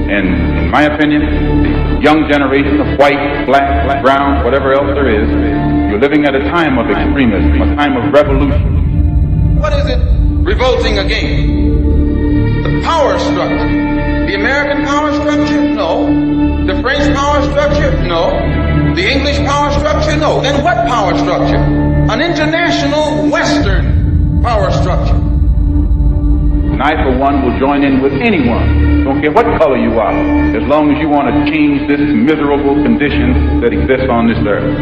In my opinion, the young generation of white, black, brown, whatever else there is, you're living at a time of extremism, a time of revolution. What is it revolting against? The power structure. The American power structure? No. The French power structure? No. The English power structure? No. Then what power structure? An international Western power structure. And I, for one, will join in with anyone, don't care what color you are, as long as you want to change this miserable condition that exists on this earth.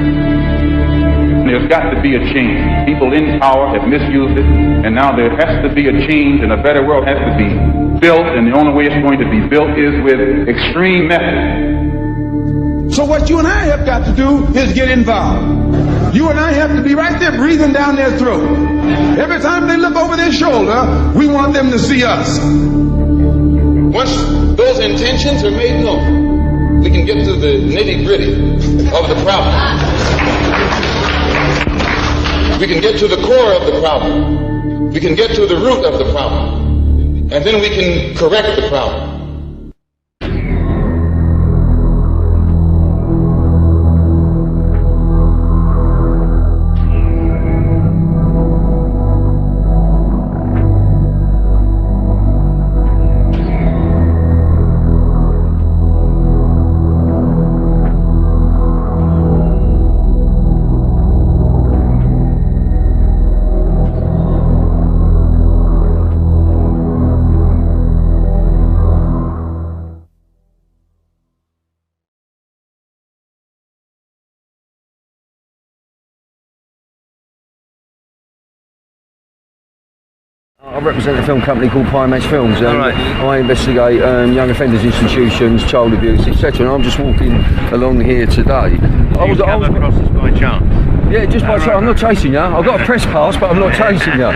There's got to be a change. People in power have misused it, and now there has to be a change, and a better world has to be built, and the only way it's going to be built is with extreme methods. So what you and I have got to do is get involved. You and I have to be right there breathing down their throat. Every time they look over their shoulder, we want them to see us. Once those intentions are made known, we can get to the nitty-gritty of the problem. We can get to the core of the problem. We can get to the root of the problem. And then we can correct the problem. I represent a film company called P.I.E Films, and I investigate young offenders institutions, child abuse, etc. And I'm just walking along here today. I was across this by chance? Yeah, just by chance. I'm not chasing you. I've got a press pass, but I'm not chasing you.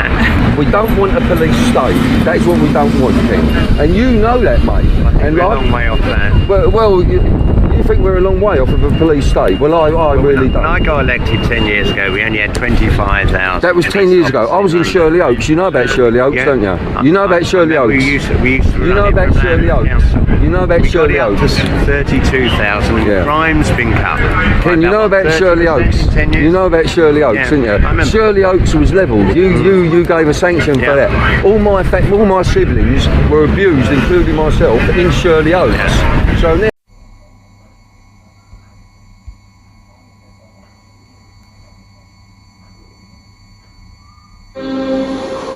We don't want a police state. That's what we don't want, Ken. And you know that, mate. I think we're a long way off that. Well, you think we're a long way off of a police state? Well, I really don't. When I got elected 10 years ago, we only had 25,000. That was 10 years ago. I was in Shirley Oaks. You know about Shirley Oaks, don't you? You know about Shirley Oaks. We used to you know about Shirley Oaks. You know about Shirley Oaks. 32,000. Yeah. Crime's been cut. Ken, you know about Shirley Oaks. You know about Shirley Oaks, didn't you? Shirley Oaks was levelled. You gave a sanction for that. All my siblings were abused, including myself, in Shirley Oaks. So now.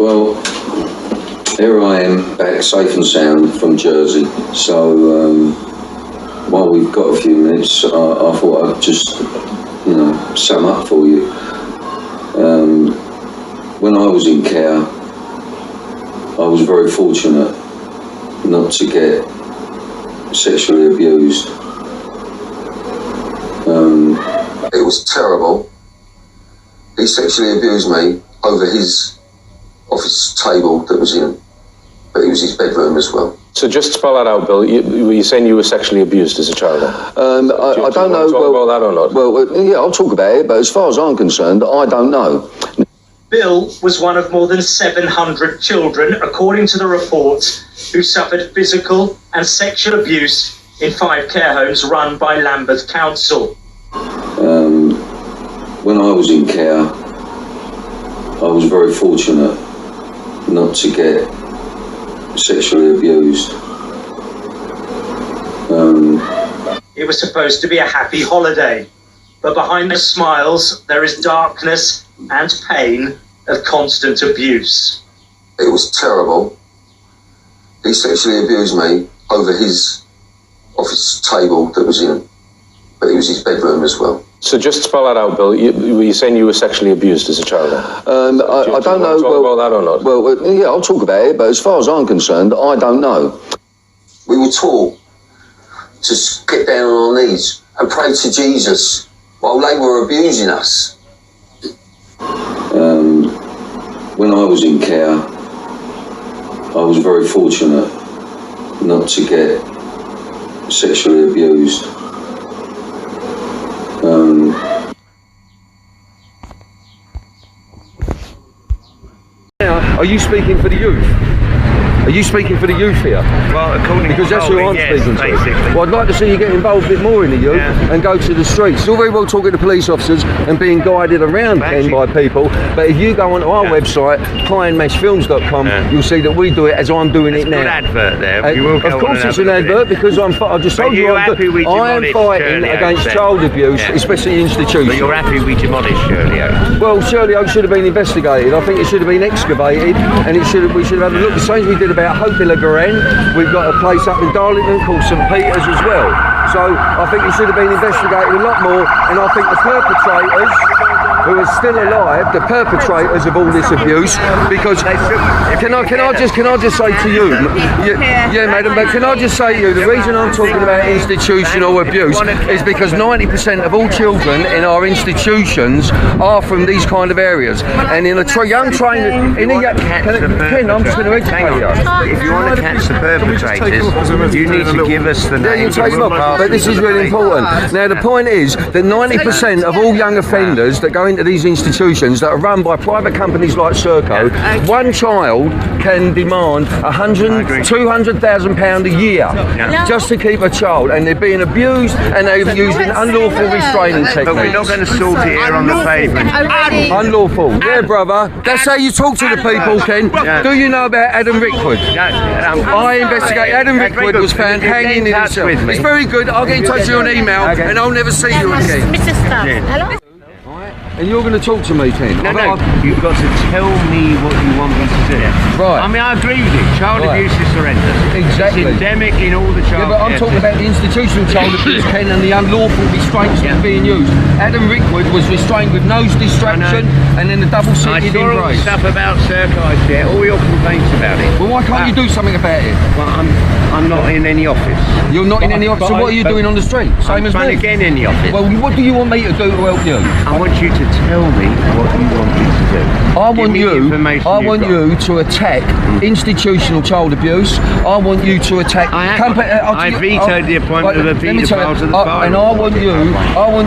Well, here I am back safe and sound from Jersey. So while we've got a few minutes, I thought I'd just, sum up for you. When I was in care, I was very fortunate not to get sexually abused. It was terrible. He sexually abused me over his office table that was in, but it was his bedroom as well. So just to spell that out, Bill, were you saying you were sexually abused as a child? I don't know. Talk about that or not? Well, yeah, I'll talk about it, but as far as I'm concerned, I don't know. Bill was one of more than 700 children, according to the report, who suffered physical and sexual abuse in 5 care homes run by Lambeth Council. When I was in care, I was very fortunate not to get sexually abused. It was supposed to be a happy holiday, but behind the smiles there is darkness and pain of constant abuse. It was terrible. He sexually abused me over his office table that was in, but it was his bedroom as well. So just to spell that out, Bill, were you saying you were sexually abused as a child? I don't know. Talk about that or not? Well, yeah, I'll talk about it, but as far as I'm concerned, I don't know. We were taught to get down on our knees and pray to Jesus while they were abusing us. when I was in care, I was very fortunate not to get sexually abused. Are you speaking for the youth? Are you speaking for the youth here? Well, according Because to that's who I'm yes, speaking to. basically. Well, I'd like to see you get involved a bit more in the youth and go to the streets. It's all very well talking to police officers and being guided around Ken by people, but if you go onto our website, PI.E you'll see that we do it as I'm doing it now. Good advert there. You will go of course it's an advert because I just told you I am fighting against child abuse, especially institutions. But you're happy we demolished Shirley Oaks? Well, Shirley Oaks should have been investigated. I think it should have been excavated, and we should have had a look. The same as we did about Hope de la Garenne. We've got a place up in Darlington called St Peter's as well. So I think it should have been investigated a lot more, and I think the perpetrators who are still alive, the perpetrators of all this abuse, because can I just say to you, yeah, madam, but can I just say to you, the reason I'm talking about institutional abuse is because 90% of all children in our institutions are from these kind of areas, and in a young trainer, Ken, I'm just going to educate you. If you want to catch the perpetrators, you need to give us the names. But this is really important. Now, the point is that 90% of all young offenders that go into these institutions that are run by private companies like Serco, one child can demand £200,000 a year just to keep a child, and they're being abused and they're using unlawful restraining techniques. But we're not going to sort it here on the pavement. Unlawful, yeah, brother. That's how you talk to the people, Ken. Do you know about Adam Rickwood? I investigate. Adam Rickwood was found hanging in himself. It's very good. I'll get in touch with you on email, and I'll never see you again. Mr. Stubbs, hello? And you're going to talk to me, Ken? No, you've got to tell me what you want me to do. Right. I mean, I agree with you. Child abuse is horrendous. Exactly. It's endemic in all the child. Yeah, but I'm talking about the institutional child abuse, Ken, and the unlawful restraints that are being used. Adam Rickwood was restrained with nose distraction and then the double-seated all the embrace. stuff about Serco, I share all your complaints about it. Well, why can't you do something about it? Well, I'm not in any office. You're not in any office. So what are you doing on the street? Same as me. I'm again in the office. Well, what do you want me to do to help you? I want you to tell me what you want me to do. I want you to attack institutional child abuse. I want you to attack. I vetoed the appointment of a paedophile to the file. And I want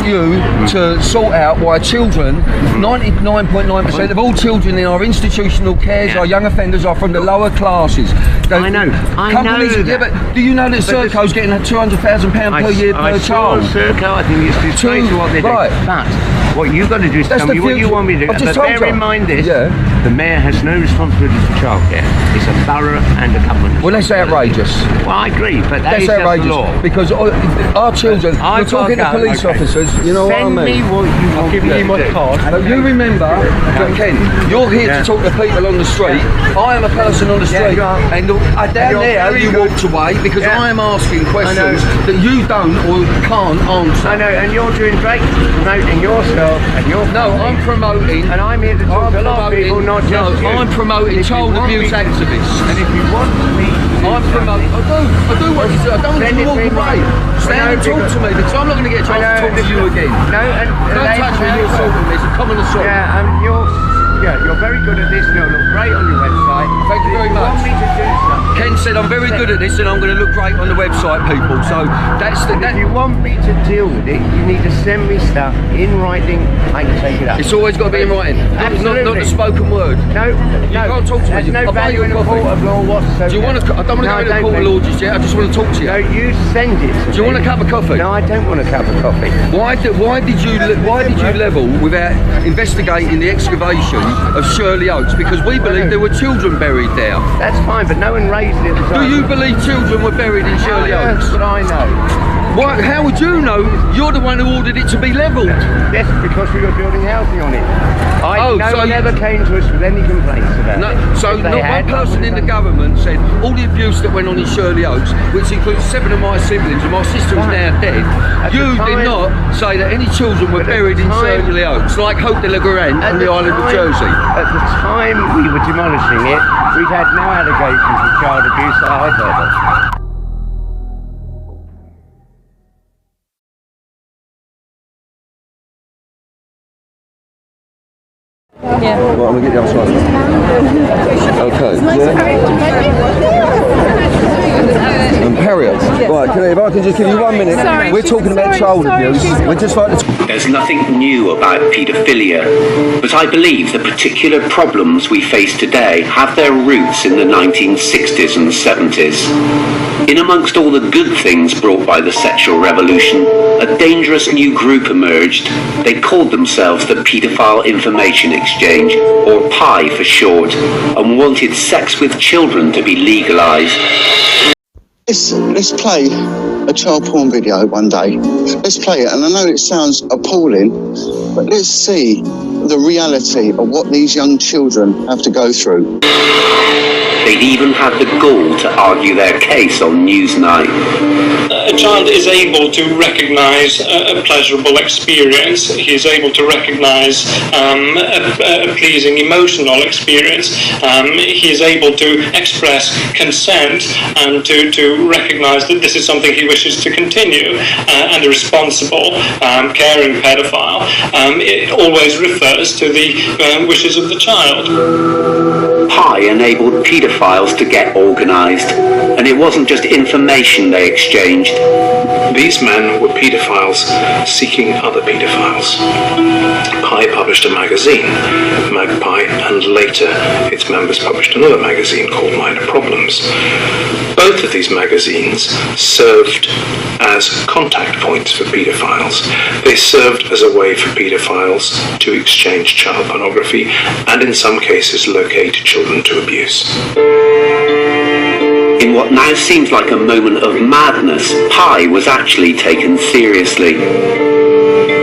you to sort out why children, 99.9% of all children in our institutional cares, our young offenders, are from the lower classes. I know. Yeah, but do you know that Serco's getting £200,000 per year per child? Serco, I think it's disgraceful what they do. Right. But what you've got to do is tell me what you want me to do. But bear in mind this, the mayor has no responsibility for childcare. It's a borough and a government. Well, that's outrageous. Well, I agree, but that's outrageous. The law. Because our children, you're talking to police officers, you know what I mean? Send me what you want me to do. But you remember, Ken, you're here to talk to people on the street. I am a person on the street, and down there you walked away because I am asking questions that you don't or can't answer. I know, and you're doing great promoting yourself and your family. No, I'm promoting, and I'm here to talk to a lot of people, not just you. I'm promoting child abuse activists. And if you want me, I'm promoting. I do what you do. I don't want you to walk away. Stand and talk to me because I'm not going to get a chance to talk to you again. No, and don't touch me. You're assaulting me. It's a common assault. Yeah, and you're very good at this. You'll look great on your website. Thank you very much. Want me to do something? Ken said I'm very good at this and I'm going to look great on the website, people. So that's the. If you want me to deal with it, you need to send me stuff in writing. I can take it up. It's always got to be in writing. Absolutely. Not the spoken word. No. You can't talk to me. There's no value in a court of law whatsoever. Do you want to? I don't want to go into court of law just yet. I just want to talk to you. No, you send it. Do you want a cup of coffee? No, I don't want a cup of coffee. Why did you level without investigating the excavation of Shirley Oaks? Because we believe there were children buried there. That's fine, but no one raised it at the time. Do you believe children were buried in Shirley Oaks? That's what I know. Why, how would you know? You're the one who ordered it to be levelled. Yes, because we were building housing on it. No one ever came to us with any complaints about it. So not one person in the government said all the abuse that went on in Shirley Oaks, which includes 7 of my siblings, and my sister is now dead. You did not say that any children were buried in Shirley Oaks, like Hope de la Garenne on the island of Jersey. At the time we were demolishing it, we'd had no allegations of child abuse that I'd heard of. Yeah. Right, I'm going to get the other side. Okay, yeah. Harriet, right, if I can just give you 1 minute. We're talking about child abuse. We're just like to... There's nothing new about paedophilia, but I believe the particular problems we face today have their roots in the 1960s and 70s. In amongst all the good things brought by the sexual revolution, a dangerous new group emerged. They called themselves the Pedophile Information Exchange, or P.I.E. for short, and wanted sex with children to be legalised. Let's play a child porn video one day. Let's play it, and I know it sounds appalling, but let's see the reality of what these young children have to go through. They'd even had the gall to argue their case on Newsnight. A child is able to recognise a pleasurable experience. He is able to recognise a pleasing emotional experience. He is able to express consent and to recognise that this is something he wishes to continue. And a responsible, caring pedophile, it always refers to the wishes of the child. P.I.E. enabled paedophiles to get organised, and it wasn't just information they exchanged. These men were paedophiles seeking other paedophiles. P.I.E. published a magazine, Magpie, and later its members published another magazine called Minor Problems. Both of these magazines served as contact points for paedophiles. They served as a way for paedophiles to exchange child pornography and in some cases locate children to abuse. In what now seems like a moment of madness, P.I.E. was actually taken seriously.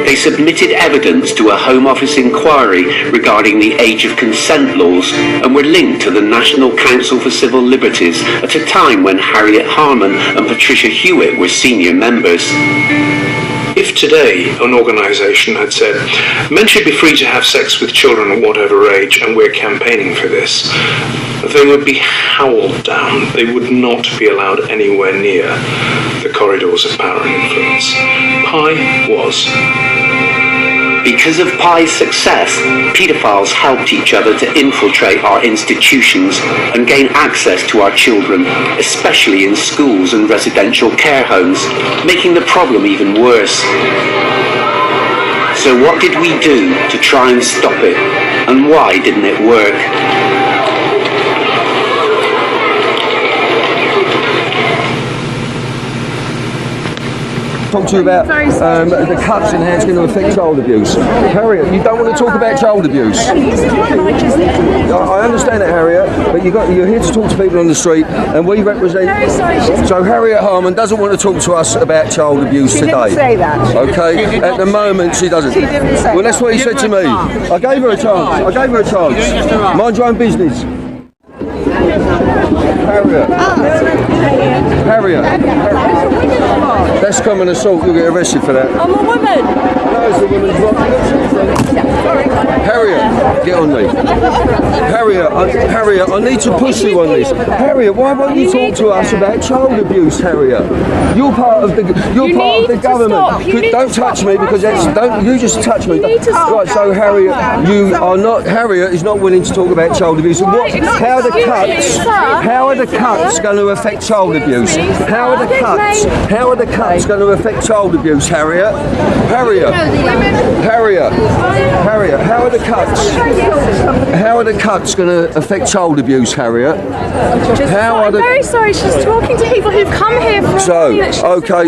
They submitted evidence to a Home Office inquiry regarding the age of consent laws and were linked to the National Council for Civil Liberties at a time when Harriet Harman and Patricia Hewitt were senior members. If today an organisation had said, men should be free to have sex with children at whatever age and we're campaigning for this, they would be howled down. They would not be allowed anywhere near the corridors of power and influence. P.I.E. was. Because of P.I.E.'s success, paedophiles helped each other to infiltrate our institutions and gain access to our children, especially in schools and residential care homes, making the problem even worse. So what did we do to try and stop it? And why didn't it work? Talk to you about the cuts and how it's going to affect child abuse. Harriet, you don't want to talk about child abuse. I understand that, Harriet, but you're here to talk to people on the street, and we represent... So Harriet Harman doesn't want to talk to us about child abuse today. She didn't say that. Okay? At the moment, she doesn't. Well, that's what he said to me. I gave her a chance. Mind your own business. Harriet. That's common assault. You'll get arrested for that. I'm a woman. No, it's a woman's right. Harriet, get on me. Harriet, I need to push you on this. Harriet, why won't you talk to us about child abuse, Harriet? You're part of the government. Don't touch me because don't you just touch me. Right, so Harriet, Harriet is not willing to talk about child abuse. How are the cuts going to affect child abuse? How are the cuts going to affect child abuse, Harriet? Harriet, how are the cuts going to affect child abuse, Harriet? I'm very sorry, she's talking to people who've come here for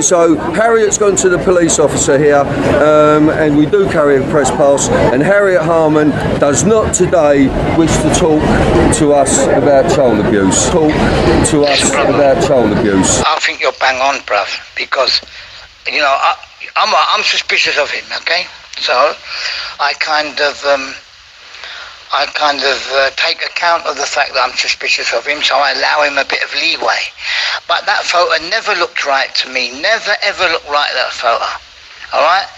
so Harriet's gone to the police officer here, and we do carry a press pass, and Harriet Harman does not today wish to talk to us about child abuse. I think you're bang on, bruv, because, I'm suspicious of him, okay? So I kind of take account of the fact that I'm suspicious of him, so I allow him a bit of leeway. But that photo never looked right to me. Never ever looked right, that photo. Alright?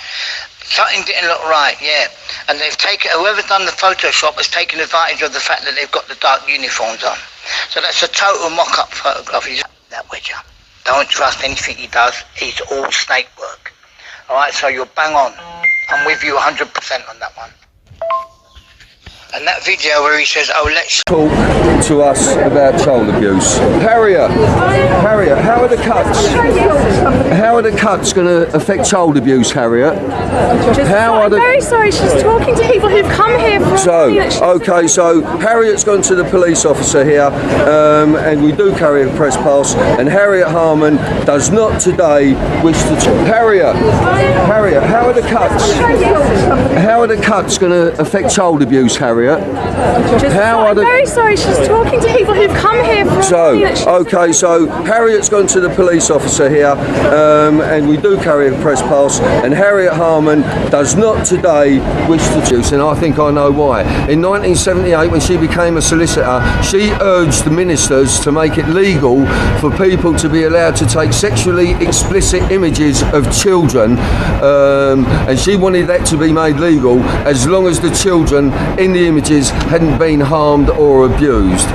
Something didn't look right, yeah. And whoever's done the Photoshop has taken advantage of the fact that they've got the dark uniforms on. So that's a total mock-up photograph. He's that Widger. Don't trust anything he does. He's all snake work. Alright, so you're bang on. I'm with you 100% on that one. And that video where he says, oh, let's talk to us about child abuse. Harriet, how are the cuts? How are the cuts going to affect child abuse, Harriet? I'm very sorry, she's talking to people who've come here for so Harriet's gone to the police officer here, and we do carry a press pass, and Harriet Harman does not today wish to talk. Harriet, how are the cuts? How are the cuts going to affect child abuse, Harriet? I'm very sorry, she's talking to people who've come here for so Harriet's gone to the police officer here, and we do carry a press pass, and Harriet Harman does not today wish to choose, and I think I know why. In 1978, when she became a solicitor, she urged the ministers to make it legal for people to be allowed to take sexually explicit images of children, and she wanted that to be made legal as long as the children in the images hadn't been harmed or abused.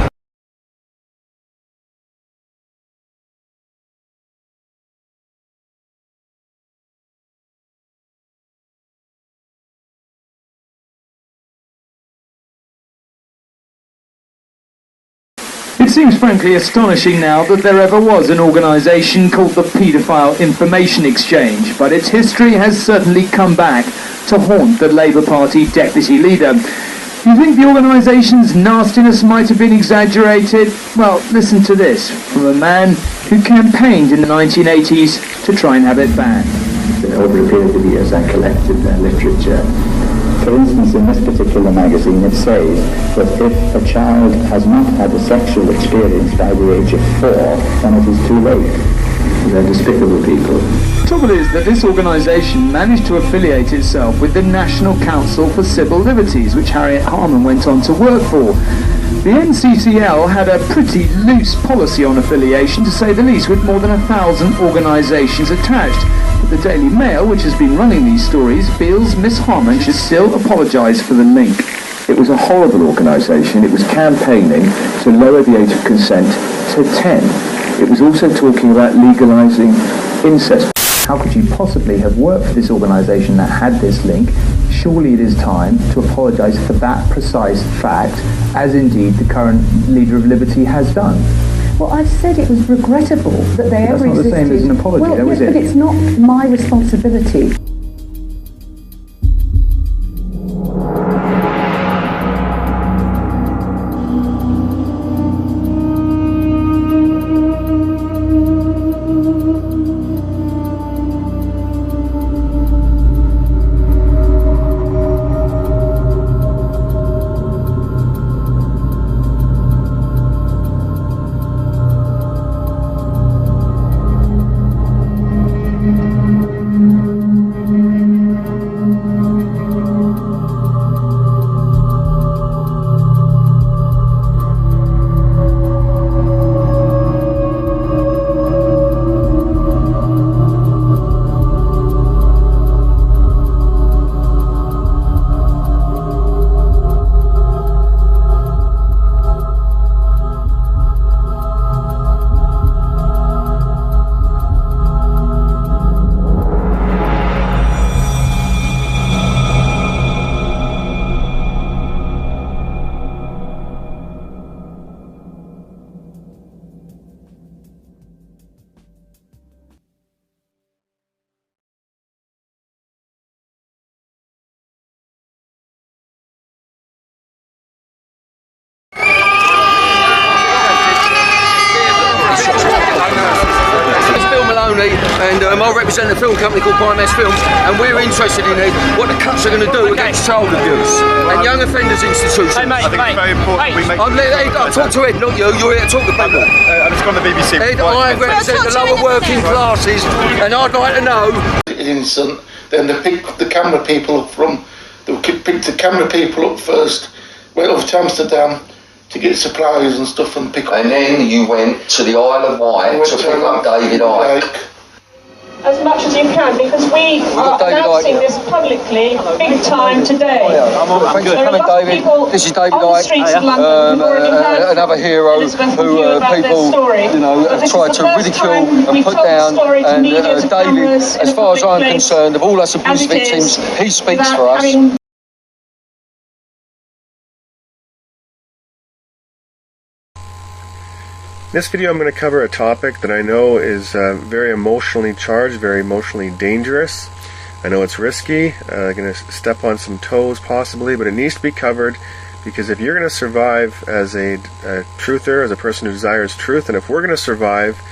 It seems frankly astonishing now that there ever was an organisation called the Pedophile Information Exchange, but its history has certainly come back to haunt the Labour Party deputy leader. You think the organisation's nastiness might have been exaggerated? Well, listen to this from a man who campaigned in the 1980s to try and have it banned. Over a period of years I collected their literature. For instance, in this particular magazine it says that if a child has not had a sexual experience by the age of 4, then it is too late. They're despicable people. The trouble is that this organisation managed to affiliate itself with the National Council for Civil Liberties, which Harriet Harman went on to work for. The NCCL had a pretty loose policy on affiliation, to say the least, with more than 1,000 organisations attached. But the Daily Mail, which has been running these stories, feels Miss Harman should still apologise for the link. It was a horrible organisation. It was campaigning to lower the age of consent to 10. It was also talking about legalising incest. How could you possibly have worked for this organisation that had this link? Surely it is time to apologise for that precise fact, as indeed the current leader of Liberty has done. Well, I've said it was regrettable that they ever existed. That's not the same as an apology, well, though, yes, is it? But it's not my responsibility. And I represent a film company called P.I.E Films, and we're interested in what the cuts are going to do against child abuse and young offenders institutions. Hey mate, I think it's very important we make... I'll talk to Ed, not you. You're here to talk to people. I'm just on the BBC. Ed, I represent the lower working classes, and I'd like to know... Innocent, then they picked the camera people up picked the camera people up first, went over to Amsterdam to get supplies and stuff and pick up. And then you went to the Isle of Wight to pick up David Icke. As much as you can, because we are announcing this publicly big time today. Thanks for coming, David. This is David Icke, another hero who people have tried to ridicule and put down. And David, as far as I'm concerned, of all us abuse victims, he speaks for us. In this video I'm going to cover a topic that I know is very emotionally charged, very emotionally dangerous. I know it's risky, I'm going to step on some toes possibly, but it needs to be covered because if you're going to survive as a truther, as a person who desires truth, and if we're going to survive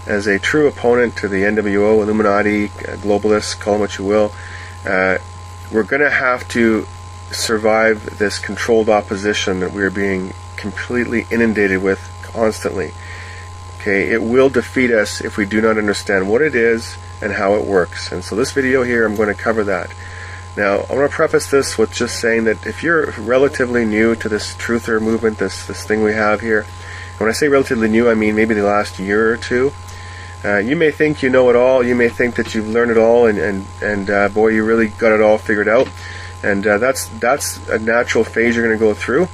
as a true opponent to the NWO, Illuminati, globalists, call them what you will, we're going to have to survive this controlled opposition that we're being completely inundated with constantly. Okay, it will defeat us if we do not understand what it is and how it works. And so this video here, I'm going to cover that. Now, I want to preface this with just saying that if you're relatively new to this truther movement, this thing we have here, and when I say relatively new, I mean maybe the last year or two, you may think you know it all, you may think that you've learned it all, and boy, you really got it all figured out. And that's a natural phase you're going to go through.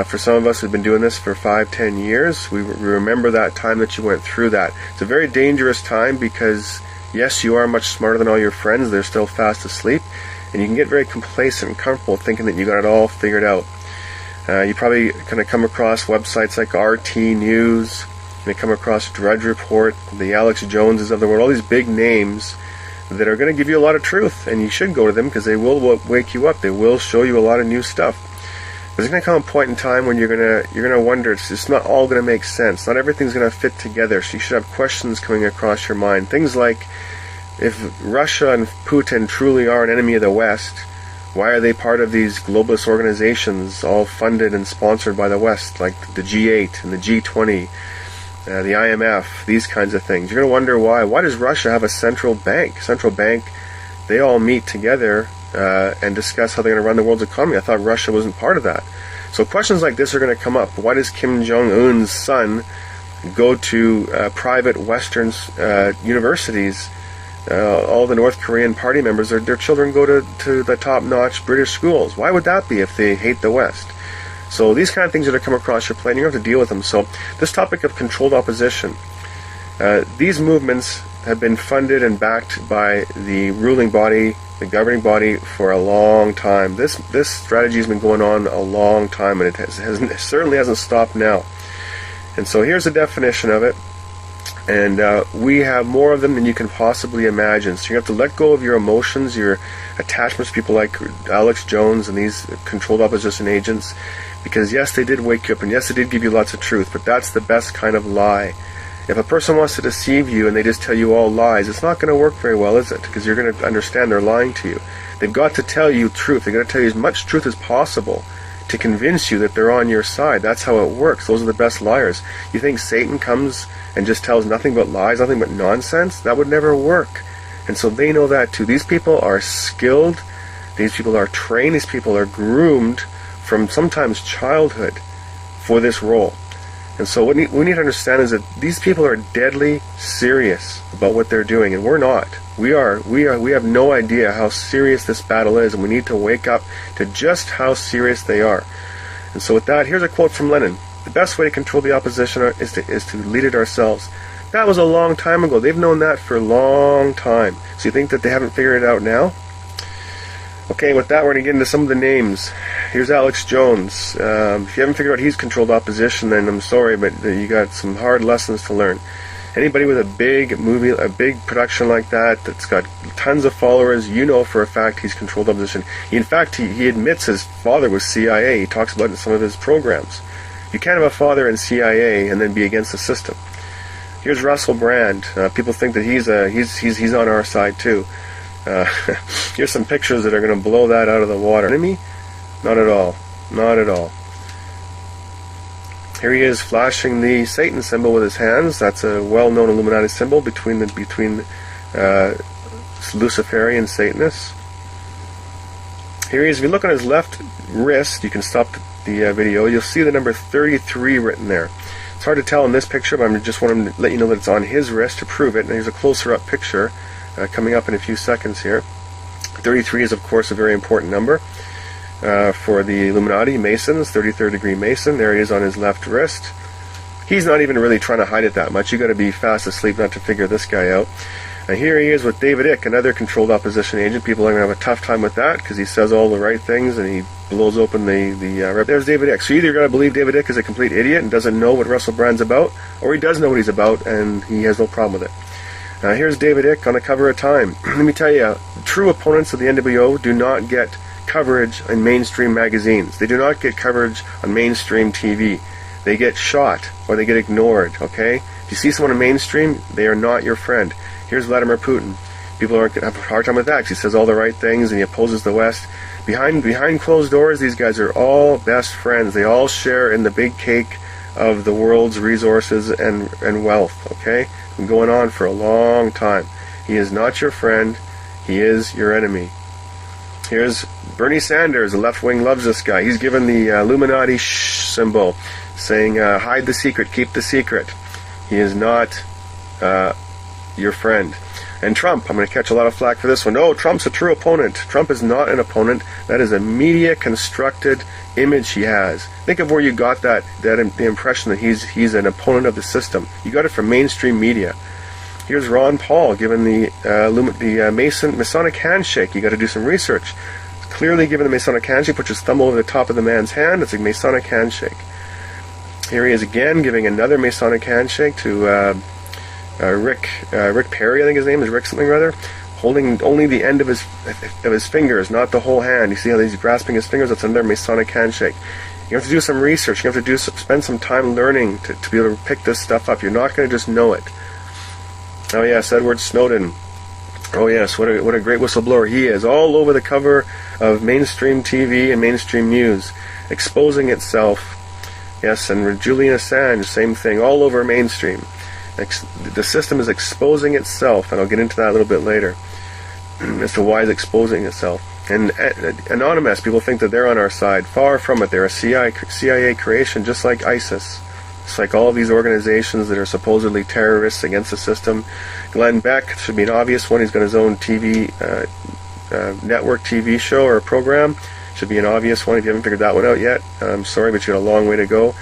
For some of us who've been doing this for 5-10 years, we remember that time that you went through that. It's a very dangerous time because, yes, you are much smarter than all your friends. They're still fast asleep. And you can get very complacent and comfortable thinking that you got it all figured out. You probably kind of come across websites like RT News. You may come across Drudge Report, the Alex Joneses of the world, all these big names that are going to give you a lot of truth. And you should go to them because they will wake you up. They will show you a lot of new stuff. There's going to come a point in time when you're gonna wonder. It's just not all going to make sense. Not everything's going to fit together. So you should have questions coming across your mind. Things like, if Russia and Putin truly are an enemy of the West, why are they part of these globalist organizations, all funded and sponsored by the West, like the G8 and the G20, the IMF, these kinds of things? You're going to wonder why. Why does Russia have a central bank? They all meet together and discuss how they're going to run the world's economy. I thought Russia wasn't part of that. So questions like this are going to come up. Why does Kim Jong-un's son go to private Western universities? All the North Korean party members, their children go to the top-notch British schools. Why would that be if they hate the West? So these kind of things that come across your plane, you're going to have to deal with them. So this topic of controlled opposition, these movements have been funded and backed by the ruling body, the governing body, for a long time. This strategy has been going on a long time, and it certainly hasn't stopped now. And so here's the definition of it. And we have more of them than you can possibly imagine. So you have to let go of your emotions, your attachments to people like Alex Jones and these controlled opposition agents, because yes, they did wake you up, and yes, they did give you lots of truth, but that's the best kind of lie. If a person wants to deceive you and they just tell you all lies, it's not going to work very well, is it? Because you're going to understand they're lying to you. They've got to tell you truth. They've got to tell you as much truth as possible to convince you that they're on your side. That's how it works. Those are the best liars. You think Satan comes and just tells nothing but lies, nothing but nonsense? That would never work. And so they know that too. These people are skilled. These people are trained. These people are groomed from sometimes childhood for this role. And so what we need to understand is that these people are deadly serious about what they're doing, and we're not. We have no idea how serious this battle is, and we need to wake up to just how serious they are. And so with that, here's a quote from Lenin. The best way to control the opposition is to lead it ourselves. That was a long time ago. They've known that for a long time. So you think that they haven't figured it out now? Okay, with that, we're going to get into some of the names. Here's Alex Jones. If you haven't figured out he's controlled opposition, then I'm sorry, but you got some hard lessons to learn. Anybody with a big movie, a big production like that, that's got tons of followers, you know for a fact he's controlled opposition. In fact, he admits his father was CIA. He talks about it in some of his programs. You can't have a father in CIA and then be against the system. Here's Russell Brand. People think that he's on our side too. Here's some pictures that are going to blow that out of the water. Enemy? Not at all. Not at all. Here he is flashing the Satan symbol with his hands. That's a well-known Illuminati symbol between Luciferian Satanists. Here he is. If you look on his left wrist, you can stop the video. You'll see the number 33 written there. It's hard to tell in this picture, but I just want to let you know that it's on his wrist to prove it. And here's a closer-up picture coming up in a few seconds here. 33 is, of course, a very important number for the Illuminati Masons, 33rd degree Mason. There he is on his left wrist. He's not even really trying to hide it that much. You got to be fast asleep not to figure this guy out. And here he is with David Icke, another controlled opposition agent. People are going to have a tough time with that because he says all the right things and he blows open there's David Icke. So you either got to believe David Icke is a complete idiot and doesn't know what Russell Brand's about, or he does know what he's about and he has no problem with it. Here's David Icke on the cover of Time. Let me tell you, true opponents of the NWO do not get coverage in mainstream magazines. They do not get coverage on mainstream TV. They get shot or they get ignored, okay? If you see someone in mainstream, they are not your friend. Here's Vladimir Putin. People aren't going to have a hard time with that because he says all the right things and he opposes the West. Behind closed doors, these guys are all best friends. They all share in the big cake of the world's resources and wealth, okay? Been going on for a long time. He is not your friend. He is your enemy. Here's Bernie Sanders. The left wing loves this guy. He's given the Illuminati symbol, saying, hide the secret, keep the secret. He is not your friend. And Trump, I'm going to catch a lot of flack for this one. No, Trump's a true opponent. Trump is not an opponent. That is a media-constructed image he has. Think of where you got the impression that he's an opponent of the system. You got it from mainstream media. Here's Ron Paul giving the Masonic handshake. You got to do some research. Clearly given the Masonic handshake, puts his thumb over the top of the man's hand. It's a Masonic handshake. Here he is again giving another Masonic handshake to Rick Perry, I think his name is, Rick something or other, holding only the end of his fingers, not the whole hand. You see how he's grasping his fingers? That's another Masonic handshake. You have to do some research. You have to spend some time learning to be able to pick this stuff up. You're not going to just know it. Oh yes, Edward Snowden. Oh yes, what a great whistleblower he is. All over the cover of mainstream TV and mainstream news, exposing itself. Yes, and Julian Assange, same thing, all over mainstream. The system is exposing itself, and I'll get into that a little bit later, as to why it's exposing itself. And anonymous, people think that they're on our side. Far from it. They're a CIA creation, just like ISIS. It's like all of these organizations that are supposedly terrorists against the system. Glenn Beck should be an obvious one. He's got his own network TV show or program. Should be an obvious one if you haven't figured that one out yet. I'm sorry, but you got a long way to go.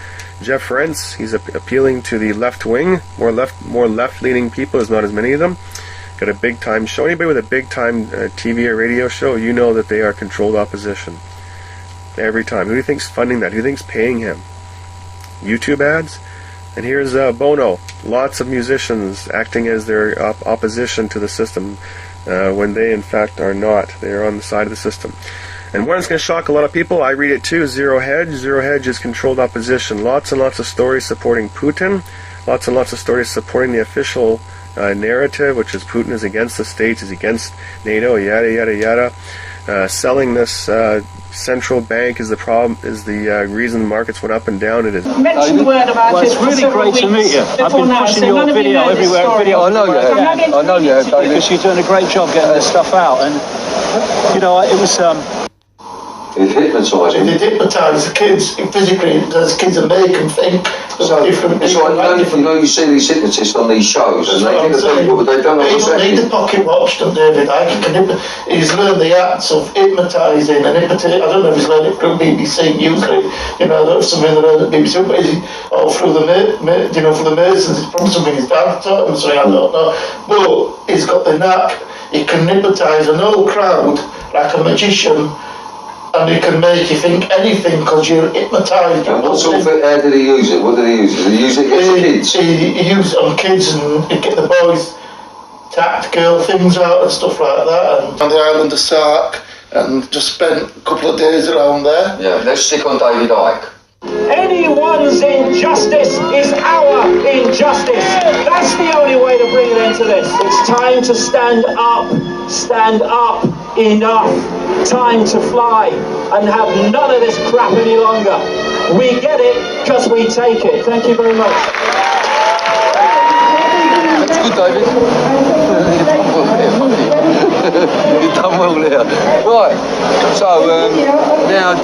Jeff Rentz, he's appealing to the left wing. More left-leaning people. There's not as many of them. Got a big-time show. Anybody with a big-time TV or radio show, you know that they are controlled opposition. Every time. Who do you think's funding that? Who do you think's paying him? YouTube ads? And here's Bono. Lots of musicians acting as their opposition to the system when they, in fact, are not. They are on the side of the system. And one that's going to shock a lot of people, I read it too, Zero Hedge. Zero Hedge is controlled opposition. Lots and lots of stories supporting Putin. Lots and lots of stories supporting the official narrative, which is Putin is against the states, is against NATO, yada, yada, yada. Selling this central bank is the problem, is the reason the markets went up and down. It is. Mentioned the word about well, it's really great to meet you. I've been pushing your video everywhere. I know you have, David. Because you're doing a great job getting this stuff out. And, you know, it was... It's hypnotising. They hypnotise the kids physically, as kids and make them think different. It's like, you see these hypnotists on these shows, and they think that people, but they don't know what's happening. He need the pocket watch, don't David Icke. He's learned the arts of hypnotising, and I don't know if he's learned it from BBC usually, you know, that's something that I learned at BBC, but or through the Masons, it's probably something his dad taught him, so I don't know. But he's got the knack, he can hypnotise an whole crowd like a magician, and he can make you think anything because you're hypnotised. And what sort of, how did he use it? What did he use? Did he use it against the kids? He used it on kids, and he'd get the boys to act girl things out and stuff like that. And on the island of Sark, and just spent a couple of days around there. Yeah, let's stick on David Icke. Anyone's injustice is our injustice. That's the only way to bring an end to this. It's time to stand up, enough. Time to fly and have none of this crap any longer. We get it because we take it. Thank you very much. That's good, David. You've done well there. Right, so now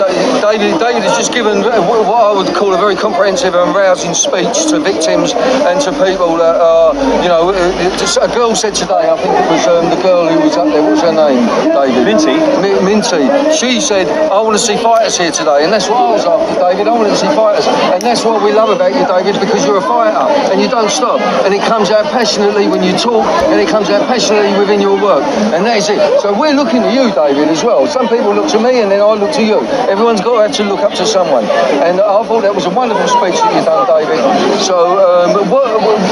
David has just given what I would call a very comprehensive and rousing speech to victims and to people that are, you know, a girl said today, I think it was the girl who was up there, what's her name, David? Minty. She said, I want to see fighters here today, and that's what I was after, David. I wanted to see fighters, and that's what we love about you, David, because you're a fighter, and you don't stop, and it comes out passionately when you talk, and it comes out passionately within your work, and that is it. So we're looking to you, David, as well. Some people look to me and then I look to you. Everyone's got to have to look up to someone. And I thought that was a wonderful speech that you've done, David. So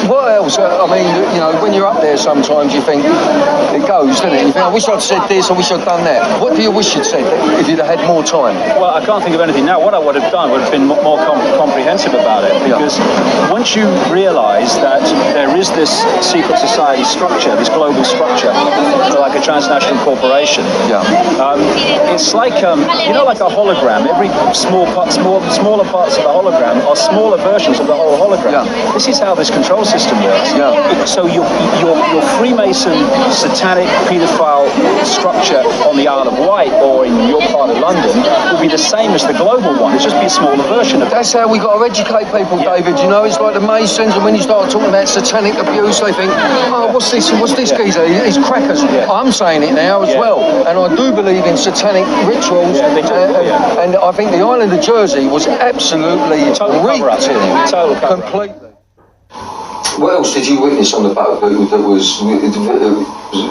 what else? I mean, you know, when you're up there sometimes you think, it goes, doesn't it? You think, I wish I'd said this, I wish I'd done that. What do you wish you'd said if you'd have had more time? Well, I can't think of anything now. What I would have done would have been more comprehensive about it, because once you realise that there is this secret society structure, this global structure, like a transnational corporation, it's like, you know, like a hologram. Every smaller parts of the hologram are smaller versions of the whole hologram. This is how this control system works. So your Freemason satanic paedophile structure on the Isle of Wight or in your part of London would be the same as the global one. It's just be a smaller version of it. That's how we got to educate people, David. You know, it's like the Masons, and when you start talking about satanic abuse, they think, oh, what's this geezer? He's crackers. I'm saying it now as well, and I do believe in satanic rituals, and I think the island of Jersey was absolutely reeked completely. What else did you witness on the boat that was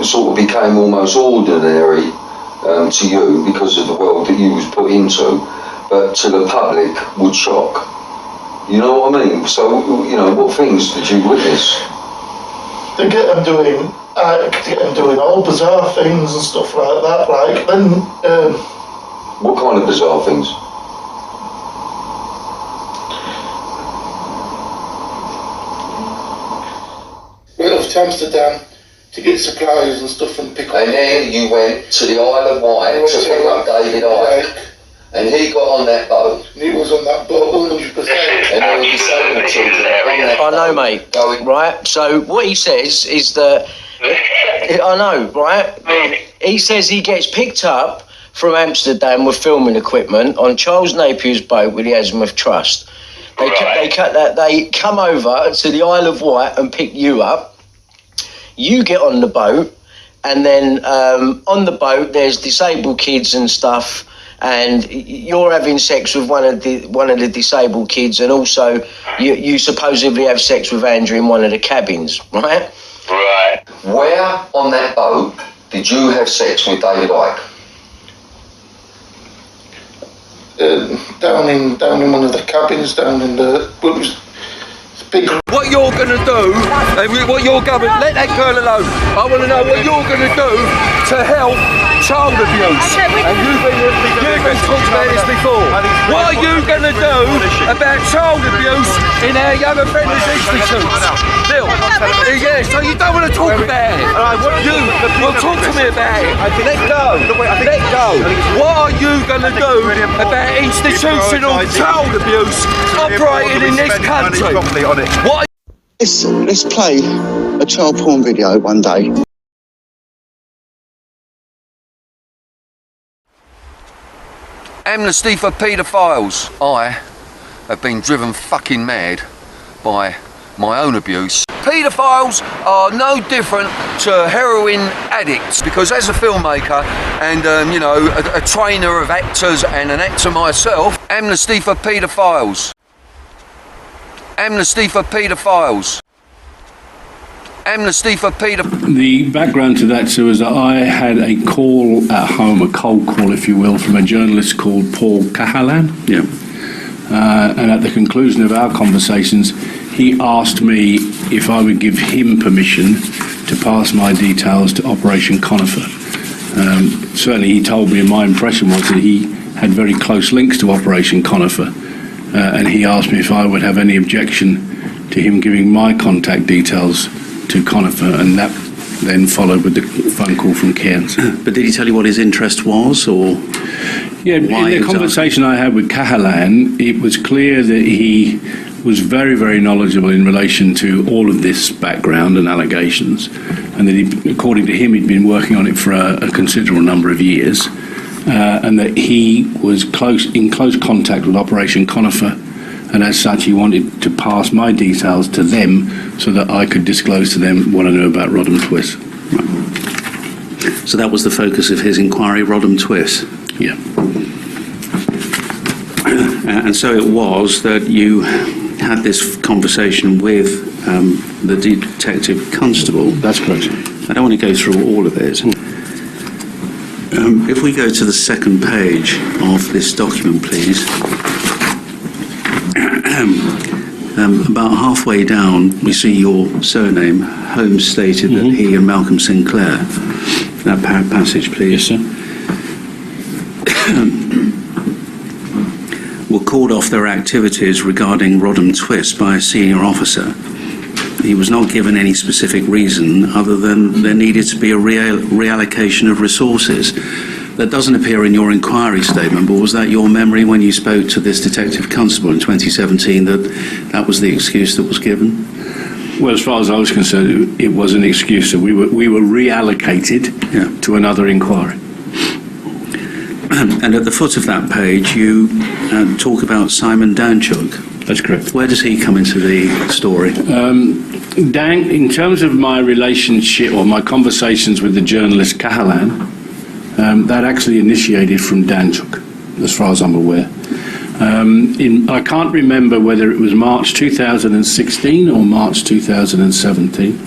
sort of became almost ordinary to you because of the world that you was put into, but to the public would shock? You know what I mean? So, you know, what things did you witness? They get them doing all bizarre things and stuff like that. Like then. What kind of bizarre things? We went off to Amsterdam to get supplies and stuff and pick up. And then you went to the Isle of Wight to pick up David Icke. And he got on that boat. And he was on that boat 100%. And there were disabled children on that boat. I know, mate. Right? So what he says is that... I know, right? He says he gets picked up from Amsterdam with filming equipment on Charles Napier's boat with the Azimuth Trust. They come over to the Isle of Wight and pick you up. You get on the boat, and then on the boat there's disabled kids and stuff, and you're having sex with one of the disabled kids, and also you supposedly have sex with Andrew in one of the cabins, right? Right. Where on that boat did you have sex with David Icke? Down in one of the cabins, down in the... Well, it was big... What you're going to do, and what you're going to... Let that girl alone. I want to know what you're going to do to help child abuse. And you've been talking about this before. What are you going to do about child abuse in our young offenders institutes? Bill, yeah, so you don't want to talk about it. Well, talk to me about it. Let go. Let go. What are you going to do about institutional child abuse operating in this country? What? Let's play a child porn video one day. Amnesty for paedophiles. I have been driven fucking mad by my own abuse. Paedophiles are no different to heroin addicts, because as a filmmaker and you know, a trainer of actors and an actor myself, Amnesty for paedophiles. Amnesty for paedophiles. Amnesty for paedophiles. The background to that, Sue, is that I had a call at home, a cold call, if you will, from a journalist called Paul Cahalan. Yeah. And at the conclusion of our conversations, he asked me if I would give him permission to pass my details to Operation Conifer. Certainly he told me, and my impression was that he had very close links to Operation Conifer. And he asked me if I would have any objection to him giving my contact details to Conifer, and that then followed with the phone call from Cairns. But did he tell you what his interest was, or...? Yeah, in the conversation I had with Cahalan, it was clear that he was very, very knowledgeable in relation to all of this background and allegations, and that according to him, he'd been working on it for a considerable number of years, and that he was in close contact with Operation Conifer, and as such he wanted to pass my details to them so that I could disclose to them what I knew about Rodham Twist. Right. So that was the focus of his inquiry, Rodham Twist? Yeah. And so it was that you had this conversation with the detective constable. That's correct. I don't want to go through all of it. If we go to the second page of this document, please. About halfway down, we see your surname. Holmes stated that he and Malcolm Sinclair. That passage, please. Yes, sir. Were called off their activities regarding Rodham Twist by a senior officer. He was not given any specific reason other than there needed to be a reallocation of resources. That doesn't appear in your inquiry statement, but was that your memory when you spoke to this detective constable in 2017 that that was the excuse that was given? Well, as far as I was concerned, it was an excuse that we were reallocated to another inquiry. And at the foot of that page, you talk about Simon Danchuk. That's correct. Where does he come into the story? Dan, in terms of my relationship or my conversations with the journalist Cahalan, that actually initiated from Danchuk, as far as I'm aware. I can't remember whether it was March 2016 or March 2017,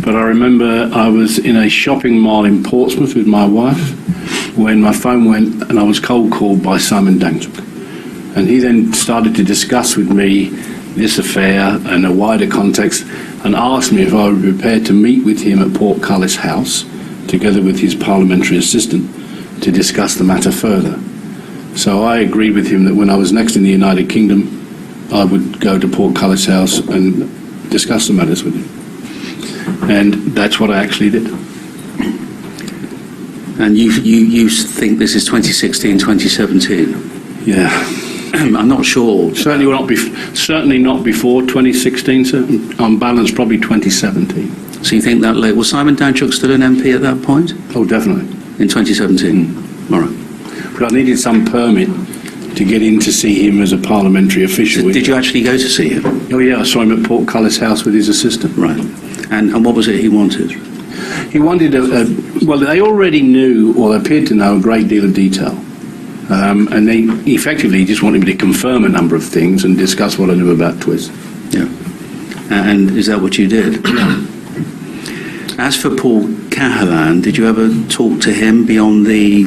but I remember I was in a shopping mall in Portsmouth with my wife when my phone went and I was cold called by Simon Danchuk. And he then started to discuss with me this affair and a wider context and asked me if I would be prepared to meet with him at Portcullis House, together with his parliamentary assistant, to discuss the matter further. So I agreed with him that when I was next in the United Kingdom, I would go to Portcullis House and discuss the matters with him. And that's what I actually did. And you think this is 2016, 2017? Yeah. I'm not sure. Certainly not before 2016, sir. On balance, probably 2017. So you think that late? Was Simon Danchuk still an MP at that point? Oh, definitely. In 2017? All right. But I needed some permit to get in to see him as a parliamentary official. Did you actually go to see him? Oh, yeah, I saw him at Portcullis House with his assistant. Right. And what was it he wanted? He wanted well, they already knew, or appeared to know, a great deal of detail. And they effectively just wanted me to confirm a number of things and discuss what I knew about Twist. Yeah. And is that what you did? As for Paul Cahalan, did you ever talk to him beyond the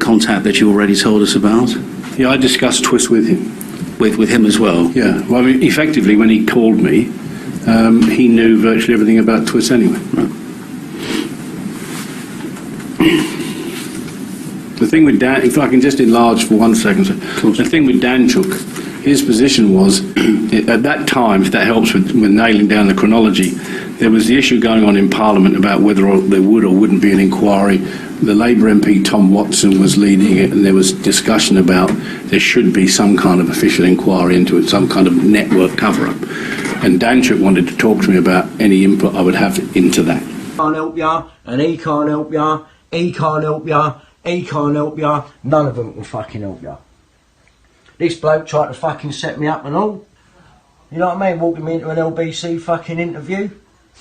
contact that you already told us about? Yeah, I discussed Twist with him. With him as well? Yeah. Well, I mean, effectively, when he called me, he knew virtually everything about Twist anyway. Right. The thing with Dan, if I can just enlarge for 1 second, the thing with Danchuk, his position was, at that time, if that helps with nailing down the chronology, there was the issue going on in Parliament about whether there would or wouldn't be an inquiry. The Labour MP Tom Watson was leading it, and there was discussion about there should be some kind of official inquiry into it, some kind of network cover-up. And Danchuk wanted to talk to me about any input I would have into that. Can't help ya, and he can't help ya, he can't help ya, he can't help ya, none of them can fucking help ya. This bloke tried to fucking set me up and all. You know what I mean? Walking me into an LBC fucking interview.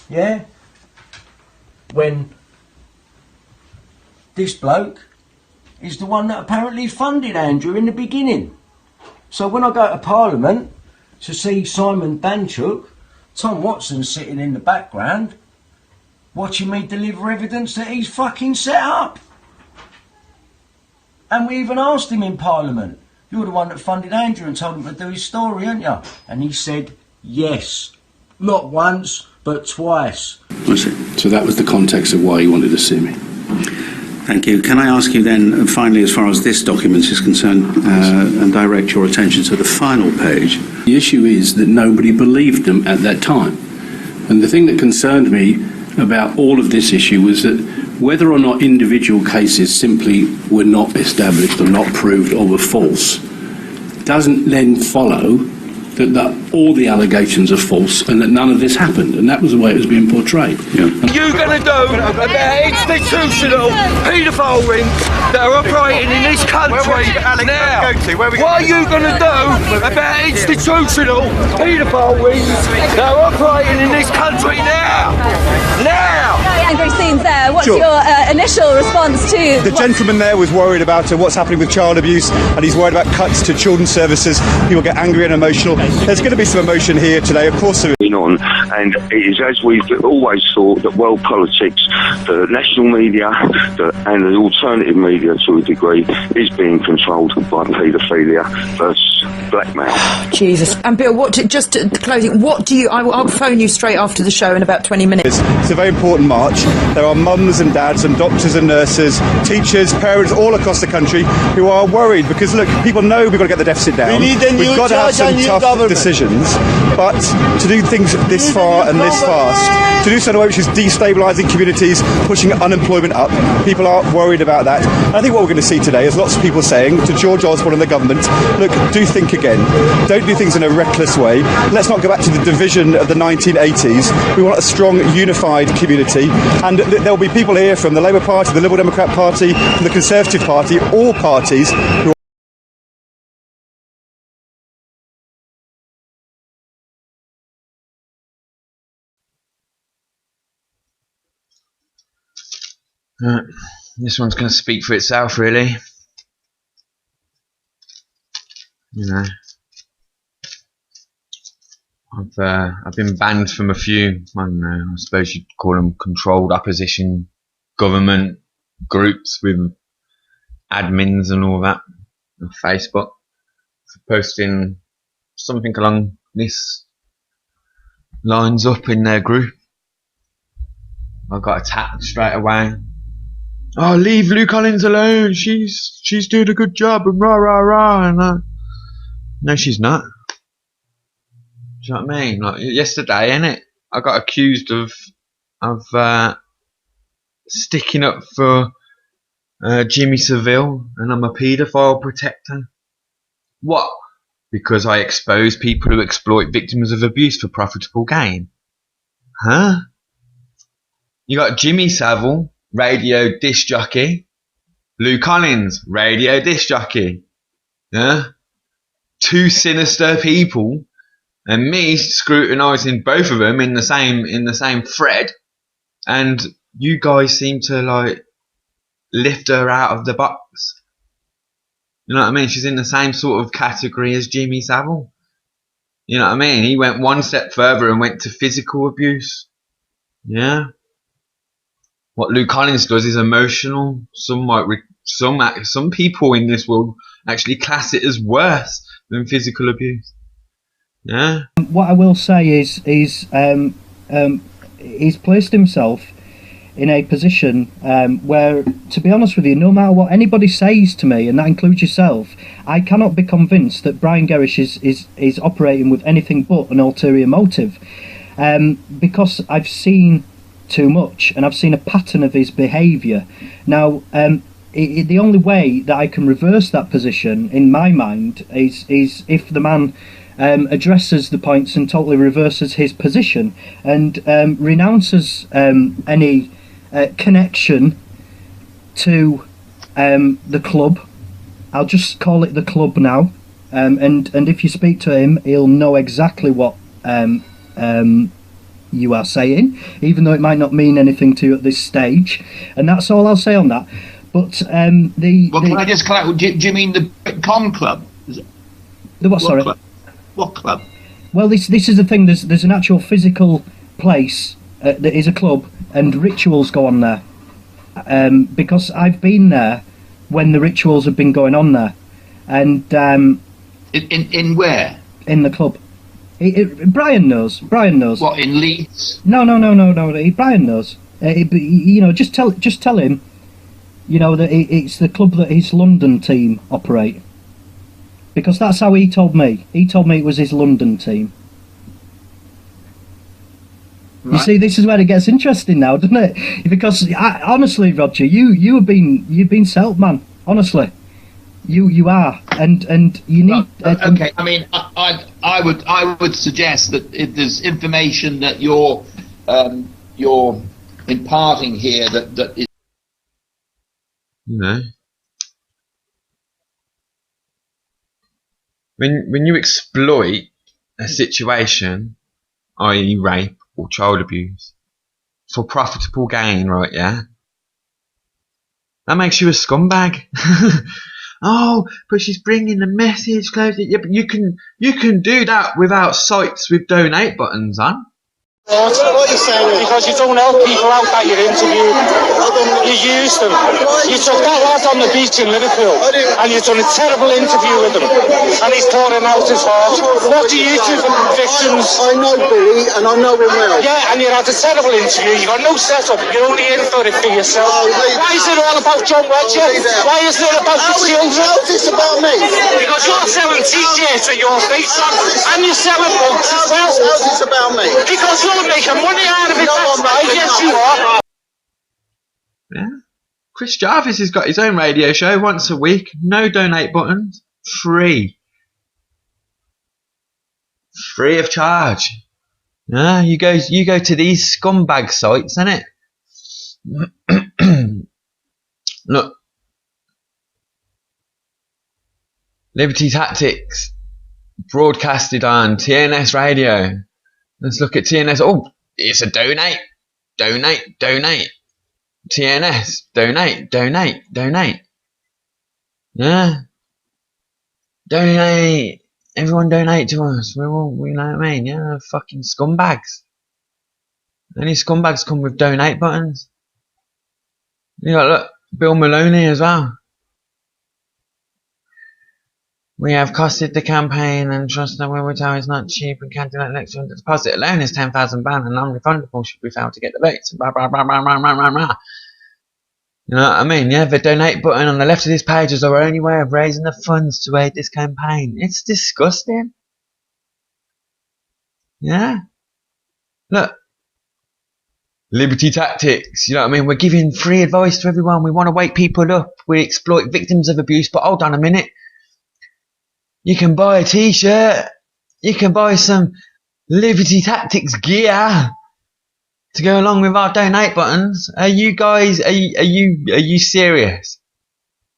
Yeah? When this bloke is the one that apparently funded Andrew in the beginning. So when I go to Parliament to see Simon Danchuk, Tom Watson's sitting in the background watching me deliver evidence that he's fucking set up. And we even asked him in Parliament, you're the one that funded Andrew and told him to do his story, aren't you? And he said, yes. Not once, but twice. I see. So that was the context of why he wanted to see me. Thank you. Can I ask you then, finally, as far as this document is concerned, and direct your attention to the final page? The issue is that nobody believed them at that time. And the thing that concerned me about all of this issue was that whether or not individual cases simply were not established or not proved or were false, doesn't then follow that all the allegations are false and that none of this happened. And that was the way it was being portrayed. Yeah. You're going to do about institutional paedophile rings that are operating in this country now. What are you going to do about institutional paedophile rings that are operating in this country now? Now! Angry scenes there. What's your initial response to... The gentleman there was worried about what's happening with child abuse, and he's worried about cuts to children's services. People get angry and emotional. There's going to be some emotion here today, of course. We know on, and it is as we've always thought that world politics, the national media, and the alternative media to a degree is being controlled by paedophilia versus blackmail. Jesus. And Bill, just closing, what do you... I'll phone you straight after the show in about 20 minutes. It's a very important march. There are mums and dads and doctors and nurses, teachers, parents all across the country who are worried because, look, people know we've got to get the deficit down. We've got to have some tough decisions, but to do things this far and this fast, to do so in a way which is destabilising communities, pushing unemployment up, people are worried about that. And I think what we're going to see today is lots of people saying to George Osborne and the government, look, do think again. Don't do things in a reckless way. Let's not go back to the division of the 1980s. We want a strong, unified community. And there'll be people here from the Labour Party, the Liberal Democrat Party, from the Conservative Party, all parties who this one's going to speak for itself, really. You know, I've been banned from a few, I don't know, I suppose you'd call them controlled opposition government groups with admins and all that on Facebook for posting something along this lines up in their group. I got attacked straight away. Oh, leave Lou Collins alone. She's doing a good job and rah rah rah. And no, she's not. Do you know what I mean? Like yesterday, innit? I got accused of sticking up for Jimmy Savile, and I'm a paedophile protector. What? Because I expose people who exploit victims of abuse for profitable gain. Huh? You got Jimmy Savile, radio disc jockey. Lou Collins, radio disc jockey. Yeah? Two sinister people, and me scrutinising both of them in the same thread, and you guys seem to like lift her out of the box. You know what I mean? She's in the same sort of category as Jimmy Savile. You know what I mean? He went one step further and went to physical abuse. Yeah. What Lou Collins does is emotional. Some people in this world actually class it as worse than physical abuse. Yeah. What I will say is he's placed himself in a position where, to be honest with you, no matter what anybody says to me, and that includes yourself, I cannot be convinced that Brian Gerrish is operating with anything but an ulterior motive, because I've seen too much and I've seen a pattern of his behaviour. Now, the only way that I can reverse that position, in my mind, is if the man addresses the points and totally reverses his position and renounces any connection to the club. I'll just call it the club now, and if you speak to him, he'll know exactly what you are saying, even though it might not mean anything to you at this stage, and that's all I'll say on that. But can I just clarify? Do you mean the Con Club? The what? Sorry. Club? What club? Well, this is the thing. There's an actual physical place that is a club, and rituals go on there. Because I've been there when the rituals have been going on there, and in where? In the club. Brian knows. What, in Leeds? No. Brian knows. Just tell him. You know that it's the club that his London team operate. Because that's how he told me. He told me it was his London team. Right. You see, this is where it gets interesting now, doesn't it? Because honestly, Roger, you've been set, man. Honestly, you are, and you need. Okay, I mean, I would suggest that if there's information that you're imparting here that is. You know, when you exploit a situation, i.e. rape or child abuse, for profitable gain, right, yeah? That makes you a scumbag. Oh, but she's bringing the message closer. Yeah, but you can do that without sites with donate buttons on. What are you saying? Because you don't help people out that you interview. You use them. You took that lad on the beach in Liverpool and you've done a terrible interview with him and he's pouring out his heart. What do you do for victims? I know Billy and I know him well. Yeah, and you had a terrible interview. You got no setup. You're only in for it for yourself. Why is it all about John Wedger? Why isn't it about the children? How's this about me? Because you're selling t-shirts with your face on and you're selling books as well. How's this about me? Because you're making money out of it, that's right, yes you are. Yeah. Chris Jarvis has got his own radio show once a week. No donate buttons. Free. Free of charge. Yeah, you go to these scumbag sites, innit? Look. Liberty Tactics. Broadcasted on TNS Radio. Let's look at TNS. Oh, it's a donate. Donate. TNS. Donate. Yeah. Donate. Everyone donate to us. We know what I mean. Yeah, fucking scumbags. Any scumbags come with donate buttons. You got, look, Bill Maloney as well. We have costed the campaign and trust that when we tell it's not cheap and can't do that next one. The deposit alone is £10,000 and non-refundable should we fail to get the votes. Blah, blah, blah, blah, blah, blah, blah. You know what I mean? Yeah, the donate button on the left of this page is our only way of raising the funds to aid this campaign. It's disgusting. Yeah. Look. Liberty Tactics, you know what I mean? We're giving free advice to everyone. We want to wake people up. We exploit victims of abuse, but hold on a minute. You can buy a t-shirt. You can buy some Liberty Tactics gear to go along with our donate buttons. Are you guys? Are you serious?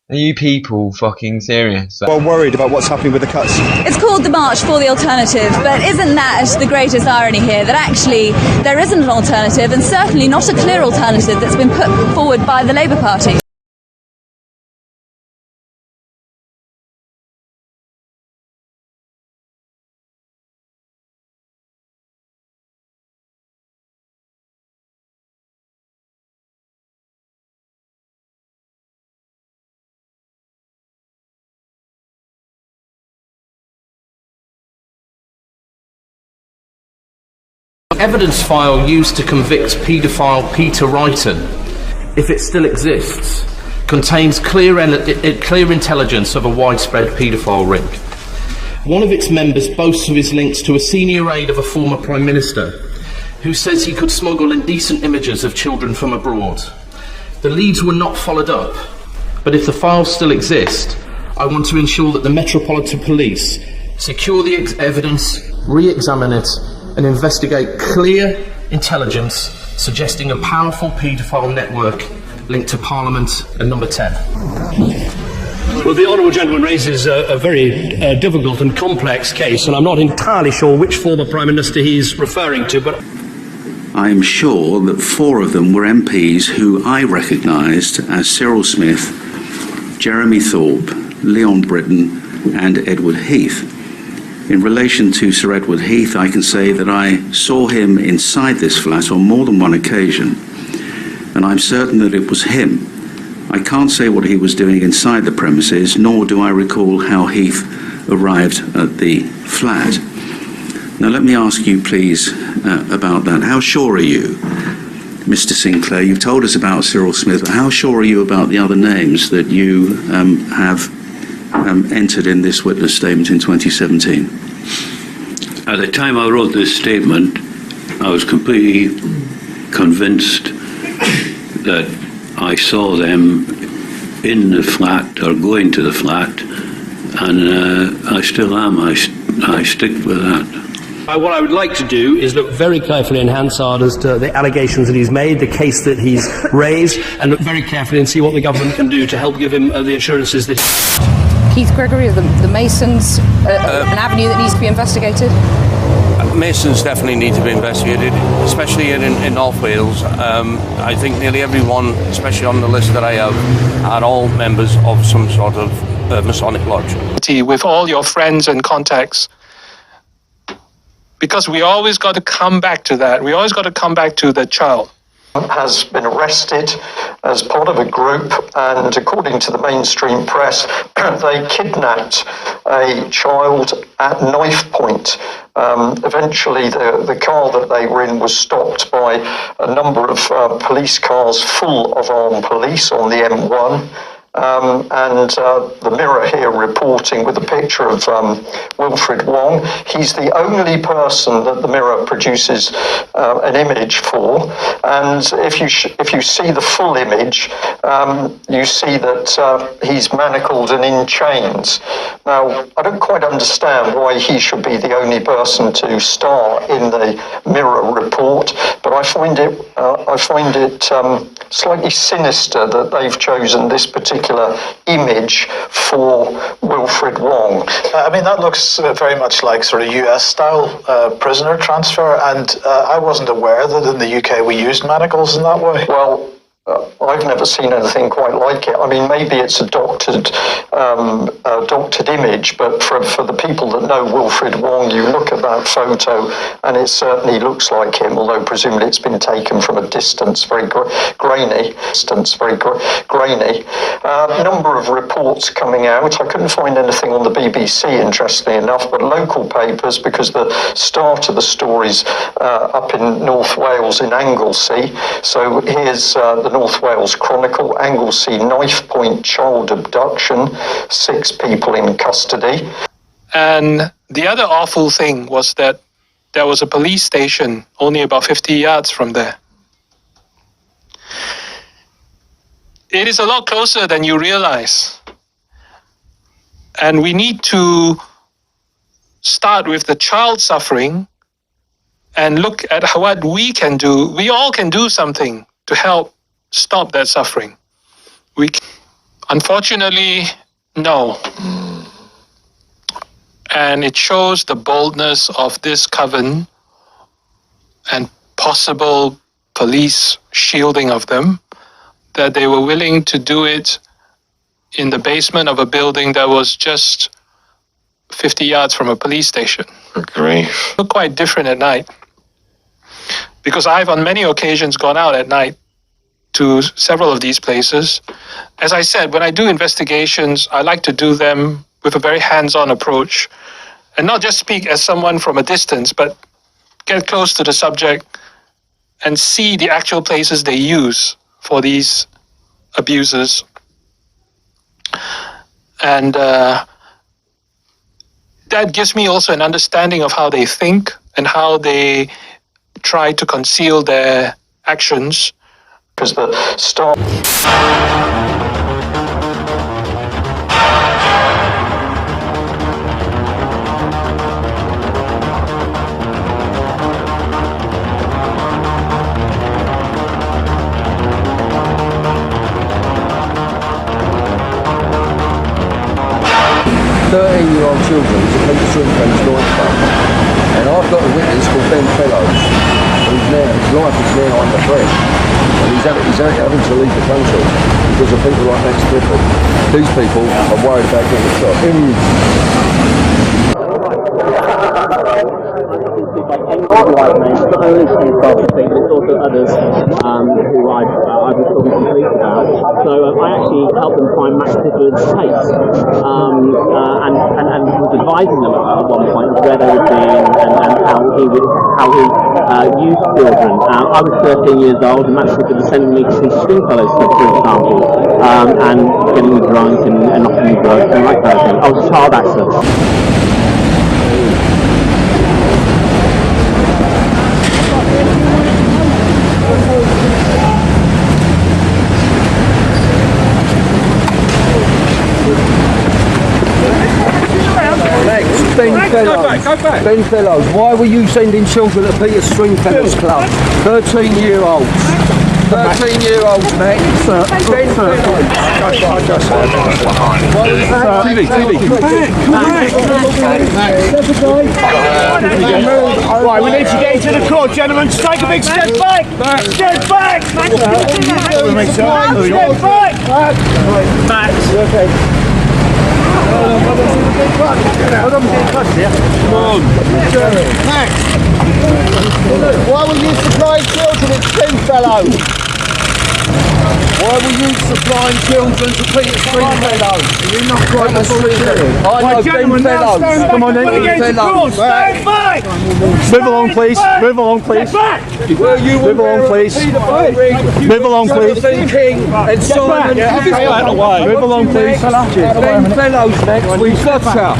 Are you people fucking serious? Well, worried about what's happening with the cuts. It's called the March for the Alternative, but isn't that the greatest irony here? That actually there isn't an alternative, and certainly not a clear alternative that's been put forward by the Labour Party. Evidence file used to convict paedophile Peter Wrighton, if it still exists, contains clear intelligence of a widespread paedophile ring. One of its members boasts of his links to a senior aide of a former Prime Minister who says he could smuggle indecent images of children from abroad. The leads were not followed up, but if the files still exist, I want to ensure that the Metropolitan Police secure the evidence, re-examine it, and investigate clear intelligence suggesting a powerful paedophile network linked to Parliament and Number 10. Well, the honourable gentleman raises a very difficult and complex case, and I'm not entirely sure which former Prime Minister he's referring to, but I am sure that 4 of them were MPs who I recognised as Cyril Smith, Jeremy Thorpe, Leon Britton and Edward Heath. In relation to Sir Edward Heath, I can say that I saw him inside this flat on more than one occasion, and I'm certain that it was him. I can't say what he was doing inside the premises, nor do I recall how Heath arrived at the flat. Now let me ask you please about that. How sure are you, Mr. Sinclair? You've told us about Cyril Smith, but how sure are you about the other names that you have entered in this witness statement in 2017? At the time I wrote this statement, I was completely convinced that I saw them in the flat or going to the flat, and I still am. I stick with that. what I would like to do is look very carefully in Hansard as to the allegations that he's made, the case that he's raised, and look very carefully and see what the government can do to help give him the assurances that... Keith Gregory of the Masons, an avenue that needs to be investigated? Masons definitely need to be investigated, especially in North Wales. I think nearly everyone, especially on the list that I have, are all members of some sort of Masonic lodge. With all your friends and contacts, because we always got to come back to that. We always got to come back to the child. Has been arrested as part of a group, and according to the mainstream press, they kidnapped a child at knife point. Eventually, the car that they were in was stopped by a number of police cars full of armed police on the M1. And the Mirror here reporting with a picture of Wilfred Wong. He's the only person that the Mirror produces an image for, and if you see the full image, you see that he's manacled and in chains. Now, I don't quite understand why he should be the only person to star in the Mirror report, but I find it slightly sinister that they've chosen this particular image for Wilfred Wong. I mean, that looks very much like sort of US-style prisoner transfer, and I wasn't aware that in the UK we used manacles in that way. Well, I've never seen anything quite like it. I mean, maybe it's a doctored image, but for the people that know Wilfred Wong, you look at that photo and it certainly looks like him, although presumably it's been taken from a distance, very grainy. Number of reports coming out. I couldn't find anything on the BBC, interestingly enough, but local papers, because the start of the story's up in North Wales in Anglesey. So here's the North Wales Chronicle, Anglesey knife point child abduction, 6 people in custody. And the other awful thing was that there was a police station only about 50 yards from there. It is a lot closer than you realize. And we need to start with the child suffering and look at what we can do. We all can do something to help stop that suffering. Unfortunately, no. And it shows the boldness of this coven and possible police shielding of them, that they were willing to do it in the basement of a building that was just 50 yards from a police station. Great. Look quite different at night. Because I've on many occasions gone out at night to several of these places. As I said, when I do investigations, I like to do them with a very hands-on approach and not just speak as someone from a distance, but get close to the subject and see the actual places they use for these abusers. And that gives me also an understanding of how they think and how they try to conceal their actions. Because the start. Year-old children to Peter Swinford's Lloyd Club, and I've got a witness called Ben Fellows, who's now, his life is now under threat, and he's having to leave the country because of people like Max Clifford. These people are worried about getting shot. Not only Steve but also others who I've been talking to police about. So I actually helped them find Max Clifford's tapes and was advising them at one point of where they would be and how he used children. I was 13 years old and Max Clifford was sending me to see Stringfellows, for example, and getting me drunk and knocking me drugs and that kind of thing. I was a child actor. Ben Fellows, why were you sending children to Peter Stringfellow's club? 13-year-olds. 13-year-olds, Max. Ben Fellows. Right, we need to get into the court, gentlemen. Just take a big step back. Step back. Step back. Max. Max, why will you supply children at Stringfellow? Why were you supplying children to Peter Stringfellow? You're not quite the Stringfellow. I know Stringfellow. Come on then, Stringfellow. Stand back! Move along, please. Move along, please. Move along, please. Move along, please. King and Simon. Move along, please. Stringfellow's next. We've got her.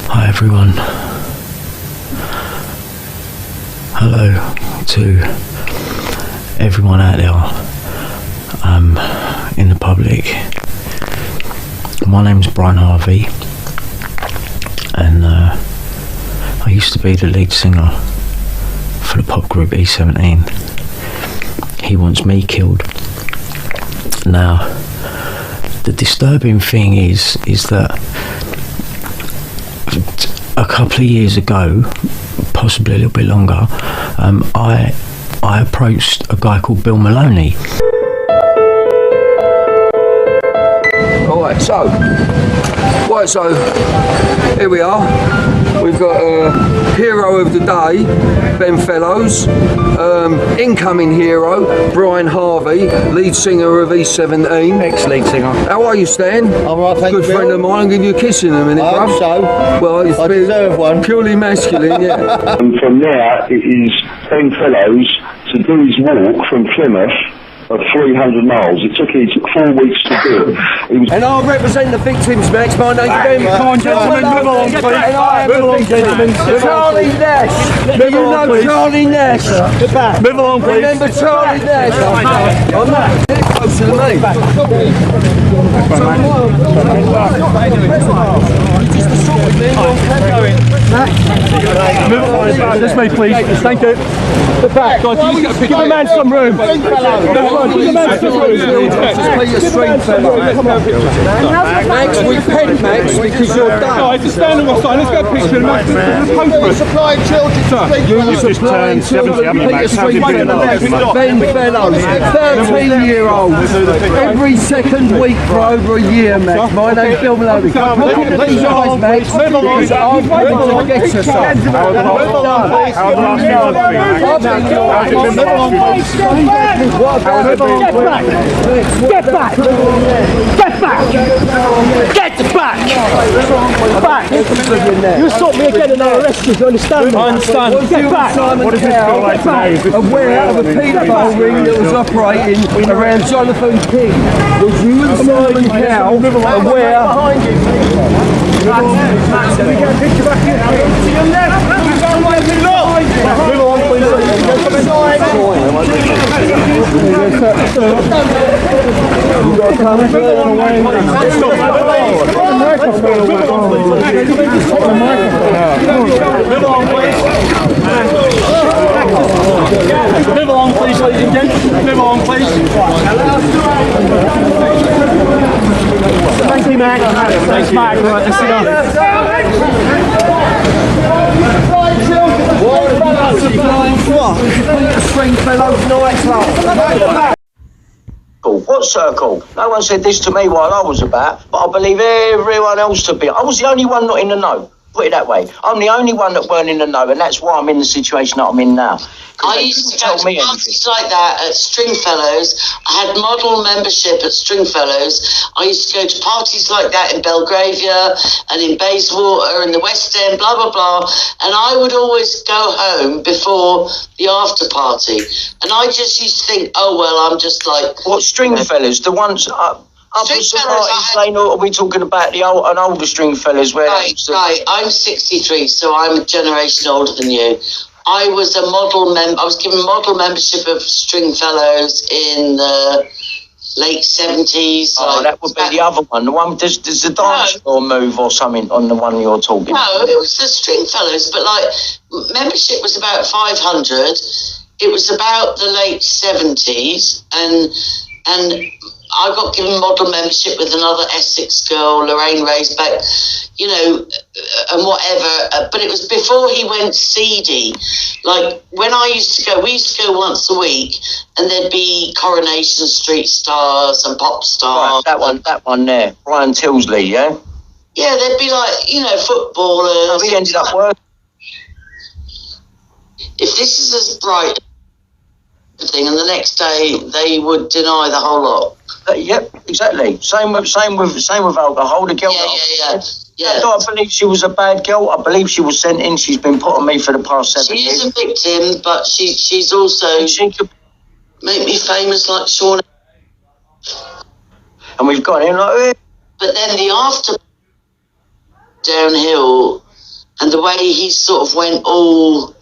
Hi everyone. Hello to everyone out there in the public. My name's Brian Harvey, and I used to be the lead singer for the pop group E17. He wants me killed. Now, the disturbing thing is that a couple of years ago, possibly a little bit longer, I approached a guy called Bill Maloney. Right, so here we are. We've got hero of the day, Ben Fellows, incoming hero, Brian Harvey, lead singer of E17. Ex-lead singer. How are you, Stan? All right, thank you. Good friend of mine. I'll give you a kiss in a minute, I bruv. hope so. Well, it's I deserve one. Purely masculine, yeah. And from there, it is Ben Fellows to do his walk from Plymouth of 300 miles. It took 4 weeks to do it. And I'll represent the victims, Max. My name's Ben. Come on, gentlemen, move along, please. Move along, gentlemen. Charlie Nash. Do you know Charlie Nash? Get back. Move along, please. Remember Charlie Nash? I'm not. Get closer to me. Move along. This way, please. Thank you. Get back. Give the man some room. Give the man some room. Max, we pen Max because you're done. No, it's stand on my side. Let's get a picture. You're supplying children to You're supplying children to Peter Stringfellow. Ben Fellows, 13-year-old. Every second week for over a year, Max. My name's Bill Maloney. Look at these eyes, Max. Because I'm ready to get you some. Get back! You assault me again and I'll arrest you, do you understand me? I understand. Get back! What does this feel like today? Aware of a paedophile ring that was operating around Jonathan King. Was you and Simon Cowell aware? Behind you. Can we get a picture back here? To your left. Move on, please. You've got to come further away. Move along, please, ladies and gentlemen. Move along, please. Thank you, Max. Thanks, Max. Right, let's sit What circle? No one said this to me while I was about, but I believe everyone else to be. I was the only one not in the know. Put it that way. I'm the only one that weren't in the know, and that's why I'm in the situation that I'm in now. I used to go to parties like that at Stringfellows. I had model membership at Stringfellows. I used to go to parties like that in Belgravia and in Bayswater and the West End, blah, blah, blah. And I would always go home before the after party. And I just used to think, oh, well, I'm just like... What Stringfellows? The ones... Are we talking about an older Stringfellows? Right. I'm 63, so I'm a generation older than you. I was a model I was given model membership of Stringfellows in the late 70s. Oh, that would be the other one. The one does the dance floor move or something on the one you're talking about? No, it was the Stringfellows, but membership was about 500. It was about the late 70s, and I got given model membership with another Essex girl, Lorraine Raisback, and whatever, but it was before he went seedy. Like when I used to go, we used to go once a week, and there'd be Coronation Street stars and pop stars. Right, that one there, Brian Tilsley, yeah? Yeah, they'd be like, you know, footballers. Oh, he ended up working. If this is as bright thing, and the next day they would deny the whole lot. Yep, exactly. Same with alcohol. The girl. Yeah. I don't believe she was a bad girl. I believe she was sent in. She's been put on me for the past 7 years. She is a victim, but she's also she could make me famous like Sean. And we've got in like. But then the after downhill, and the way he sort of went all.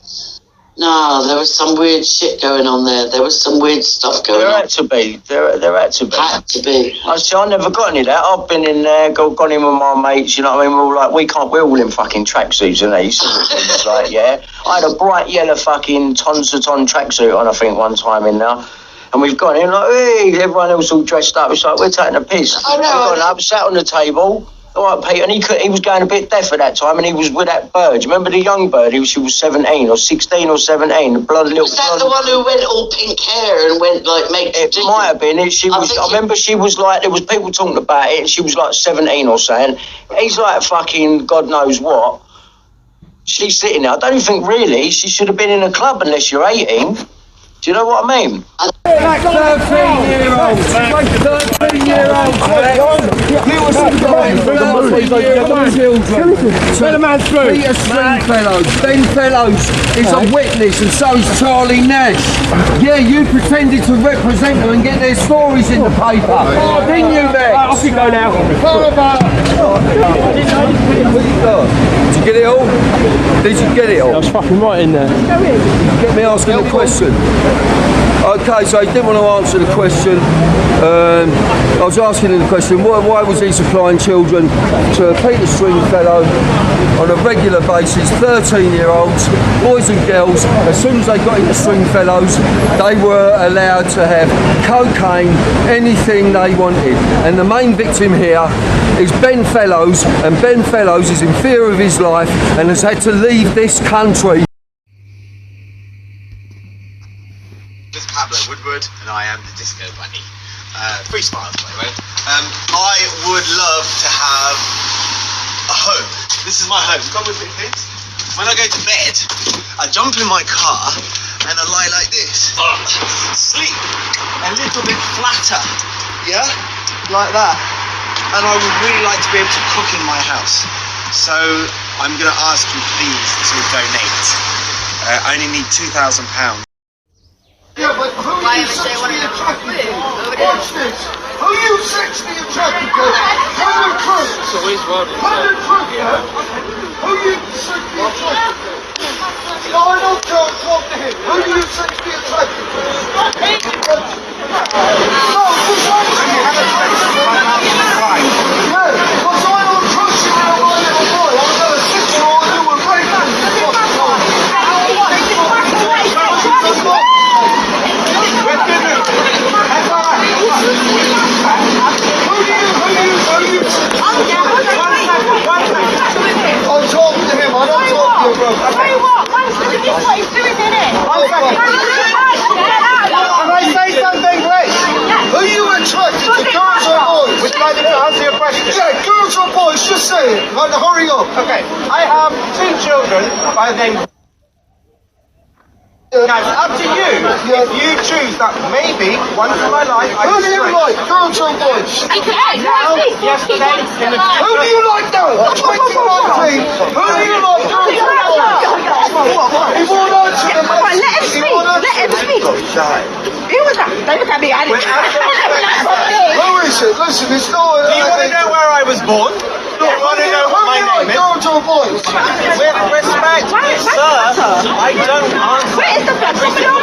No, there was some weird shit going on there. There was some weird stuff going on. There had to be. There had to be. Had to be. I never got any of that. I've been in there, gone in with my mates, you know what I mean? We're all like, we're all in fucking tracksuits and these sort of things, like, yeah. I had a bright yellow fucking ton-to-ton tracksuit on, I think, one time in there. And we've gone in like, hey, everyone else all dressed up. It's like, we're taking a piss. I know. We've gone up, sat on the table. All right, Pete, and he was going a bit deaf at that time, and he was with that bird. Do you remember the young bird? She was 17 or 16 or 17. The blood little. Was that the one who went all pink hair and went like make? It might have been. I remember she was like, there was people talking about it, and she was like 17 or something. He's like fucking God knows what. She's sitting there. I don't even think really she should have been in a club unless you're 18. Do you know what I mean? Like 13-year-olds. Like 13-year-olds. You were supplying for 13-year-old children. Peter Stringfellows. Ben Fellows is a witness, and so is Charlie Nash. Yeah, you pretended to represent them and get their stories in the paper. Didn't you, Max? Off you go now. Did you get it all? Did you get it all? I was fucking right in there. Get me asking a question. Okay, so he didn't want to answer the question. I was asking him the question, why was he supplying children to Peter Stringfellow on a regular basis, 13-year-olds, boys and girls. As soon as they got into Stringfellows, they were allowed to have cocaine, anything they wanted. And the main victim here is Ben Fellows, and Ben Fellows is in fear of his life and has had to leave this country. This is Pablo Woodward, and I am the Disco Bunny. Free smiles, by the way. I would love to have a home. This is my home. Come with me, please. When I go to bed, I jump in my car and I lie like this. Sleep a little bit flatter, yeah? Like that. And I would really like to be able to cook in my house. So I'm going to ask you please to donate. I only need £2,000. Yeah, but who are you sexually attracted to? Watch this. Who are you sexually attracted to? 100 truths. So he's 100 truths, yeah. Who are you sexually attracted to? No, I don't talk to him. Who are you sexually attracted to? No, just answer me. Yeah, because I don't trust you when I'm a little boy. I'm going to sit you all and do a rape. I'm talking to him, I don't talk to you, bro. I'll tell you what, this is what he's doing, isn't it? Can I say something, please? Who are you attracted to, girls or boys? Would you like me to answer your question? Yeah, girls or boys, just say it. Hurry up. Okay, I have 2 children by the name. Now, it's up to you if you choose that maybe once in my life I who do you like, girls or boys? Now, yesterday, in the future. Who do you like now? 2019. Who do you like, girls or boys? He won't answer the message. Let him speak. Let him speak. Who was that? Don't look at me. I didn't. Who is it? Listen, it's not. Do you want to know where I was born? Do you want to know what my name is? Girls or boys? With respect, sir, I don't answer. Where is the blood?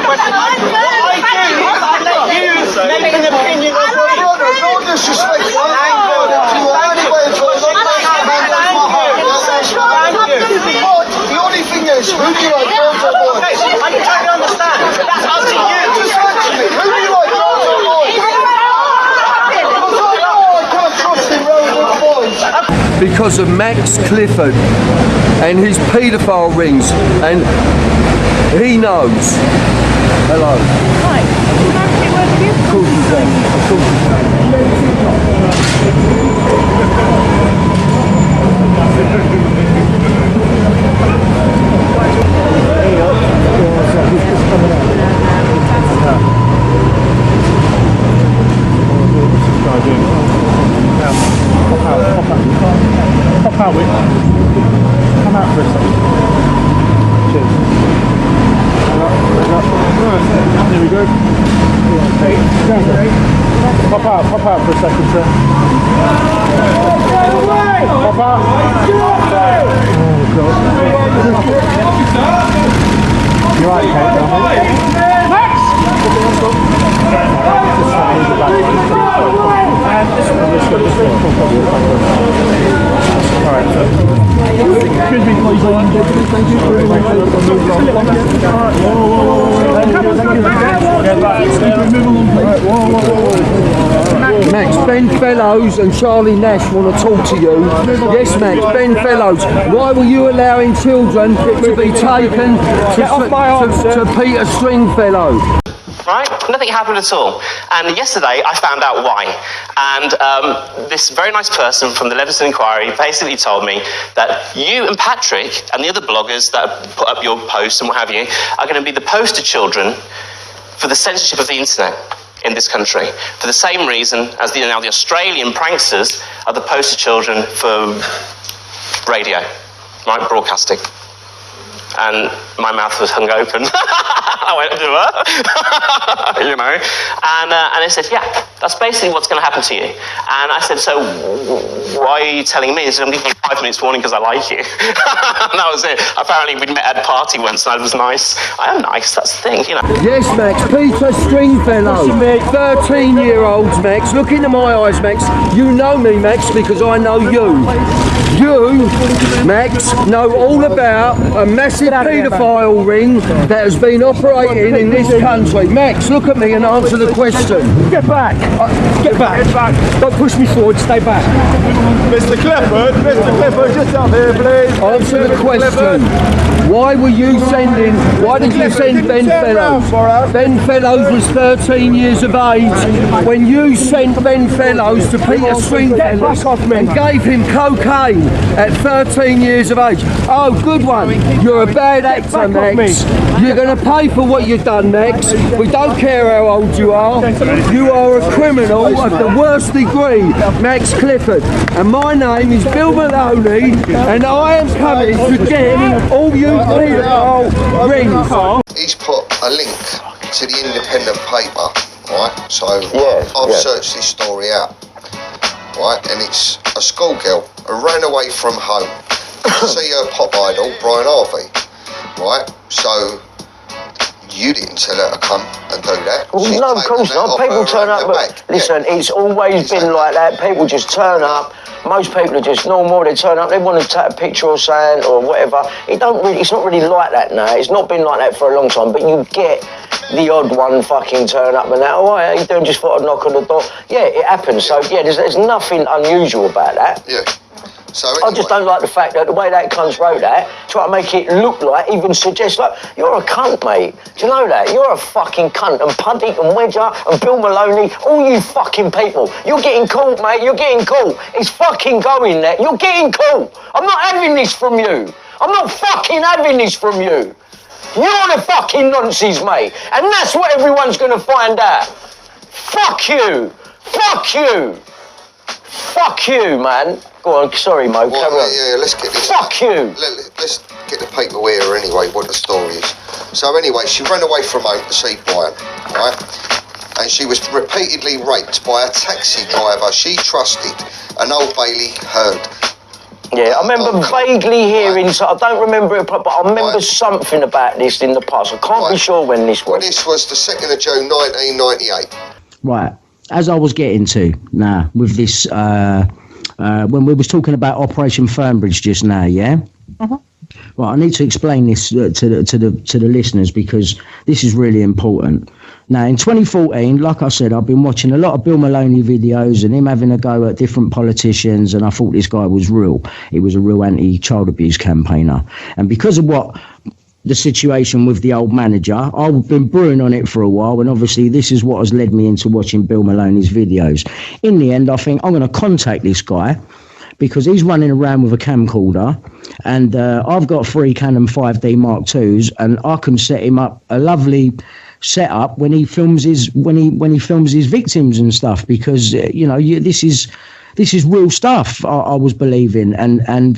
What I do is I let you make an opinion of your brother. No disrespect. The only thing is, who do you like, girls or boys? I totally understand. That's up to you. Just answer me. Who do you like, girls or boys? Because I know I can't trust him rather than boys. because of Max Clifford and his paedophile rings, and he knows. Hello. Hi. Can I have a word with you? Of course you can. Of course you Pop out with. Come out for a second. Cheers. There we go. Pop out for a second, sir. Pop out. Oh, God. You're right, Kate. Max! Alright, sir. Excuse me, please. Thank you. Max, Ben Fellows and Charlie Nash want to talk to you. Yes, Max, Ben Fellows, why were you allowing children to be taken to Peter Stringfellow? Right? Nothing happened at all. And yesterday I found out why. And this very nice person from the Leveson Inquiry basically told me that you and Patrick and the other bloggers that put up your posts and what have you are going to be the poster children for the censorship of the internet in this country, for the same reason as the Australian pranksters are the poster children for radio, right, broadcasting. And my mouth was hung open. I went, you know, and they said, yeah, that's basically what's going to happen to you. And I said, so why are you telling me? He said, I'm giving you 5 minutes warning because I like you. And that was it. Apparently we'd met at a party once and I was nice. I am nice, that's the thing, you know. Yes, Max, Peter Stringfellow, 13-year-olds, Max. Look into my eyes, Max. You know me, Max, because I know you. You, Max, know all about a massive paedophile ring that has been operating in this country. Max, look at me and answer the question. Get back. Get back. Don't push me forward, stay back. Mr. Clifford, just up here, please. Answer the question. Why did you send Ben Fellows? Ben Fellows was 13 years of age when you sent Ben Fellows to Peter Stringfellow and gave him cocaine at 13 years of age. Oh, good one. You're a bad actor, Max. You're going to pay for what you've done, Max. We don't care how old you are. You are a criminal of the worst degree, Max Clifford. And my name is Bill Maloney, and I am coming to get all you paedophile rings. He's put a link to the independent paper, right? So I've searched this story out, right? And it's a schoolgirl who ran away from home to see her pop idol, Brian Harvey, right? So you didn't tell her to come and do that. Well, no, of course not. People turn up. But listen, it's always been like that. People just turn up. Most people are just normal. They turn up. They want to take a picture or something or whatever. It's not really like that now. It's not been like that for a long time. But you get the odd one fucking turn up and that. Oh, how you doing? Just thought I'd knock on the door. Yeah, it happens. So yeah, there's nothing unusual about that. Yeah. So anyway. I just don't like the fact that the way that cunt wrote that, try to make it look like, even suggest like, you're a cunt, mate. Do you know that? You're a fucking cunt. And Puddy and Wedger and Bill Maloney, all you fucking people. You're getting caught, mate. You're getting caught. It's fucking going there. You're getting caught. I'm not having this from you. I'm not fucking having this from you. You're the fucking nonsense, mate. And that's what everyone's going to find out. Fuck you. Fuck you. Fuck you, man. Go on, sorry, Mo. Yeah, let's get this. Fuck you. Let's get the paper here anyway, what the story is. So anyway, she ran away from home to see Brian, right? And she was repeatedly raped by a taxi driver she trusted, an Old Bailey Heard. Yeah, I remember vaguely hearing, so I don't remember it, but I remember something about this in the past. I can't be sure when this was. Well, this was the 2nd of June, 1998. Right, as I was getting to now with this, when we was talking about Operation Fernbridge just now, yeah? Right, I need to explain this to the listeners because this is really important. Now, in 2014, like I said, I've been watching a lot of Bill Maloney videos and him having a go at different politicians, and I thought this guy was real. He was a real anti-child abuse campaigner. And because of what the situation with the old manager, I've been brewing on it for a while, and obviously this is what has led me into watching Bill Maloney's videos. In the end, I think I'm going to contact this guy because he's running around with a camcorder, and I've got 3 Canon 5D Mark IIs, and I can set him up a lovely setup when he films his victims and stuff, because this is real stuff. I was believing, and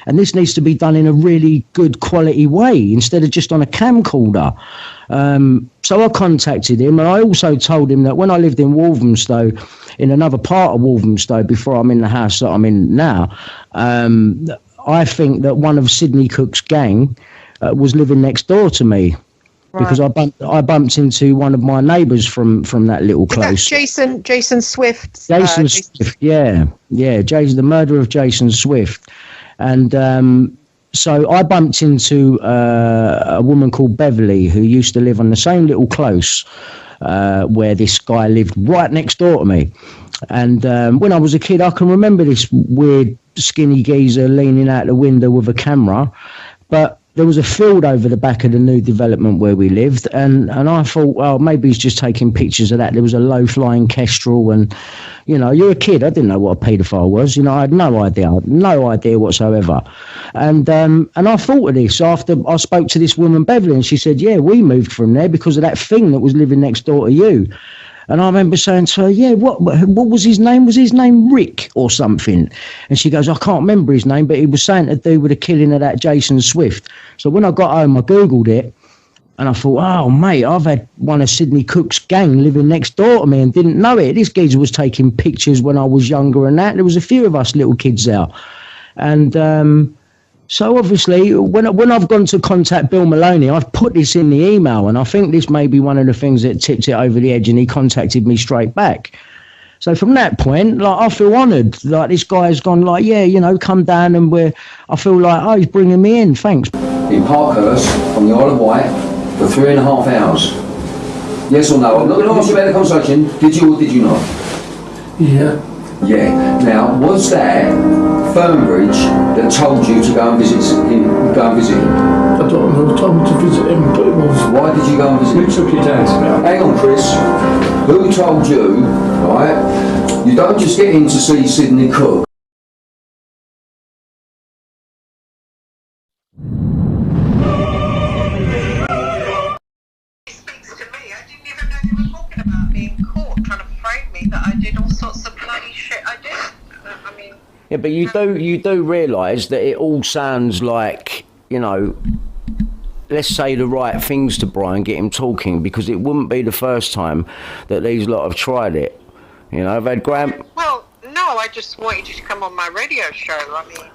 this needs to be done in a really good quality way instead of just on a camcorder. So I contacted him, and I also told him that when I lived in Walthamstow, in another part of Walthamstow before I'm in the house that I'm in now, I think that one of Sidney Cook's gang was living next door to me. Because I bumped into one of my neighbours from that little close. Jason Swift. Swift, yeah, Jason, the murder of Jason Swift, and so I bumped into a woman called Beverly who used to live on the same little close where this guy lived right next door to me. And when I was a kid, I can remember this weird skinny geezer leaning out the window with a camera, but there was a field over the back of the new development where we lived, and I thought, well, maybe he's just taking pictures of that. There was a low-flying kestrel, and, you're a kid. I didn't know what a paedophile was. I had no idea whatsoever. And I thought of this after I spoke to this woman, Beverly, and she said, yeah, we moved from there because of that thing that was living next door to you. And I remember saying to her, yeah, what was his name? Was his name Rick or something? And she goes, I can't remember his name, but he was something to do with the killing of that Jason Swift. So when I got home, I Googled it, and I thought, oh, mate, I've had one of Sidney Cook's gang living next door to me and didn't know it. This geezer was taking pictures when I was younger and that. There was a few of us little kids there. And so obviously, when I've gone to contact Bill Maloney, I've put this in the email, and I think this may be one of the things that tipped it over the edge, and he contacted me straight back. So from that point, I feel honoured. This guy's gone come down, and I feel like, oh, he's bringing me in. Thanks. In Parkhurst, on the Isle of Wight, for 3.5 hours. Yes or no? I'm not going to ask you about the conversation. Did you or did you not? Yeah. Yeah. Now, was that Fernbridge that told you to go and visit him? I don't know. I told me to visit him, but it was. Why did you go and visit him? Who took you down? Hang on, Chris. Who told you? Right. You don't just get in to see Sidney Cook. Yeah, but you do realise that it all sounds like, let's say the right things to Brian, get him talking, because it wouldn't be the first time that these lot have tried it. I've had Graham. Well, no, I just wanted you to come on my radio show.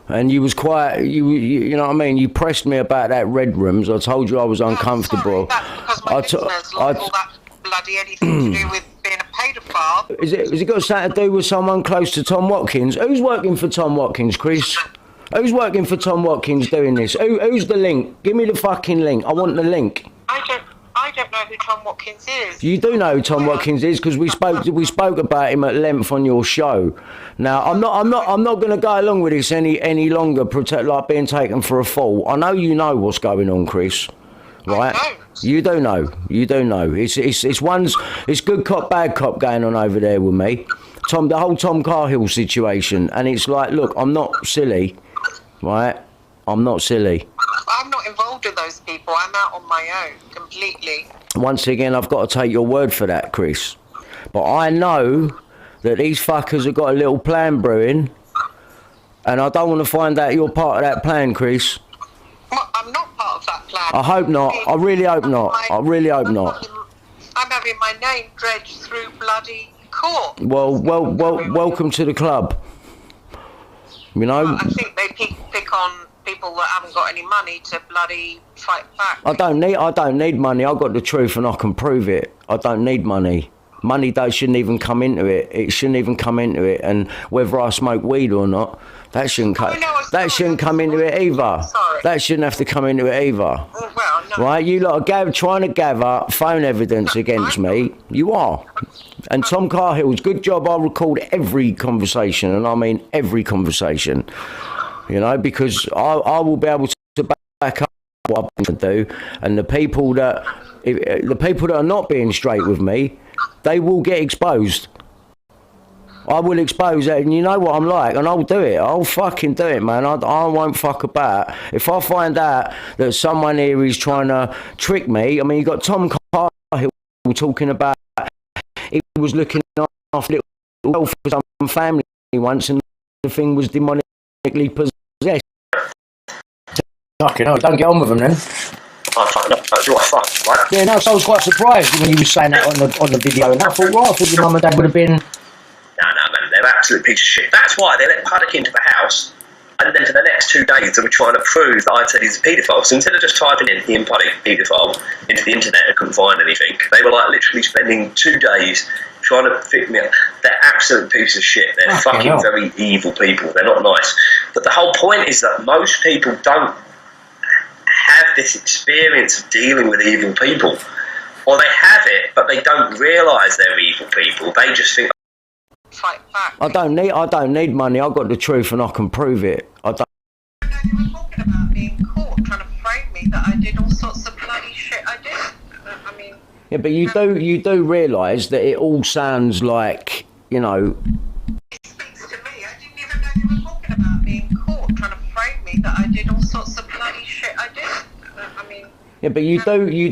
And you was quite, you know what I mean. You pressed me about that Red Rooms. I told you I was uncomfortable. Because my business, all that bloody anything to do with being a paedophile. Has it got something to do with someone close to Tom Watkins? Who's working for Tom Watkins, Chris? Who's working for Tom Watkins doing this? Who's the link? Give me the fucking link. I want the link. I don't know who Tom Watkins is. You do know who Tom Watkins is because we spoke about him at length on your show. Now I'm not going to go along with this any longer. Like being taken for a fool. I know you know what's going on, Chris. Right? You do know. It's good cop, bad cop going on over there with me. The whole Tom Cahill situation, and it's like, look, I'm not silly, right? I'm not silly. I'm not involved with those people. I'm out on my own completely. Once again, I've got to take your word for that, Chris. But I know that these fuckers have got a little plan brewing, and I don't want to find out you're part of that plan, Chris. I'm not part of that plan. I hope not. I really hope not. I'm having my name dredged through bloody court. Well, welcome to the club. I think they pick on people that haven't got any money to bloody fight back. I don't need money. I've got the truth and I can prove it. I don't need money. Money shouldn't even come into it. It shouldn't even come into it. And whether I smoke weed or not, that shouldn't come into it either. That shouldn't have to come into it either. Right? You lot are trying to gather phone evidence against me. You are. And Tom Carhill's good job. I record every conversation, and I mean every conversation. You know, because I will be able to back up what I'm going to do, and the people that are not being straight with me, they will get exposed. I will expose that, and you know what I'm like, and I'll do it. I'll fucking do it, man. I won't fuck about. If I find out that someone here is trying to trick me, I mean, you got Tom Carhill talking about he was looking after little for some family once, and the thing was demonically possessed. Fucking hell, don't get on with them then. Yeah, no, so I was quite surprised when you were saying that on the video, and I thought, well, I thought your mum and dad would have been. No, man, they're absolute piece of shit. That's why they let Puddock into the house, and then for the next 2 days they were trying to prove that I'd said he's a paedophile. So instead of just typing in Ian Puddock paedophile into the internet and couldn't find anything, they were like literally spending 2 days trying to pick me up. They're absolute piece of shit. They're fucking very evil people. They're not nice. But the whole point is that most people don't have this experience of dealing with evil people, or they have it but they don't realise they're evil people. They just think I don't need money. I've got the truth and I can prove it. I don't. You were talking about being caught, trying to frame me that I did all sorts of bloody shit I did. I mean. Yeah, but you do realise that it all sounds like, you know. It speaks to me. I didn't even know you were talking about being caught, trying to frame me that I did all sorts of bloody shit I did. I mean. Yeah, but you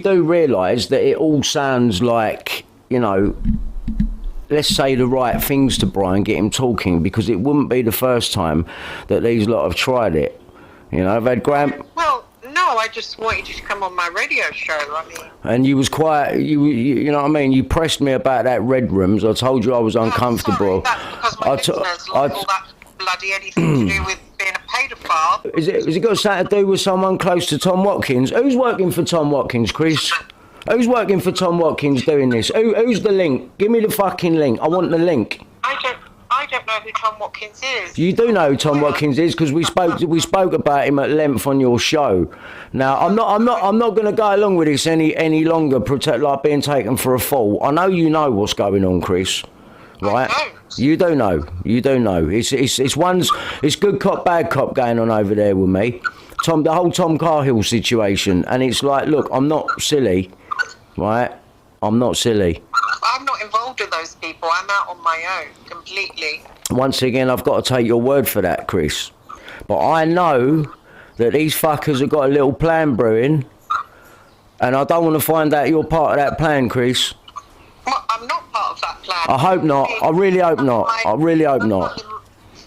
do realise that it all sounds like, you know. Let's say the right things to Brian, get him talking, because it wouldn't be the first time that these lot have tried it. You know, I've had Well, no, I just wanted you to come on my radio show. I mean. And you was quite, you know what I mean. You pressed me about that Red Rooms. I told you I was uncomfortable. That's because my listeners like all that bloody anything to do with being a paedophile. Is it got something to do with someone close to Tom Watkins? Who's working for Tom Watkins, Chris? Who's working for Tom Watkins doing this? Who's the link? Give me the fucking link. I want the link. I don't know who Tom Watkins is. You do know who Tom Watkins is because we spoke about him at length on your show. Now I'm not going to go along with this any longer. Like being taken for a fool. I know you know what's going on, Chris. Right? You do know. It's good cop bad cop going on over there with me. The whole Tom Carhill situation, and it's like, look, I'm not silly. Right? I'm not silly. I'm not involved with those people. I'm out on my own, completely. Once again, I've got to take your word for that, Chris. But I know that these fuckers have got a little plan brewing, and I don't want to find out you're part of that plan, Chris. I'm not part of that plan. I hope not. I really hope not. I really hope not.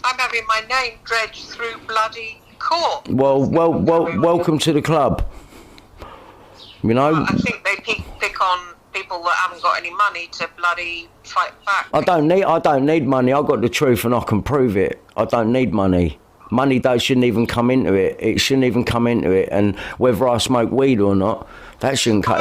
I'm having my name dredged through bloody court. Well, welcome to the club. You know. I think they pick on people that haven't got any money to bloody fight back. I don't need money. I've got the truth and I can prove it. I don't need money. Money shouldn't even come into it. It shouldn't even come into it. And whether I smoke weed or not, that shouldn't come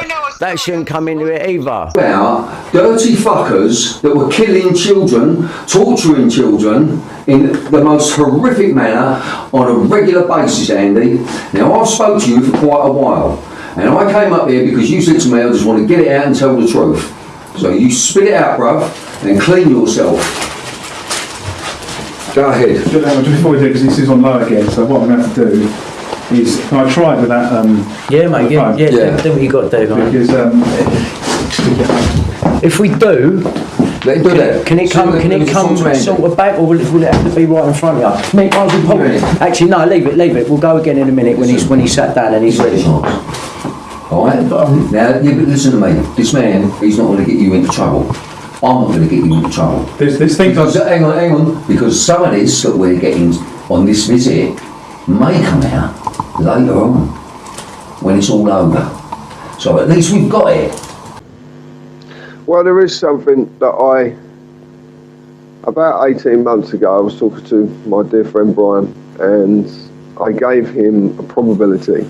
into it either. About dirty fuckers that were killing children, torturing children in the most horrific manner on a regular basis, Andy. Now, I've spoke to you for quite a while. And I came up here because you said to me, I just want to get it out and tell the truth. So you spit it out, bruv, and clean yourself. Go ahead. Just before we do, because this is on low again, so what I'm going to have to do is, I tried with that... yeah, mate, do what you got to do, mate. Because, if we do... Let him do that. Can it come sort of back, or will it have to be right in front of you? Mate, actually, no, leave it. We'll go again in a minute when he's sat down and he's ready. Alright? Now, listen to me. This man, he's not going to get you into trouble. I'm not going to get you into trouble. This thing because, hang on. Because some of this that we're getting on this visit may come out later on, when it's all over. So at least we've got it. Well, there is something that about 18 months ago, I was talking to my dear friend Brian, and I gave him a probability.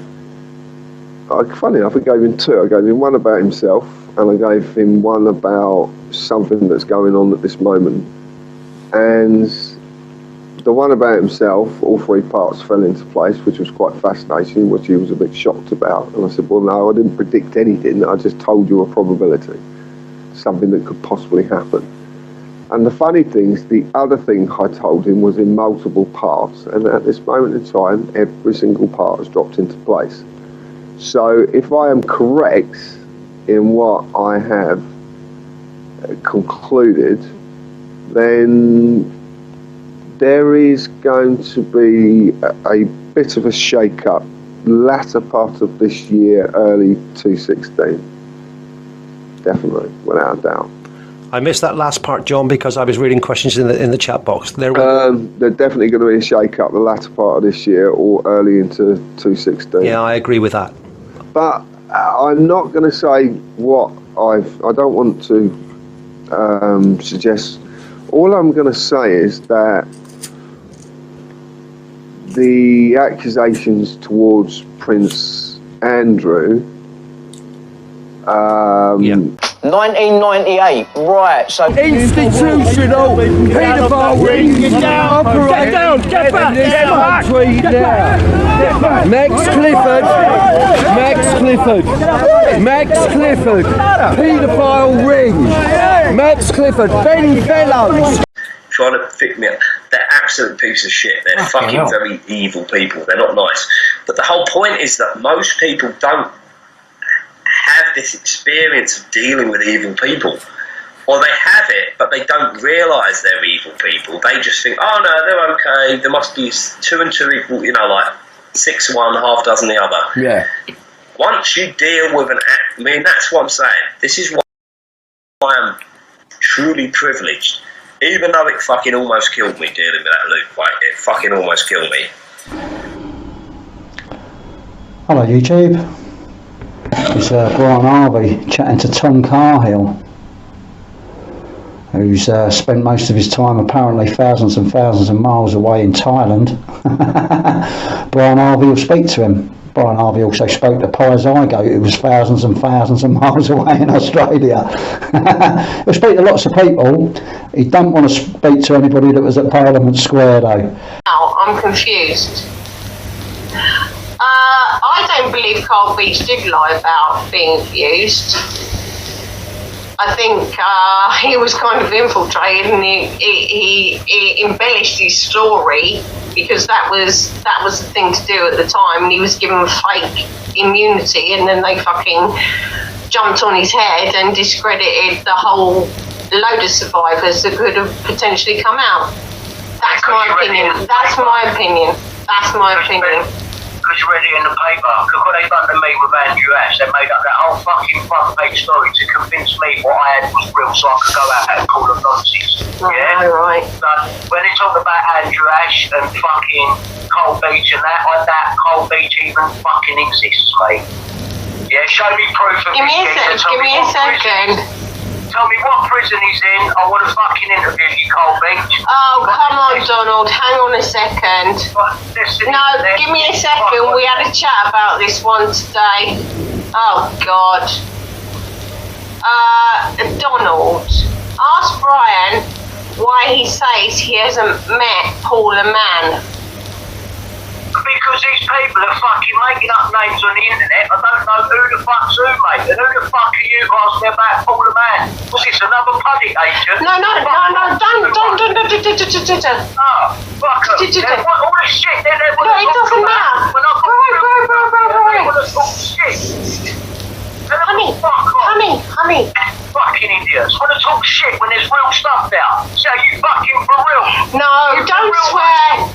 Funny enough, I gave him two. I gave him one about himself and I gave him one about something that's going on at this moment. And the one about himself, all 3 parts fell into place, which was quite fascinating, which he was a bit shocked about. And I said, well, no, I didn't predict anything. I just told you a probability, something that could possibly happen. And the funny thing is, the other thing I told him was in multiple parts, and at this moment in time, every single part has dropped into place. So if I am correct in what I have concluded, then there is going to be a bit of a shake-up latter part of this year, early 2016. Definitely, without a doubt. I missed that last part, John, because I was reading questions in the chat box. There's definitely going to be a shake-up the latter part of this year or early into 2016. Yeah, I agree with that. But I'm not going to say what I don't want to suggest. All I'm going to say is that the accusations towards Prince Andrew 1998, right, so... Institutional paedophile ring operating in this country now. Max Clifford, paedophile ring. Max Clifford, Ben Fellows. Trying to pick me up. They're absolute pieces of shit. They're fucking very evil people. They're not nice. But the whole point is that most people don't have this experience of dealing with evil people. Or they have it, but they don't realise they're evil people. They just think, oh no, they're okay. There must be 2 and 2 equal, like 6 one, half dozen the other. Yeah. Once you deal with that's what I'm saying. This is why I am truly privileged. Even though it fucking almost killed me dealing with that Luke, it fucking almost killed me. Hello YouTube, it's Brian Harvey chatting to Tom Carhill, who's spent most of his time apparently thousands and thousands of miles away in Thailand. Brian Harvey will speak to him. Brian Harvey also spoke to P.I.E, who was thousands and thousands of miles away in Australia. He'll speak to lots of people. He don't want to speak to anybody that was at Parliament Square though. Now, I'm confused. I don't believe Carl Beach did lie about being abused. I think he was kind of infiltrated, and he embellished his story because that was the thing to do at the time, and he was given fake immunity, and then they fucking jumped on his head and discredited the whole load of survivors that could have potentially come out. That's my opinion. That's my opinion. Because you read it in the paper, because when they done to me with Andrew Ash, they made up that whole fucking front page story to convince me what I had was real, so I could go out and call them nonsense. Yeah? Right. So when they talk about Andrew Ash and fucking Cole Beach and that Cole Beach even fucking exists, mate. Yeah, show me proof of Give me a second. Tell me what prison he's in. I want to fucking interview you, Cole Beach. Oh, come on, Donald. Hang on a second. No, give me a second. We had a chat about this one today. Oh, God. Donald, ask Brian why he says he hasn't met Paul a man. Because these people are fucking making up names on the internet. I don't know who the fuck's who, mate. And who the fuck are you asking about Paul the Man? Was this another putty agent? No, don't. Oh, fuck up. All this shit, they want to talk about. When I got to talk shit. Honey. Fucking idiots. Want to talk shit when there's real stuff out. So you fucking for real. No, don't swear.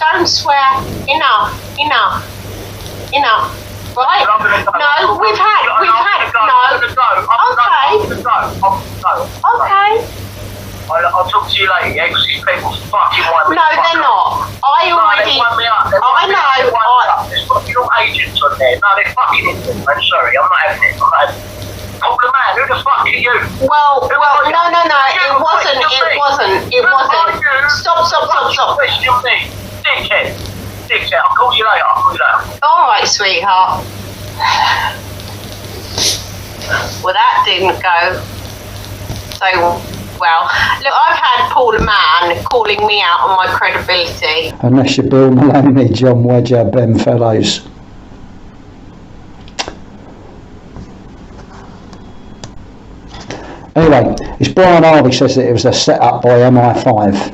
Enough. Right? No, we've had. Okay. I'll talk to you later, yeah? Because these people fucking wind me up. No, they're not. I wind me up. I know. There's fucking little agents on there. No, they're fucking idiots. I'm sorry, I'm not having it. Paul the Man, who the fuck are you? Well, no. It wasn't. Stop. Question me. Dickhead. I'll call you later. All right, sweetheart. Well, that didn't go so well. Look, I've had Paul Mann calling me out on my credibility. Unless you're Bill Maloney, John Wedger, Ben Fellows. Anyway, it's Brian Harvey says that it was a set-up by MI5.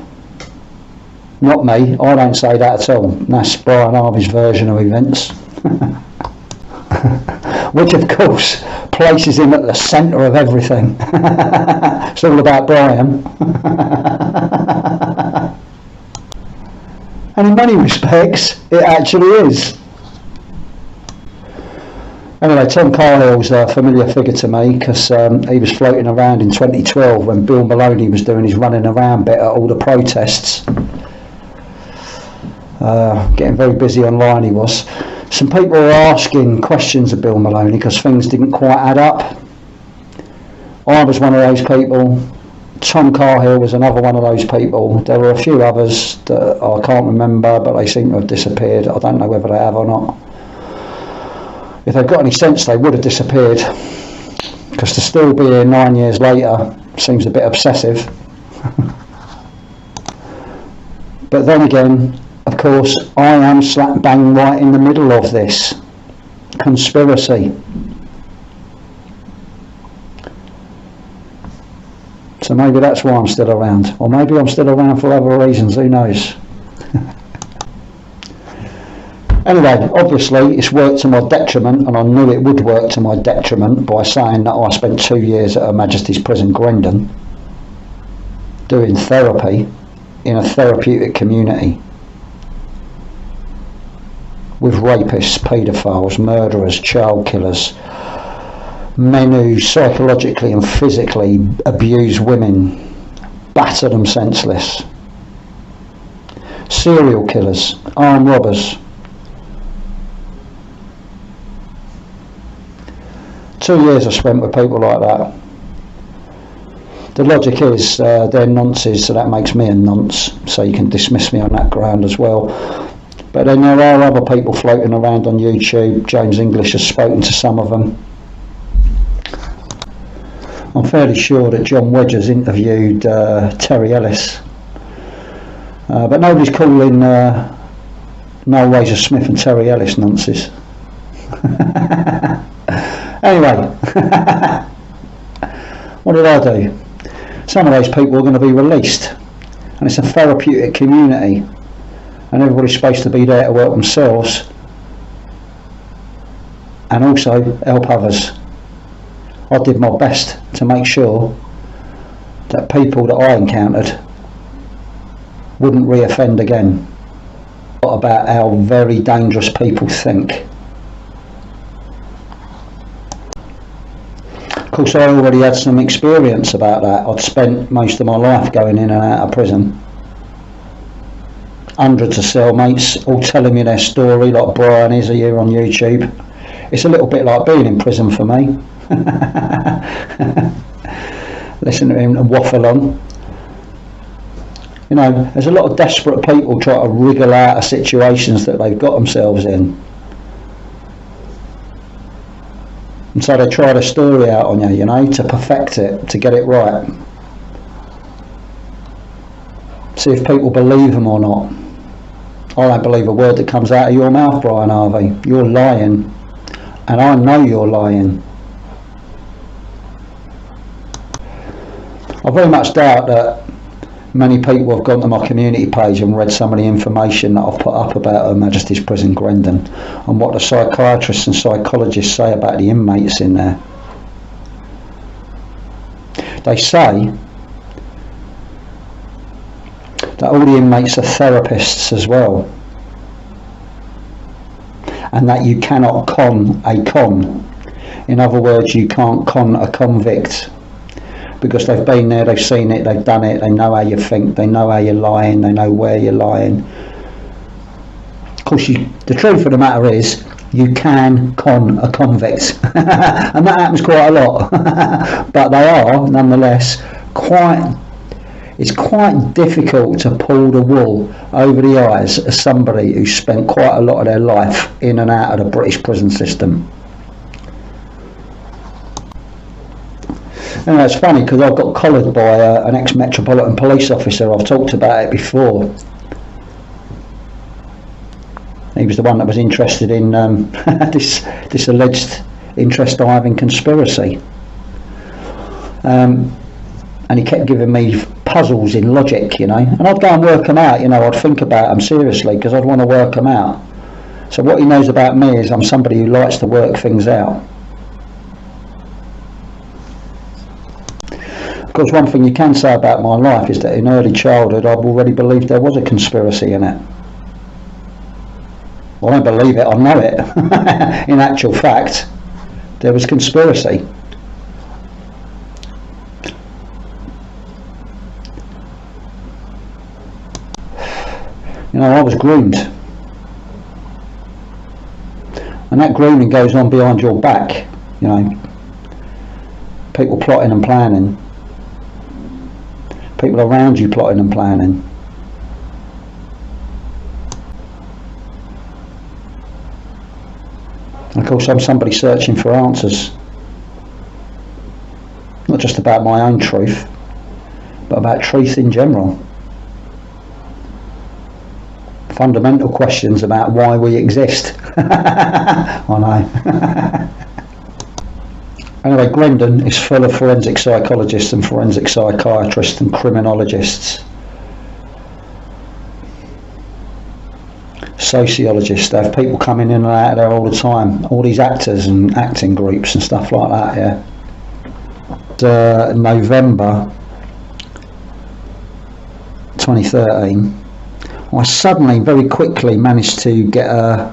Not me, I don't say that at all. That's Brian Harvey's version of events. Which of course places him at the centre of everything. It's all about Brian. And in many respects, it actually is. Anyway, Tom Carhill's a familiar figure to me because he was floating around in 2012 when Bill Maloney was doing his running around bit at all the protests. Getting very busy online he was. Some people were asking questions of Bill Maloney because things didn't quite add up. I was one of those people. Tom Carhill was another one of those people. There were a few others that I can't remember, but they seem to have disappeared. I don't know whether they have or not. If they've got any sense, they would have disappeared. Because to still be here 9 years later seems a bit obsessive. But then again, of course, I am slap bang right in the middle of this conspiracy. So maybe that's why I'm still around. Or maybe I'm still around for other reasons, who knows. Anyway, obviously it's worked to my detriment, and I knew it would work to my detriment by saying that I spent 2 years at Her Majesty's Prison Grendon doing therapy in a therapeutic community with rapists, paedophiles, murderers, child killers, men who psychologically and physically abuse women, batter them senseless, serial killers, armed robbers. 2 years I spent with people like that. The logic is they're nonces, so that makes me a nonce, so you can dismiss me on that ground as well. But then there are other people floating around on YouTube. James English has spoken to some of them. I'm fairly sure that John Wedger's interviewed Terry Ellis. But nobody's calling Noel Razor Smith and Terry Ellis nonces. Anyway, what did I do? Some of those people are going to be released, and it's a therapeutic community, and everybody's supposed to be there to work themselves and also help others. I did my best to make sure that people that I encountered wouldn't re-offend again. What about how very dangerous people think? Of course, I already had some experience about that. I'd spent most of my life going in and out of prison. Hundreds of cellmates, all telling me their story, like Brian is here on YouTube. It's a little bit like being in prison for me. Listen to him and waffle on. You know, there's a lot of desperate people trying to wriggle out of situations that they've got themselves in. And so they try the story out on you, you know, to perfect it, to get it right. See if people believe them or not. I don't believe a word that comes out of your mouth, Brian Harvey. You're lying. And I know you're lying. I very much doubt that many people have gone to my community page and read some of the information that I've put up about Her Majesty's Prison Grendon and what the psychiatrists and psychologists say about the inmates in there. They say that all the inmates are therapists as well, and that you cannot con a con. In other words, you can't con a convict, because they've been there, they've seen it, they've done it, they know how you think, they know how you're lying, they know where you're lying. Of course, the truth of the matter is, you can con a convict, and that happens quite a lot. But they are, nonetheless, it's quite difficult to pull the wool over the eyes of somebody who's spent quite a lot of their life in and out of the British prison system. And it's funny because I got collared by an ex-Metropolitan Police officer. I've talked about it before. He was the one that was interested in this alleged interest I have in conspiracy. And he kept giving me puzzles in logic, you know, and I'd go and work them out, you know, I'd think about them seriously because I'd want to work them out. So what he knows about me is I'm somebody who likes to work things out. Of course, one thing you can say about my life is that in early childhood I've already believed there was a conspiracy in it. Well, I don't believe it, I know it. In actual fact, there was conspiracy. You know, I was groomed. And that grooming goes on behind your back, you know. People plotting and planning. People around you plotting and planning. And of course I'm somebody searching for answers. Not just about my own truth, but about truth in general. Fundamental questions about why we exist. I know. Anyway, Grendon is full of forensic psychologists and forensic psychiatrists and criminologists. Sociologists, they have people coming in and out of there all the time. All these actors and acting groups and stuff like that, yeah. November 2013. I suddenly, very quickly, managed to get a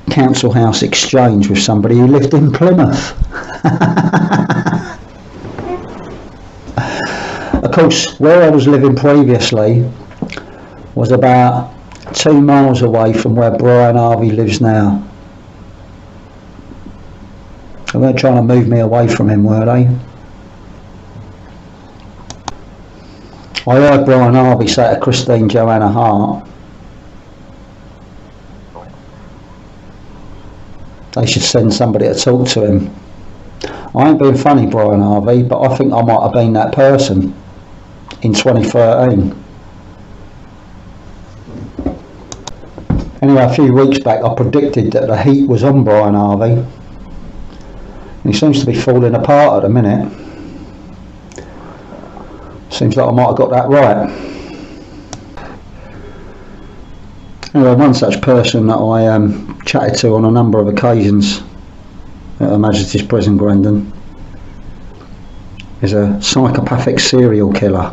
council house exchange with somebody who lived in Plymouth. Of course, where I was living previously was about 2 miles away from where Brian Harvey lives now. They weren't trying to move me away from him, were they? I heard Brian Harvey say to Christine Joanna Hart, they should send somebody to talk to him. I ain't being funny, Brian Harvey, but I think I might have been that person in 2013. Anyway, a few weeks back I predicted that the heat was on Brian Harvey. And he seems to be falling apart at the minute. Seems like I might have got that right. Anyway, one such person that I chatted to on a number of occasions at Her Majesty's Prison, Grendon, is a psychopathic serial killer.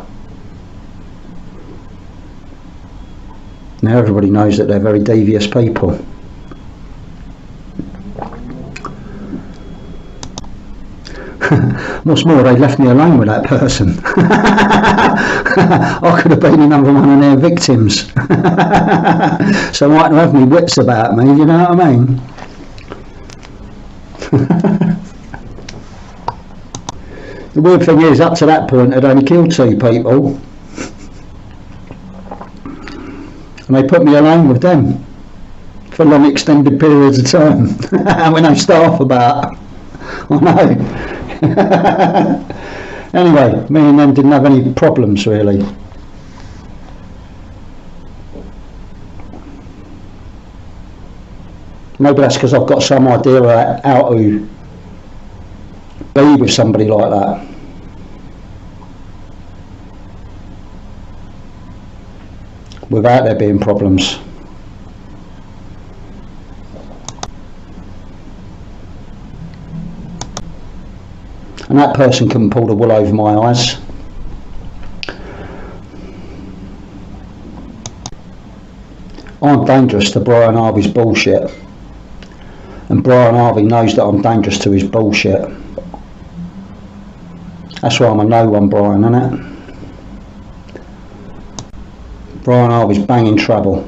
Now everybody knows that they're very devious people. What's more, they left me alone with that person. I could have been another one of their victims. So I mightn't have my wits about me, you know what I mean? The weird thing is, up to that point I'd only killed 2 people. And they put me alone with them for long extended periods of time. With no staff about. I know. Anyway, me and them didn't have any problems really. Maybe that's because I've got some idea of how to be with somebody like that. Without there being problems. And that person couldn't pull the wool over my eyes. I'm dangerous to Brian Harvey's bullshit. And Brian Harvey knows that I'm dangerous to his bullshit. That's why I'm a no one, Brian, innit? Brian Harvey's banging trouble.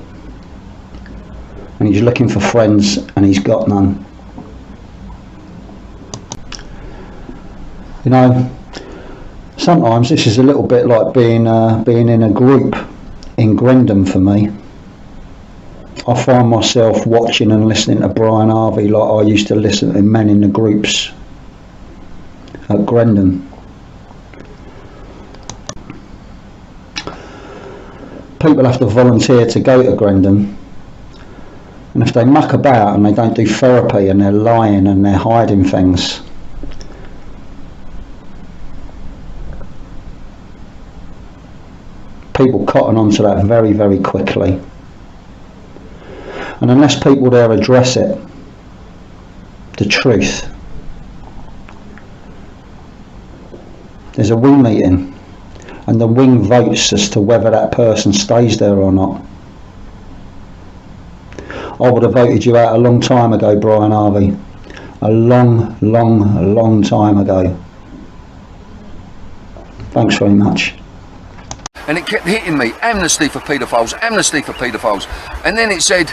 And he's looking for friends and he's got none. You know, sometimes this is a little bit like being in a group in Grendon for me. I find myself watching and listening to Brian Harvey like I used to listen to men in the groups at Grendon. people have to volunteer to go to Grendon, and if they muck about and they don't do therapy and they're lying and they're hiding things, people cotton onto that very, very quickly. And unless people there address it, the truth, there's a wing meeting and the wing votes as to whether that person stays there or not. I would have voted you out a long time ago, Brian Harvey. A long time ago. Thanks very much. And it kept hitting me, amnesty for paedophiles, amnesty for paedophiles. And then it said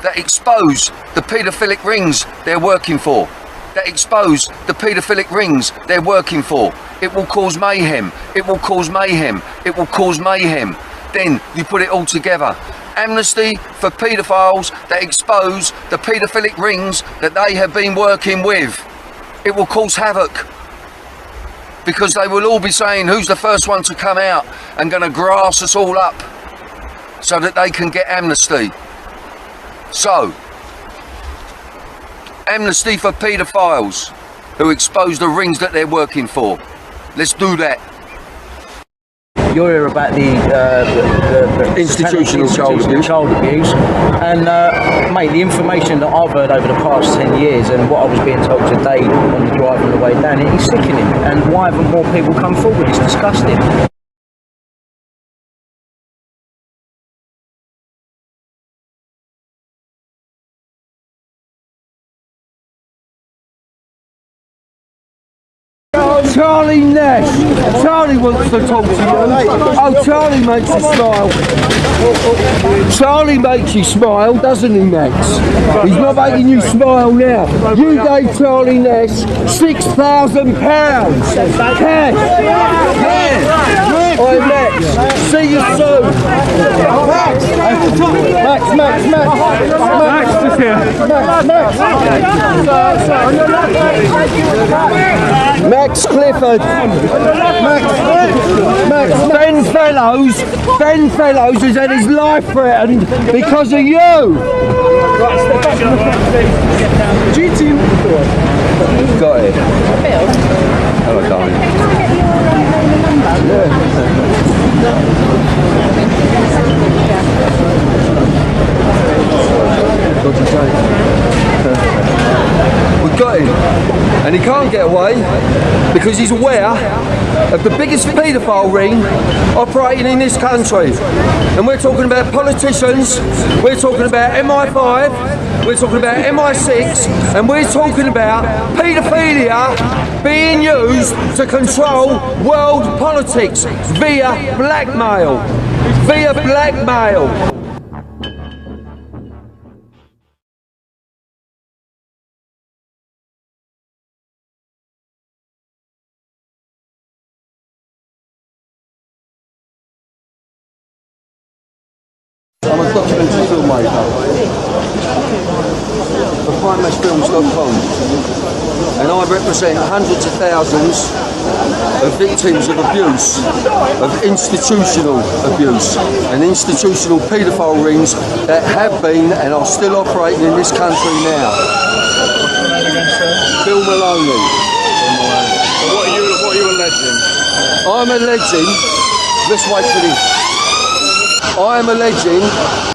that expose the paedophilic rings they're working for. That expose the paedophilic rings they're working for. It will cause mayhem, it will cause mayhem, it will cause mayhem. Then you put it all together. Amnesty for paedophiles that expose the paedophilic rings that they have been working with. It will cause havoc, because they will all be saying who's the first one to come out and going to grass us all up so that they can get amnesty. So, amnesty for paedophiles who expose the rings that they're working for. Let's do that. You're here about the institutional child abuse, and mate, the information that I've heard over the past 10 years and what I was being told today on the drive on the way down, it is sickening. And why haven't more people come forward? It's disgusting. Charlie Nash. Charlie wants to talk to you. Oh, Charlie makes you smile. Charlie makes you smile, doesn't he, Max? He's not making you smile now. You gave Charlie Nash £6,000. Cash. Oi, Max. See you soon. Max is here. Max Clifford. Max. Ben Fellows has had his life threatened because of you. G-team. Got it. Hello, darling. We got him, and he can't get away because he's aware of the biggest paedophile ring operating in this country. And we're talking about politicians, we're talking about MI5, we're talking about MI6, and we're talking about paedophilia being used to control world politics via blackmail. Via blackmail. I'm a documentary filmmaker for PrimeMatchFilms.com, and I represent hundreds of thousands of victims of abuse, of institutional abuse, and institutional paedophile rings that have been and are still operating in this country now. Bill Maloney. So what are you alleging? I'm alleging, let's wait for this. I am alleging...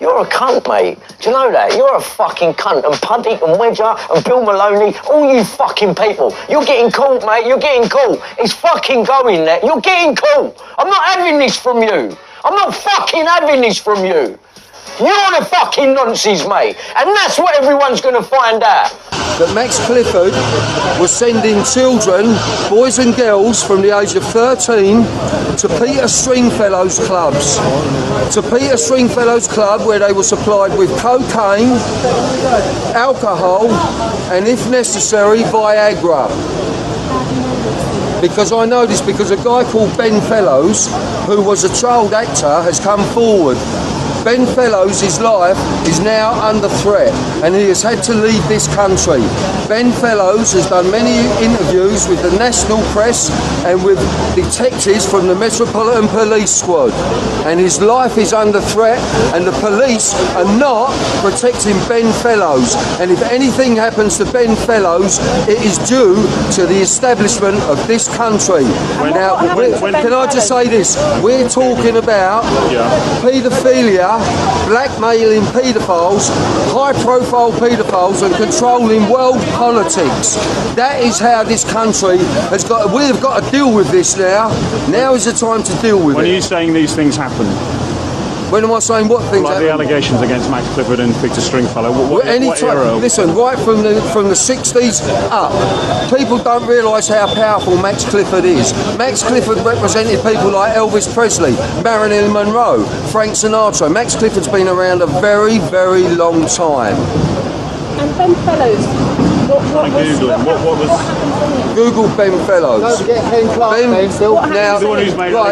You're a cunt, mate. Do you know that? You're a fucking cunt. And Puddy and Wedger and Bill Maloney, all you fucking people. You're getting caught, mate. You're getting caught. It's fucking going there. You're getting caught. I'm not having this from you. I'm not fucking having this from you. You're the fucking nonsense, mate. And that's what everyone's going to find out. That Max Clifford was sending children, boys and girls from the age of 13 to Peter Stringfellow's clubs. To Peter Stringfellow's club, where they were supplied with cocaine, alcohol, and if necessary, Viagra. Because I know this because a guy called Ben Fellows, who was a child actor, has come forward. Ben Fellows' life is now under threat and he has had to leave this country. Ben Fellows has done many interviews with the national press and with detectives from the Metropolitan Police Squad, and his life is under threat, and the police are not protecting Ben Fellows, and if anything happens to Ben Fellows, it is due to the establishment of this country. Now, can I just say this? We're talking about paedophilia, blackmailing paedophiles, high-profile paedophiles, and controlling world politics. That is how this country has got. We have got to deal with this now. Now is the time to deal with it. When are you saying these things happen? When am I saying what things like happen? the allegations against Max Clifford and Victor Stringfellow? What era? Listen, right from the 60s up, people don't realise how powerful Max Clifford is. Max Clifford represented people like Elvis Presley, Marilyn Monroe, Frank Sinatra. Max Clifford's been around a very, very long time. And Ben Fellows, what was Google Ben Fellows. Don't forget Ken Clark,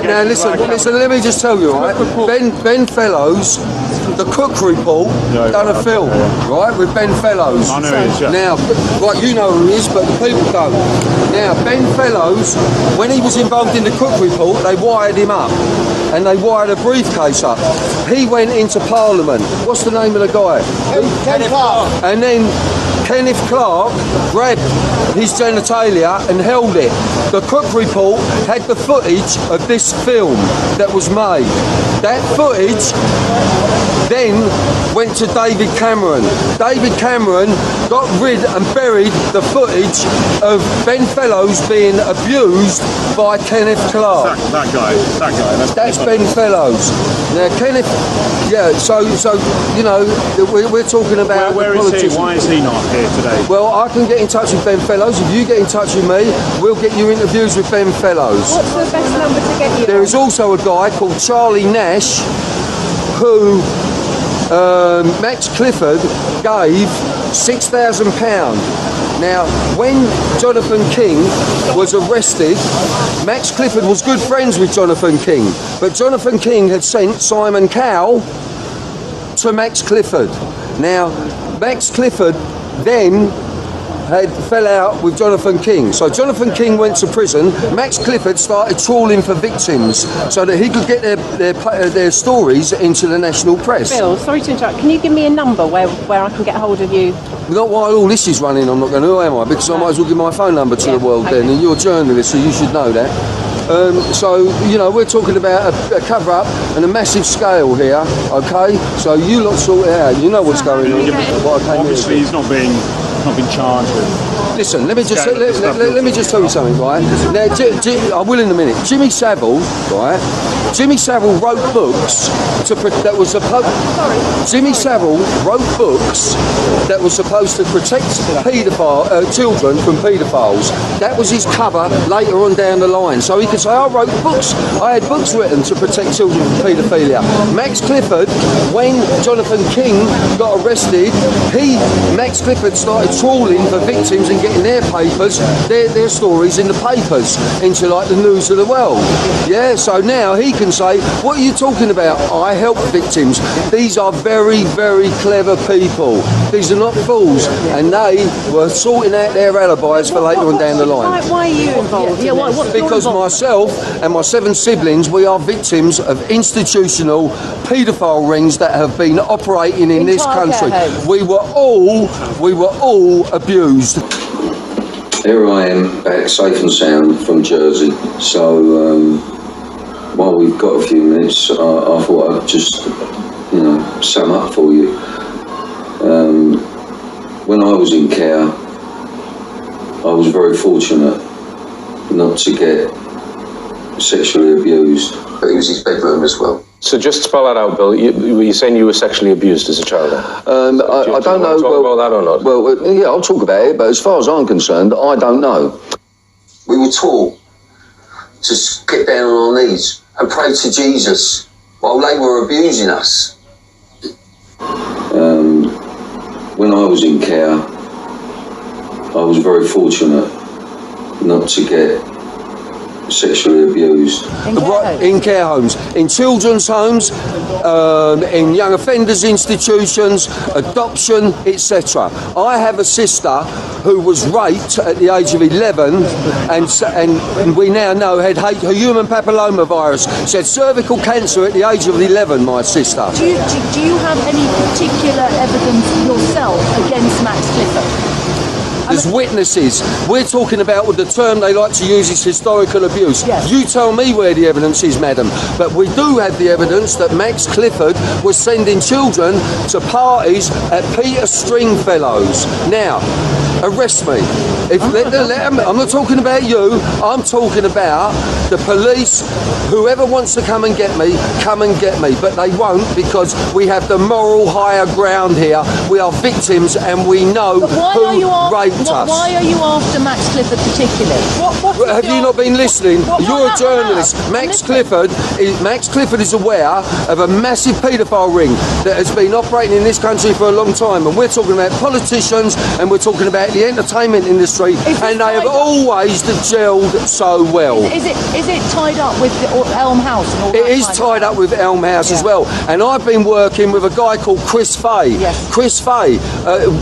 now listen, let me just tell you, right? Ben Fellows, the Cook Report, done a film, right, with Ben Fellows. I know who he is, Now, right, you know who he is, but the people don't. Now, Ben Fellows, when he was involved in the Cook Report, they wired him up. And they wired a briefcase up. He went into Parliament. What's the name of the guy? Ken Clark. And then Kenneth Clark grabbed his genitalia and held it. The Cook Report had the footage of this film that was made. That footage then went to David Cameron. David Cameron got rid and buried the footage of Ben Fellows being abused by Kenneth Clark. That guy. That's Ben Fellows. Now, Kenneth, so you know, we're talking about where is he? Why is he not here today? Well, I can get in touch with Ben Fellows. If you get in touch with me, we'll get you interviews with Ben Fellows. What's the best number to get you? There is also a guy called Charlie Nash who Max Clifford gave £6,000. Now, when Jonathan King was arrested, Max Clifford was good friends with Jonathan King, but Jonathan King had sent Simon Cowell to Max Clifford. Now, Max Clifford then fell out with Jonathan King. So Jonathan King went to prison. Max Clifford started trawling for victims so that he could get their stories into the national press. Bill, sorry to interrupt. Can you give me a number where I can get hold of you? Not while all this is running, I'm not going to, am I? Because I might as well give my phone number to the world then, and you're a journalist, so you should know that. So, you know, we're talking about a cover-up and a massive scale here, okay? So you lot sort it out. You know what's going on. Obviously, he's not been charged with. Listen, let me just tell you something, right? Now, I will in a minute. Jimmy Savile, right? Jimmy Savile wrote books Jimmy Savile wrote books that were supposed to protect children from paedophiles. That was his cover later on down the line. So he could say, I wrote books. I had books written to protect children from paedophilia. Max Clifford, when Jonathan King got arrested, Max Clifford started trawling for victims and getting their papers, their stories in the papers, into like the news of the world. Yeah, so now he can say, what are you talking about? I help victims. These are very, very clever people. These are not fools. And they were sorting out their alibis for later on down the line. Why are you involved? Because myself and my 7 siblings, we are victims of institutional paedophile rings that have been operating in this country. We were all abused. Here I am, back safe and sound from Jersey. So while we've got a few minutes, I thought I'd just, sum up for you. When I was in care, I was very fortunate not to get sexually abused. But it was his bedroom as well. So just to spell that out, Bill, were you saying you were sexually abused as a child? I don't know. Talk about that or not? Well, yeah, I'll talk about it, but as far as I'm concerned, I don't know. We were taught to get down on our knees and pray to Jesus while they were abusing us. When I was in care, I was very fortunate not to get sexually abused. In care homes, in children's homes, in young offenders institutions, adoption, etc. I have a sister who was raped at the age of 11 and we now know had human papillomavirus. She had cervical cancer at the age of 11, my sister. Do you have any particular evidence yourself against Max Clifford? There's witnesses. We're talking about what the term they like to use is historical abuse. Yes. You tell me where the evidence is, madam. But we do have the evidence that Max Clifford was sending children to parties at Peter Stringfellow's. Now, arrest me. I'm not talking about you. I'm talking about the police. Whoever wants to come and get me, come and get me. But they won't, because we have the moral higher ground here. We are victims and we know who raped us. Why are you after Max Clifford particularly? Have you not been listening? You're a journalist. Max Clifford is aware of a massive paedophile ring that has been operating in this country for a long time, and we're talking about politicians and we're talking about the entertainment industry, and they have always gelled so well. Is it tied up with Elm House and all that? It is tied up with Elm House as well, and I've been working with a guy called Chris Fay. Yes. Chris Fay,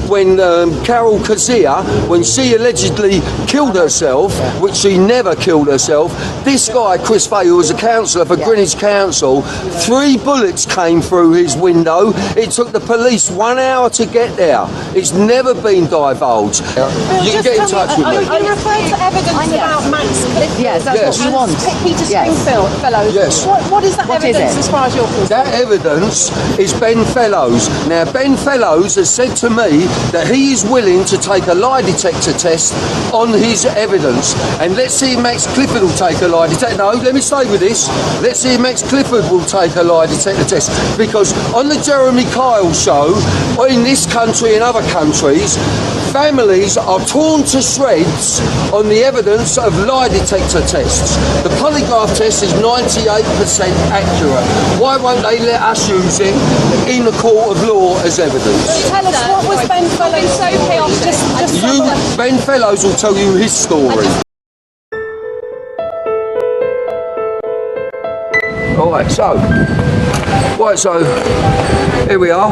when Carol Kazia, when she allegedly killed herself, which she never killed herself, this guy, Chris Fay, who was a councillor for Greenwich Council, 3 bullets came through his window. It took the police 1 hour to get there. It's never been divulged. You can get in touch with me. You referred to evidence about Max Clifford. Yes, that's what we want. Peter Stringfellows. Yes. What is that evidence as far as you're concerned? That evidence is Ben Fellows. Now, Ben Fellows has said to me that he is willing to take a lie detector test on his evidence. And let's see if Max Clifford will take a lie detector. No, let me stay with this. Let's see if Max Clifford will take a lie detector test. Because on the Jeremy Kyle show, in this country and other countries, families are torn to shreds on the evidence of lie detector tests. The polygraph test is 98% accurate. Why won't they let us use it in the court of law as evidence? Tell us, what was Ben Fellows so chaotic? Ben Fellows will tell you his story. Right, so here we are.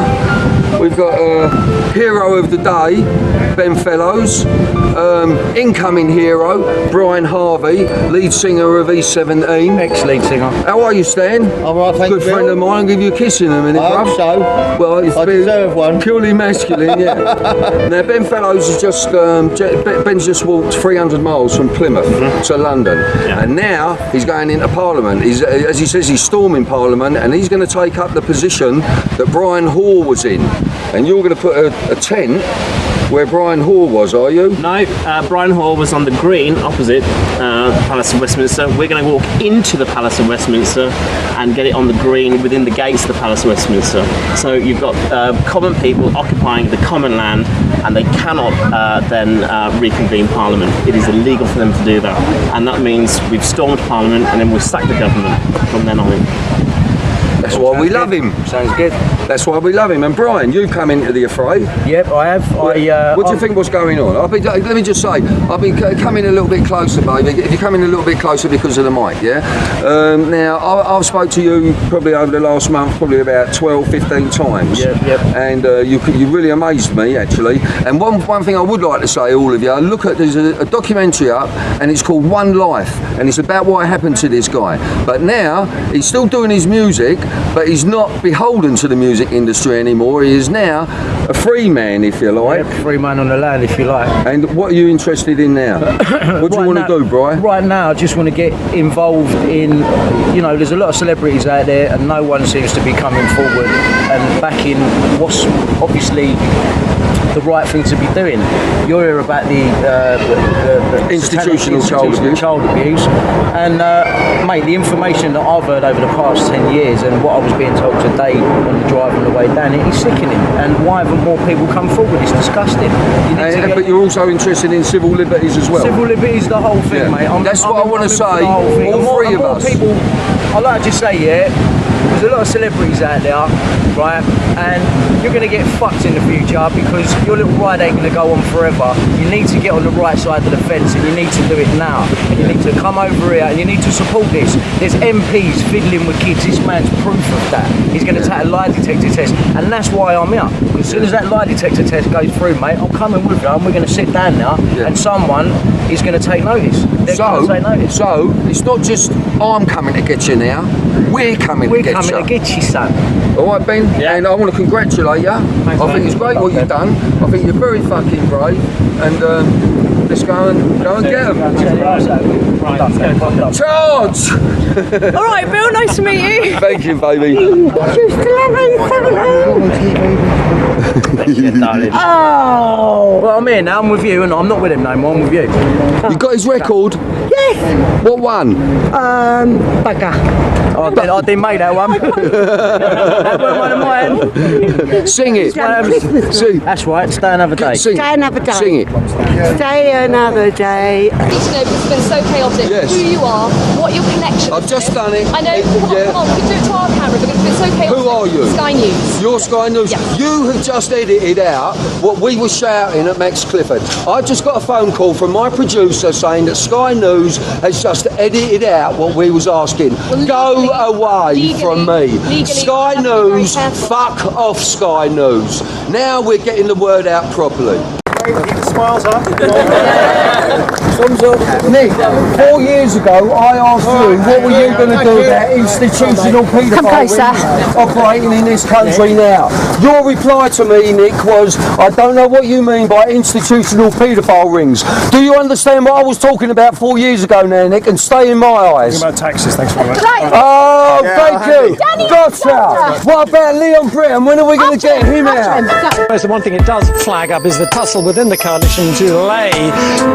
We've got a hero of the day, Ben Fellows. Incoming hero, Brian Harvey, lead singer of E17. Ex-lead singer. How are you, Stan? I'm right, thank you. Good friend of mine. I'll give you a kiss in a minute, I bruv. hope so. Well, it's I deserve one. Purely masculine, yeah. Now, Ben Fellows has just, Ben's just walked 300 miles from Plymouth to London. Yeah. And now he's going into Parliament. As he says, he's storming Parliament, and he's going to take up the position that Brian Hoare was in. And you're going to put a tent where Brian Hoare was, are you? No, Brian Hoare was on the green opposite the Palace of Westminster. We're going to walk into the Palace of Westminster and get it on the green within the gates of the Palace of Westminster. So you've got common people occupying the common land, and they cannot then reconvene Parliament. It is illegal for them to do that, and that means we've stormed Parliament and then we'll sack the government from then on in. That's why we love him. Sounds good. That's why we love him. And Brian, you've come into the affray. Yep, I have. What do you think was going on? Let me just say, I've been coming a little bit closer, baby. If you're coming a little bit closer because of the mic, yeah? Now, I've spoke to you probably over the last month, probably about 12, 15 times. Yep. And you really amazed me, actually. And one thing I would like to say, all of you, there's a documentary up, and it's called One Life, and it's about what happened to this guy. But now, he's still doing his music, but he's not beholden to the music industry anymore. He is now a free man, if you like. Yep, free man on the land, if you like. And what are you interested in now? What do you want to do, Brian? Right now, I just want to get involved in, there's a lot of celebrities out there, and no one seems to be coming forward and backing what's obviously the right thing to be doing. You're here about the institutional child abuse, and mate, the information that I've heard over the past 10 years and what I was being told today on the drive on the way down, it is sickening. And why haven't more people come forward? It's disgusting. But you're also interested in civil liberties as well. Civil liberties, the whole thing, mate. That's what I want to say. All three of us. People, I like to say, there's a lot of celebrities out there, right? And you're going to get fucked in the future because your little ride ain't going to go on forever. You need to get on the right side of the fence, and you need to do it now. And you need to come over here and you need to support this. There's MPs fiddling with kids. This man's proof of that. He's going to take a lie detector test, and that's why I'm here. As soon as that lie detector test goes through, mate, I'm coming with you, and we're going to sit down now, and someone is going to take notice. They're going to take notice. So it's not just I'm coming to get you now. We're coming to get you. We're coming to get you, son. All right, Ben. Yeah. And I want to congratulate you. Thanks, I think it's great what you've done. I think you're very fucking brave. And let's go and get them. Charge! All right, Bill. Nice to meet you. Thank you, baby. Oh! Well, I'm here now. I'm with you, and I'm not with him no more. I'm with you. You got his record? Yes. What one? Bugger. I didn't make that one. That wasn't one of mine. Sing it. Sing. That's right. Stay another day. Sing. Stay another day. Sing it. Stay another day. I need to know, because it's been so chaotic, Yes. who you are, what your connection I've is just with. done it. I know, come on, we can do it to our camera, because it's been so chaotic. Who are you? Sky News. You're Sky News. Yes. You have just edited out what we were shouting at Max Clifford. I just got a phone call from my producer saying that Sky News has just edited out what we was asking. Go away from me. Sky News, fuck off Sky News. Now we're getting the word out properly. Smiles up. Thumbs up. Nick, 4 years ago I asked you what were you going to do about institutional paedophile rings operating in this country now. Your reply to me, Nick, was, I don't know what you mean by institutional paedophile rings. Do you understand what I was talking about 4 years ago now, Nick, and stay in my eyes? Talking about taxes, thanks very much. Oh, thank you. Gotcha. What about Leon Britton? When are we going to get him out? The one thing it does flag up is the tussle within the coalition to lay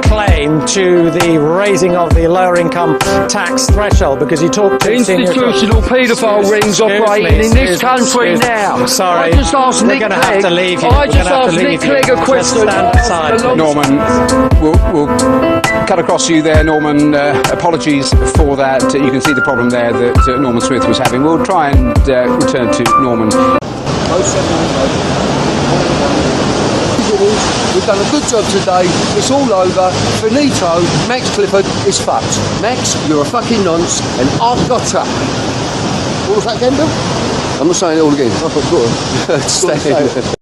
claim to the raising of the lower income tax threshold, because you talk to institutional paedophile rings operating in this country now. Sorry, I just asked Nick going to have to leave you. I just asked Nick Clegg a question. Norman, we'll cut across you there, Norman. Apologies for that. You can see the problem there that Norman Smith was having. We'll try and return to Norman. We've done a good job today. It's all over. Finito. Max Clifford is fucked. Max, you're a fucking nonce, and I've got you. What was that again, Bill? I'm not saying it all again. Go on.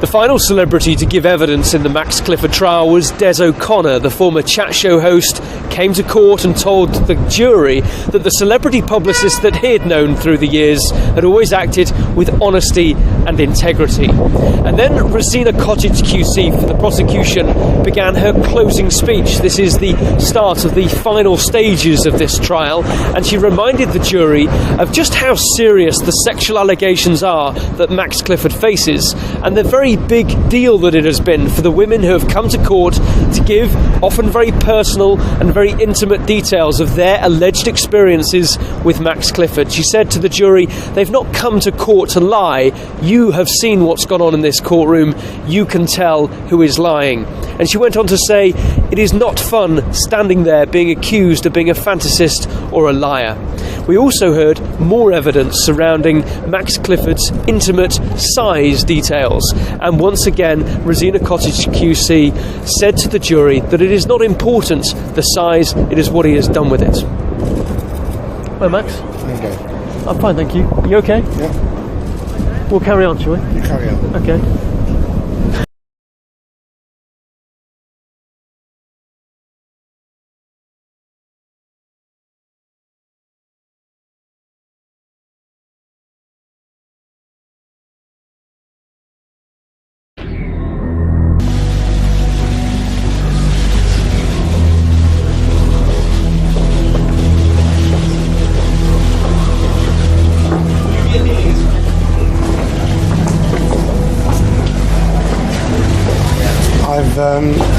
The final celebrity to give evidence in the Max Clifford trial was Des O'Connor. The former chat show host came to court and told the jury that the celebrity publicist that he had known through the years had always acted with honesty and integrity. And then Rosina Cottage QC for the prosecution began her closing speech. This is the start of the final stages of this trial, and she reminded the jury of just how serious the sexual allegations are that Max Clifford faces, and the very big deal that it has been for the women who have come to court to give often very personal and very intimate details of their alleged experiences with Max Clifford. She said to the jury, they've not come to court to lie. You have seen what's gone on in this courtroom. You can tell who is lying. And she went on to say, it is not fun standing there being accused of being a fantasist or a liar. We also heard more evidence surrounding Max Clifford's intimate size details. And once again, Rosina Cottage QC said to the jury that it is not important the size, it is what he has done with it. Well, Max? Okay. I'm fine, thank you. You okay? Yeah. We'll carry on, shall we? You carry on. Okay.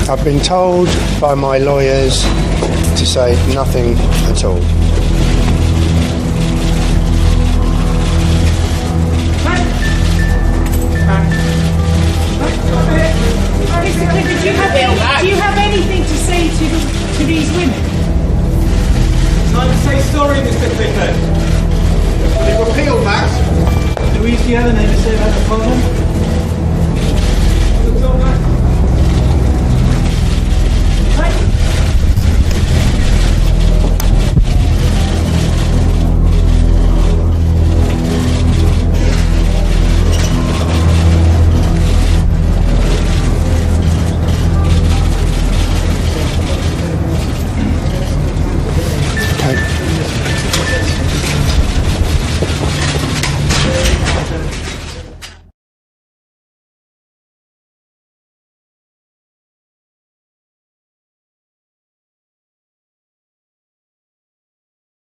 I've been told by my lawyers to say nothing at all. Do you have anything to say to these women? Time to say sorry, Mr. Clifford.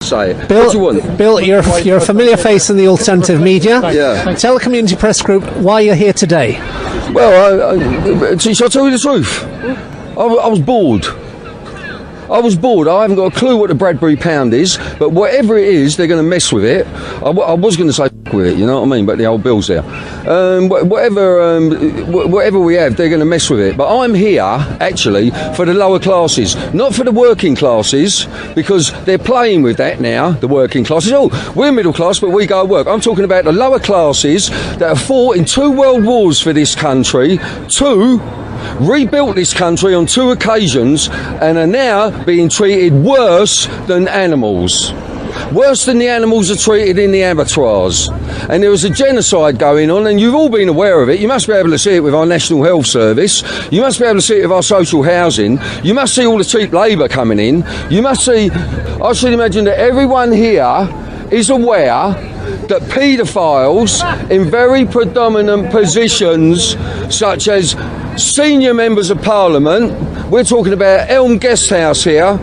say it. Bill, what do you want? Bill, you're a familiar face in the alternative media. Yeah. Tell the community press group why you're here today. Well, shall I tell you the truth? I was bored. I haven't got a clue what the Bradbury pound is, but whatever it is, they're going to mess with it. I was going to say with it, you know what I mean, but the old Bill's there. Whatever we have, they're going to mess with it. But I'm here, actually, for the lower classes, not for the working classes, because they're playing with that now, the working classes. Oh, we're middle class, but we go to work. I'm talking about the lower classes that have fought in 2 world wars for this country, rebuilt this country on 2 occasions, and are now being treated worse than animals. Worse than the animals are treated in the abattoirs. And there was a genocide going on, and you've all been aware of it. You must be able to see it with our National Health Service. You must be able to see it with our social housing. You must see all the cheap labour coming in. You must see... I should imagine that everyone here is aware that paedophiles in very predominant positions, such as senior members of Parliament, we're talking about Elm Guesthouse here,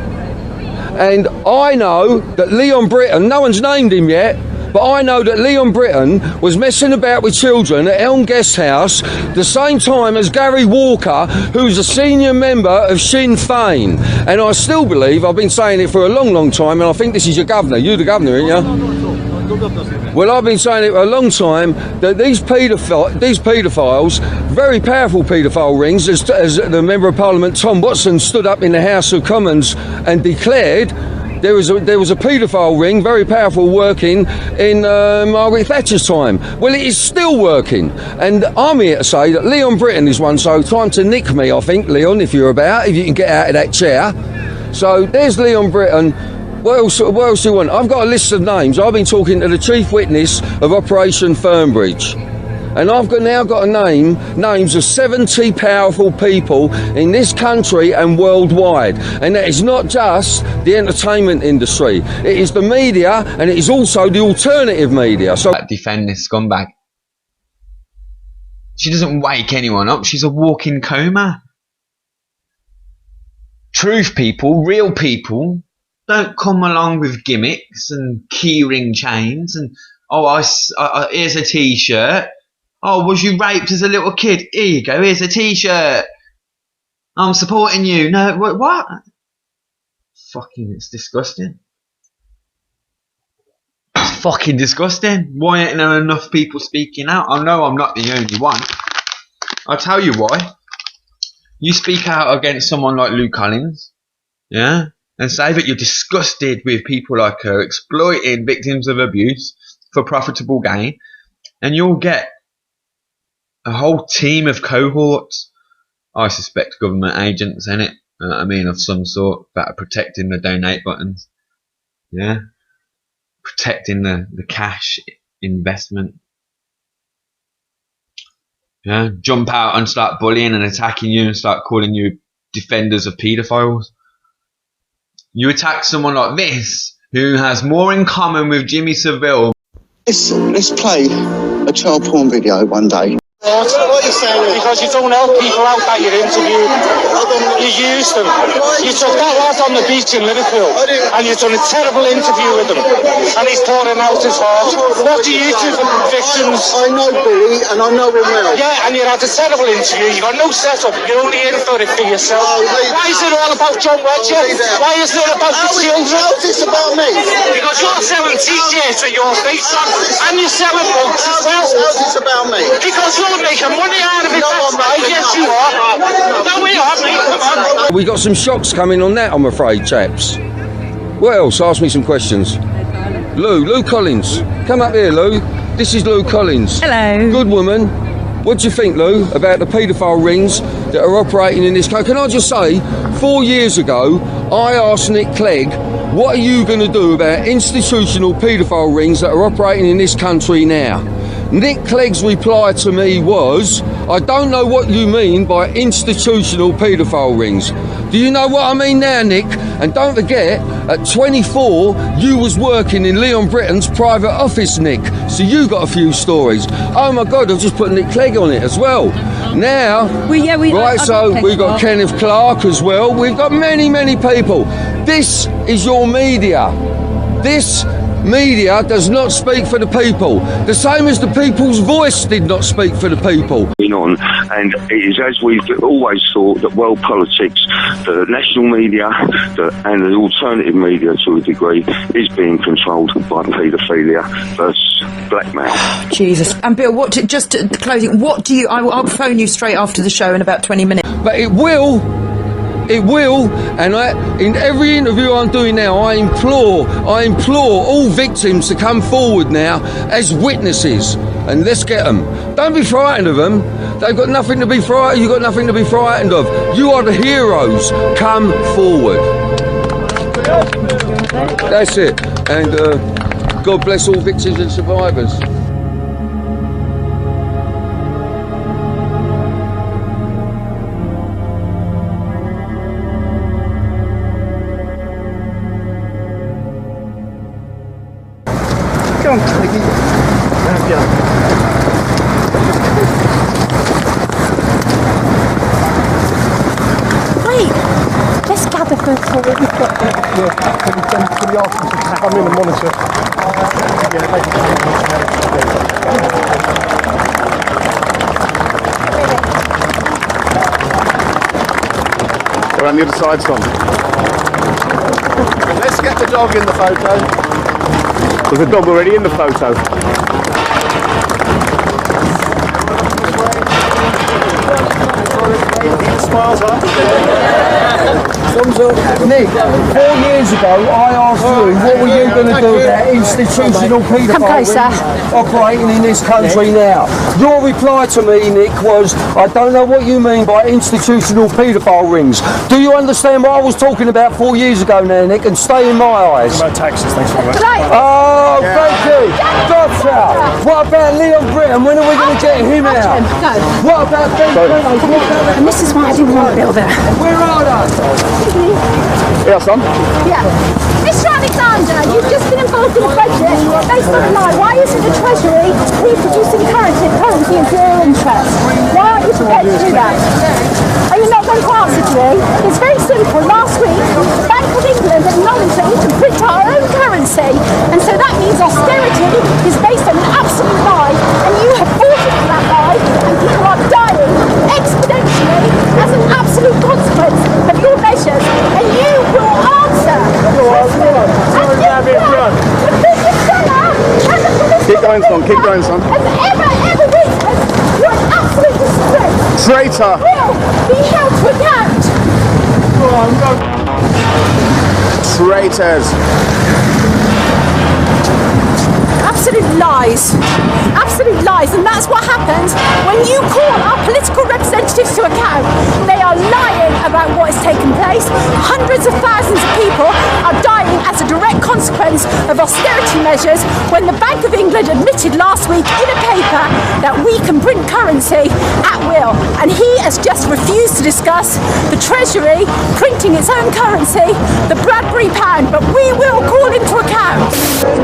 and I know that Leon Britton, no one's named him yet, but I know that Leon Britton was messing about with children at Elm Guesthouse the same time as Gary Walker, who's a senior member of Sinn Féin. And I still believe, I've been saying it for a long, long time, and I think this is your governor. You're the governor, aren't you? Well, I've been saying it for a long time that these paedophiles, very powerful paedophile rings, as the Member of Parliament Tom Watson stood up in the House of Commons and declared there was a paedophile ring, very powerful, working in Margaret Thatcher's time. Well, it is still working, and I'm here to say that Leon Britton is one. So time to nick me, I think, Leon, if you're about, if you can get out of that chair. So there's Leon Britton. What else do you want? I've got a list of names. I've been talking to the chief witness of Operation Fernbridge, and I've now got names of 70 powerful people in this country and worldwide. And that is not just the entertainment industry. It is the media, and it is also the alternative media. So defend this scumbag. She doesn't wake anyone up. She's a walking coma. Truth people, real people, don't come along with gimmicks and key ring chains and here's a t-shirt. Oh, was you raped as a little kid? Here you go, here's a t-shirt. I'm supporting you. No, what? Fucking, it's disgusting. It's fucking disgusting. Why ain't there enough people speaking out? I know I'm not the only one. I'll tell you why. You speak out against someone like Lou Collins, yeah? And say that you're disgusted with people like her exploiting victims of abuse for profitable gain, and you'll get a whole team of cohorts, I suspect government agents in it, of some sort, that are protecting the donate buttons, yeah, protecting the cash investment, yeah, jump out and start bullying and attacking you and start calling you defenders of paedophiles. You attack someone like this, who has more in common with Jimmy Savile. Let's play a child porn video one day. What are you saying? Because you don't help people out that you interview. You use them. You took that lad on the beach in Liverpool and you've done a terrible interview with him. And he's pouring out his heart. What do you do for victims? I know Billy and I know him well. Yeah, and you had a terrible interview. You got no setup. You're only in for it for yourself. Why is it all about John Roger? Why is it all about the children? How is this about me? Because you're selling t-shirts with your face on and you're selling books as well. How's this about me? Because you're making money out of it, that's right. Yes, you are. No, we are, mate. Come on. we got some shocks coming on that, I'm afraid, chaps. What else? Ask me some questions. Lou Collins. Come up here, Lou. This is Lou Collins. Hello. Good woman. What do you think, Lou, about the paedophile rings that are operating in this country? Can I just say, 4 years ago, I asked Nick Clegg, what are you going to do about institutional paedophile rings that are operating in this country now? Nick Clegg's reply to me was, I don't know what you mean by institutional paedophile rings. Do you know what I mean now, Nick? And don't forget, at 24, you was working in Leon Britton's private office, Nick. So you got a few stories. Oh my God, I've just put Nick Clegg on it as well. Now, we've got Kenneth Clark as well. We've got many, many people. This is your media. This media does not speak for the people, the same as the people's voice did not speak for the people. On, and it is as we've always thought that world politics, the national media and the alternative media to a degree is being controlled by paedophilia versus blackmail. Jesus. And Bill, just closing, what do you, I'll phone you straight after the show in about 20 minutes. But it will, and in every interview I'm doing now, I implore all victims to come forward now as witnesses, and let's get them. Don't be frightened of them. They've got nothing to be frightened. You've got nothing to be frightened of. You are the heroes. Come forward. That's it. And God bless all victims and survivors. Come on, Nicky. Wait, let's gather first of all what we've got here. Yeah, can you ask them to come in and monitor? Around the other side, Tom. Let's get the dog in the photo. There's a dog already in the photo. Smiles up. Nick, 4 years ago I asked you what were you going to do about institutional paedophile rings operating in this country now. Your reply to me, Nick, was, I don't know what you mean by institutional paedophile rings. Do you understand what I was talking about 4 years ago now, Nick, and stay in my eyes? About taxes, thanks very much. Oh, thank you. Gotcha. What about Leon Britton? When are we going to get him out? No. What about Ben Fellows? And this is why I didn't want to build it. Where are they? Yeah, son. Yeah. Mr. Alexander, you've just been involved in a budget based on a lie. Why isn't the Treasury reproducing currency in your interest? Why aren't you prepared to do that? Are you not going to answer to me? It's very simple. Last week, the Bank of England acknowledged that we can print our own currency, and so that means austerity is based on an absolute lie, and you have fallen for that lie, and people are dying exponentially as an absolute consequence of your measures, and you will answer. Keep going, son. Keep going, son. As ever witness, you're an absolute disgrace. Traitor. Will be held to account. Traitors. Absolute lies. Absolute lies. And that's what happens when you call our political representatives to account. They are lying about what has taken place. Hundreds of thousands of people are dying as a direct consequence of austerity measures when the Bank of England admitted last week in a paper that we can print currency at will. And he has just refused to discuss the Treasury printing its own currency, the Bradbury pound. But we will call him to account.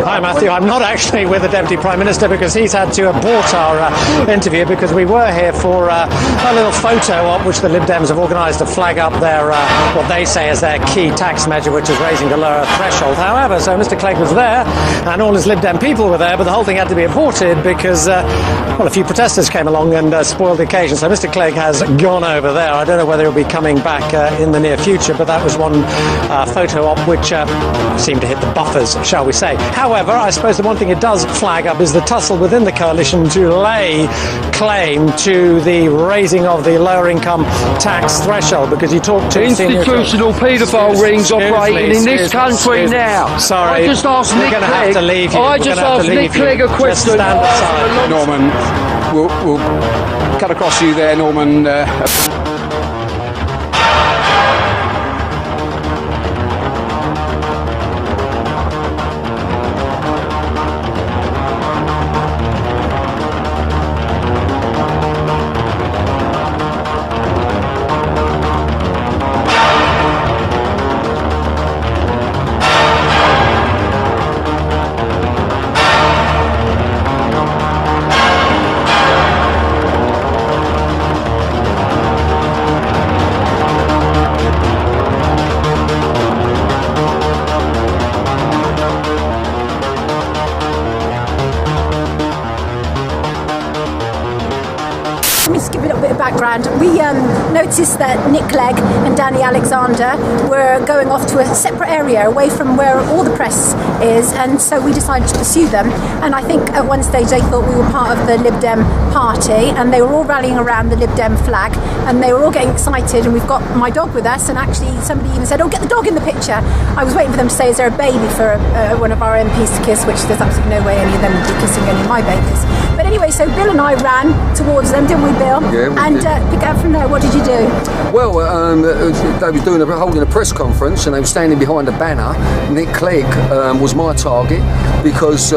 Hi Matthew, I'm not actually with the Deputy Prime Minister because he's had to abort our interview because we were here for a little photo op which the Lib Dems have organised to flag up their what they say is their key tax measure, which is raising the lower threshold. However, so Mr Clegg was there and all his Lib Dem people were there, but the whole thing had to be aborted because well, a few protesters came along and spoiled the occasion. So Mr Clegg has gone over there. I don't know whether he'll be coming back in the near future, but that was one photo op which seemed to hit the buffers, shall we say. However, I suppose the one thing it does flag up is the tussle within the coalition to lay claim to the raising of the lower income tax threshold, because you talk to institutional paedophile rings operating in this country now. Sorry, I just asked Nick Clegg. Have to leave you. I just asked Nick Clegg a question. Stand aside. Norman, we'll cut across you there, Norman. noticed that Nick Clegg and Danny Alexander were going off to a separate area away from where all the press is, and so we decided to pursue them. And I think at one stage they thought we were part of the Lib Dem party, and they were all rallying around the Lib Dem flag, and they were all getting excited, and we've got my dog with us, and actually somebody even said, oh, get the dog in the picture. I was waiting for them to say, is there a baby for one of our MPs to kiss, which there's absolutely no way any of them would be kissing any of my babies. But anyway, so Bill and I ran towards them, didn't we, Bill? Yeah, we and did. Pick up from there, what did you do? Well, they were holding a press conference, and they were standing behind a banner. Nick Clegg was my target because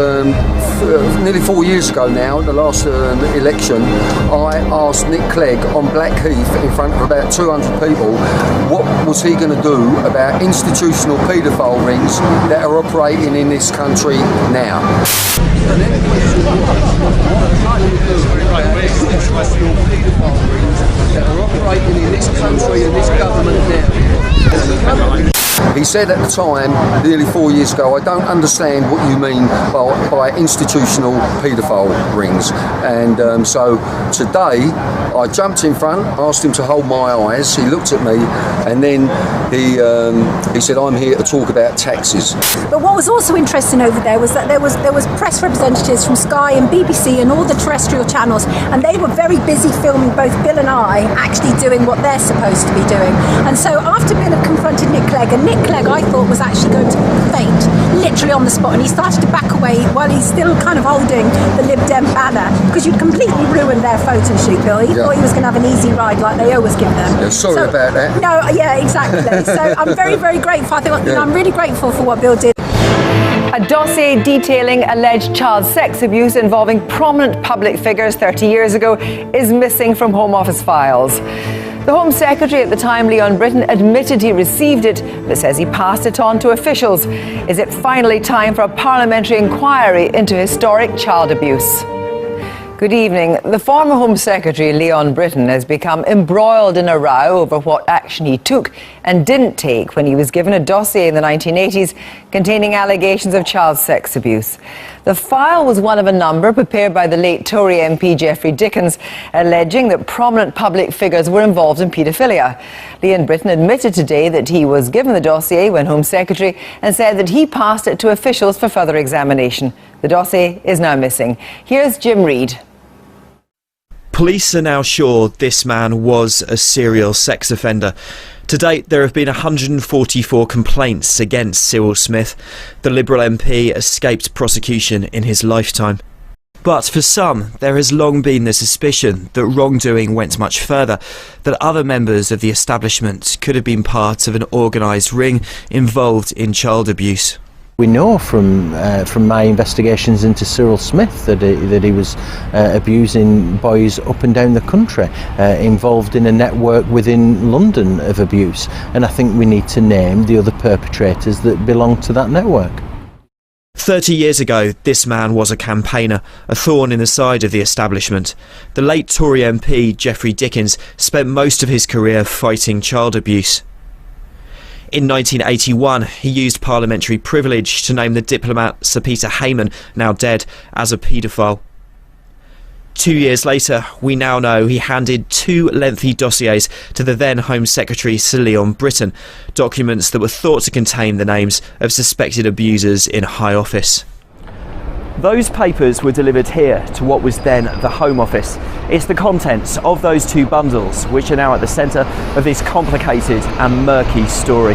nearly 4 years ago now, the last election, I asked Nick Clegg on Blackheath in front of about 200 people what was he going to do about institutional paedophile rings that are operating in this country now. Institutional paedophile rings that are operating in this country and this government now. He said at the time, nearly 4 years ago, I don't understand what you mean by institutional paedophile rings. And so today, I jumped in front, asked him to hold my eyes. He looked at me, and then he said, I'm here to talk about taxes. But what was also interesting over there was that there was press representatives from Sky and BBC and all the terrestrial channels, and they were very busy filming both Bill and I actually doing what they're supposed to be doing. And so after Bill had confronted Nick Clegg, and Nick Clegg I thought was actually going to faint, literally on the spot, and he started to back away while he's still kind of holding the Lib Dem banner, because you'd completely ruined their photo shoot, Bill. He thought he was going to have an easy ride like they always give them. Yeah, sorry about that. No, yeah, exactly. So I'm very, very grateful. I think I'm really grateful for what Bill did. A dossier detailing alleged child sex abuse involving prominent public figures 30 years ago is missing from Home Office files. The Home Secretary at the time, Leon Britton, admitted he received it, but says he passed it on to officials. Is it finally time for a parliamentary inquiry into historic child abuse? Good evening. The former Home Secretary, Leon Britton, has become embroiled in a row over what action he took and didn't take when he was given a dossier in the 1980s containing allegations of child sex abuse. The file was one of a number prepared by the late Tory MP Geoffrey Dickens, alleging that prominent public figures were involved in paedophilia. Leon Britton admitted today that he was given the dossier when Home Secretary and said that he passed it to officials for further examination. The dossier is now missing. Here's Jim Reid. Police are now sure this man was a serial sex offender. To date, there have been 144 complaints against Cyril Smith. The Liberal MP escaped prosecution in his lifetime. But for some, there has long been the suspicion that wrongdoing went much further, that other members of the establishment could have been part of an organised ring involved in child abuse. We know from my investigations into Cyril Smith that he was abusing boys up and down the country, involved in a network within London of abuse, and I think we need to name the other perpetrators that belong to that network. 30 years ago, this man was a campaigner, a thorn in the side of the establishment. The late Tory MP Geoffrey Dickens spent most of his career fighting child abuse. In 1981, he used parliamentary privilege to name the diplomat Sir Peter Hayman, now dead, as a paedophile. 2 years later, we now know he handed 2 lengthy dossiers to the then Home Secretary Sir Leon Britton, documents that were thought to contain the names of suspected abusers in high office. Those papers were delivered here to what was then the Home Office. It's the contents of those 2 bundles which are now at the centre of this complicated and murky story.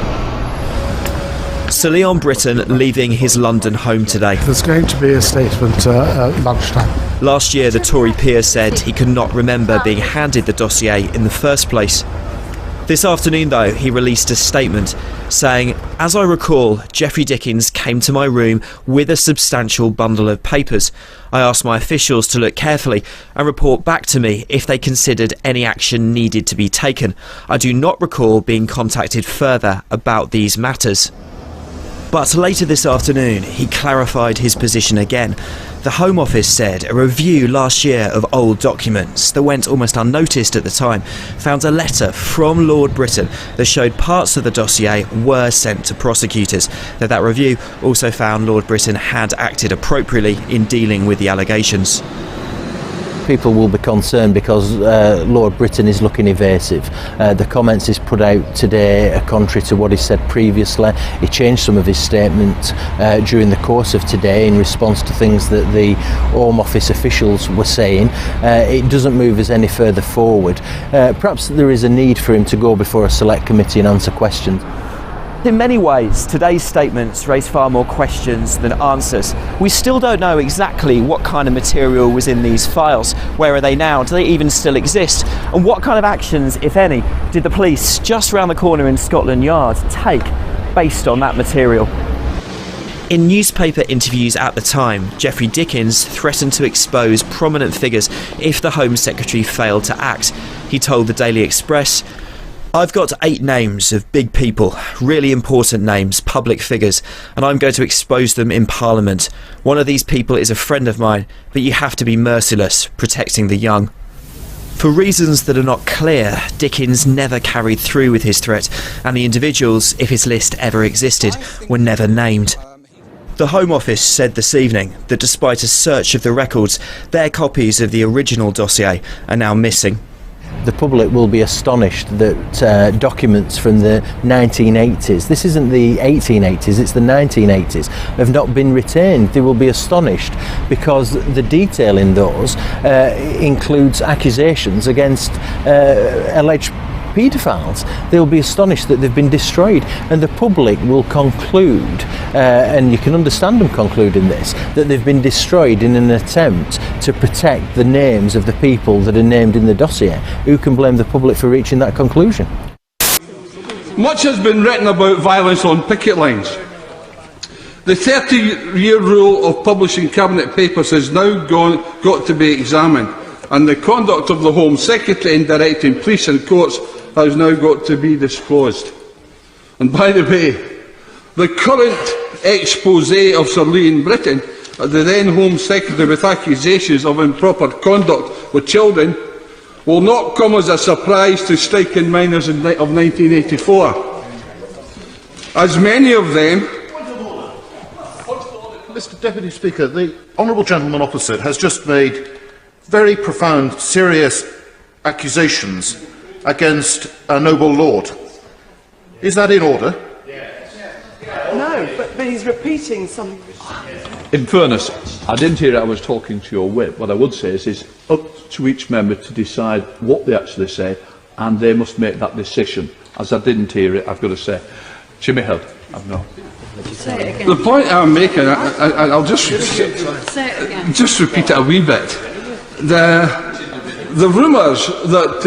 Sir Leon Britton leaving his London home today. There's going to be a statement at lunchtime. Last year, the Tory peer said he could not remember being handed the dossier in the first place. This afternoon, though, he released a statement saying, "As I recall, Geoffrey Dickens came to my room with a substantial bundle of papers. I asked my officials to look carefully and report back to me if they considered any action needed to be taken. I do not recall being contacted further about these matters." But later this afternoon, he clarified his position again. The Home Office said a review last year of old documents that went almost unnoticed at the time found a letter from Lord Britton that showed parts of the dossier were sent to prosecutors. That review also found Lord Britton had acted appropriately in dealing with the allegations. people will be concerned because Lord Britain is looking evasive. The comments he's put out today are contrary to what he said previously. He changed some of his statements during the course of today in response to things that the Home Office officials were saying. It doesn't move us any further forward. Perhaps there is a need for him to go before a select committee and answer questions. In many ways, today's statements raise far more questions than answers. We still don't know exactly what kind of material was in these files. Where are they now? Do they even still exist? And what kind of actions, if any, did the police just round the corner in Scotland Yard take based on that material? In newspaper interviews at the time, Geoffrey Dickens threatened to expose prominent figures if the Home Secretary failed to act. He told the Daily Express, "I've got 8 names of big people, really important names, public figures, and I'm going to expose them in Parliament. One of these people is a friend of mine, but you have to be merciless, protecting the young." For reasons that are not clear, Dickens never carried through with his threat, and the individuals, if his list ever existed, were never named. The Home Office said this evening that despite a search of the records, their copies of the original dossier are now missing. The public will be astonished that documents from the 1980s, this isn't the 1880s, it's the 1980s, have not been retained. They will be astonished because the detail in those includes accusations against alleged paedophiles. They'll be astonished that they've been destroyed, and the public will conclude, and you can understand them concluding this, that they've been destroyed in an attempt to protect the names of the people that are named in the dossier. Who can blame the public for reaching that conclusion? Much has been written about violence on picket lines. The 30-year rule of publishing cabinet papers has now got to be examined, and the conduct of the Home Secretary in directing police and courts has now got to be disclosed. And by the way, the current expose of Sir Leon Britton, the then Home Secretary, with accusations of improper conduct with children, will not come as a surprise to striking minors of 1984. As many of them... Mr Deputy Speaker, the honourable gentleman opposite has just made very profound, serious accusations against a noble lord. Is that in order? No, but he's repeating something. In fairness, I didn't hear I was talking to your whip. What I would say is it's up to each member to decide what they actually say, and they must make that decision. As I didn't hear it, I've got to say, Jimmy Hill, I've not. The point I'm making, I'll just repeat it a wee bit. The rumours that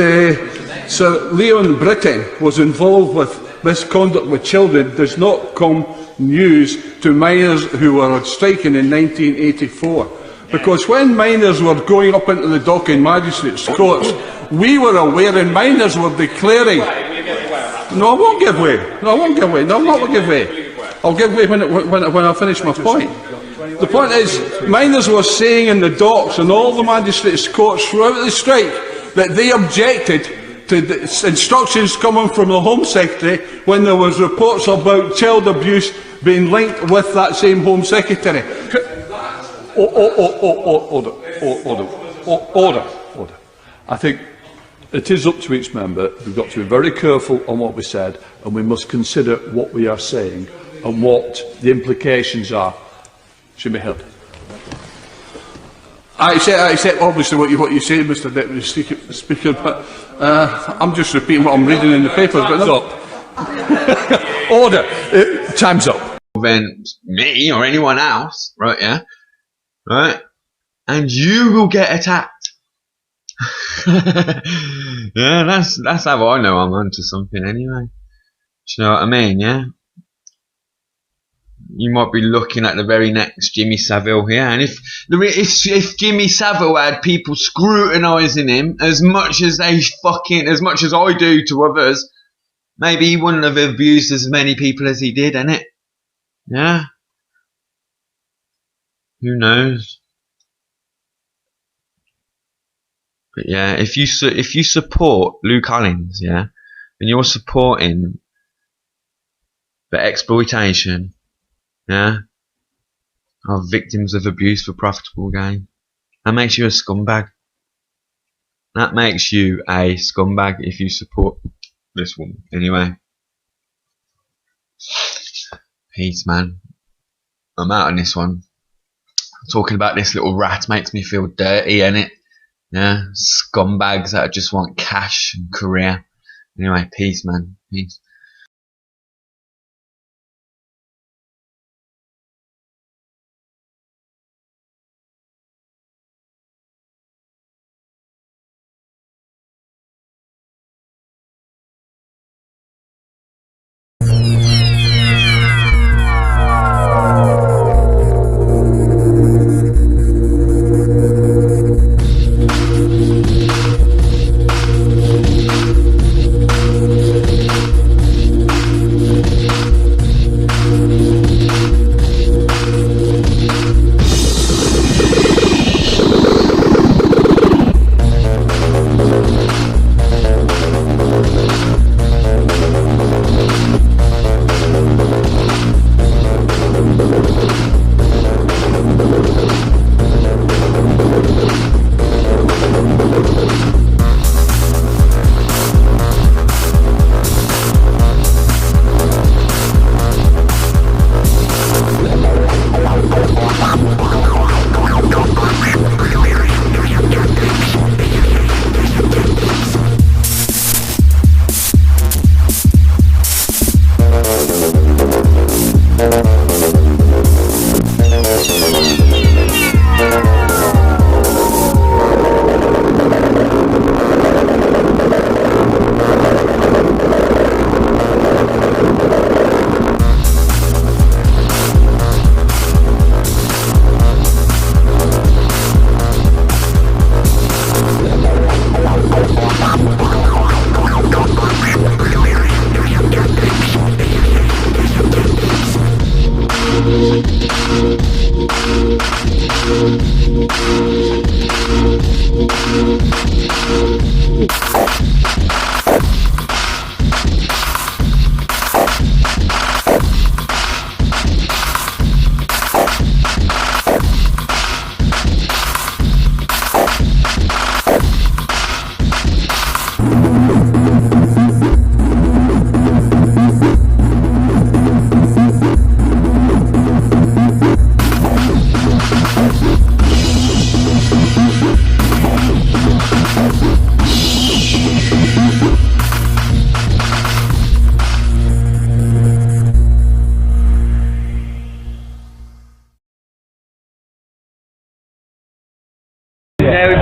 Sir Leon Britton was involved with misconduct with children does not come news to minors who were striking in 1984. Because when minors were going up into the dock in magistrates' courts, we were aware and minors were declaring... No, I won't give way. No, I won't give way. No, I'm not going to give way. I'll give way when I finish my point. The point is, minors were saying in the docks and all the magistrates' courts throughout the strike that they objected to the instructions coming from the Home Secretary when there was reports about child abuse being linked with that same Home Secretary. Order. I think it is up to each member. We've got to be very careful on what we said, and we must consider what we are saying and what the implications are. Jimmy Hill. I accept obviously what you say, Mr Deputy Speaker, but I'm just repeating what I'm reading in the papers. But up. Order. Time's up. Then me or anyone else, right? Yeah, right, and you will get attacked. Yeah, that's how I know I'm onto something anyway. Do you know what I mean? Yeah. You might be looking at the very next Jimmy Savile here, and if Jimmy Savile had people scrutinising him as much as I do to others, maybe he wouldn't have abused as many people as he did, innit? Yeah. Who knows? But yeah, if you support Luke Collins, yeah, and you're supporting the exploitation, yeah, of victims of abuse for profitable gain, that makes you a scumbag. That makes you a scumbag if you support this woman. Anyway. Peace, man. I'm out on this one. Talking about this little rat makes me feel dirty, innit? Yeah, scumbags that just want cash and career. Anyway, peace, man. Peace.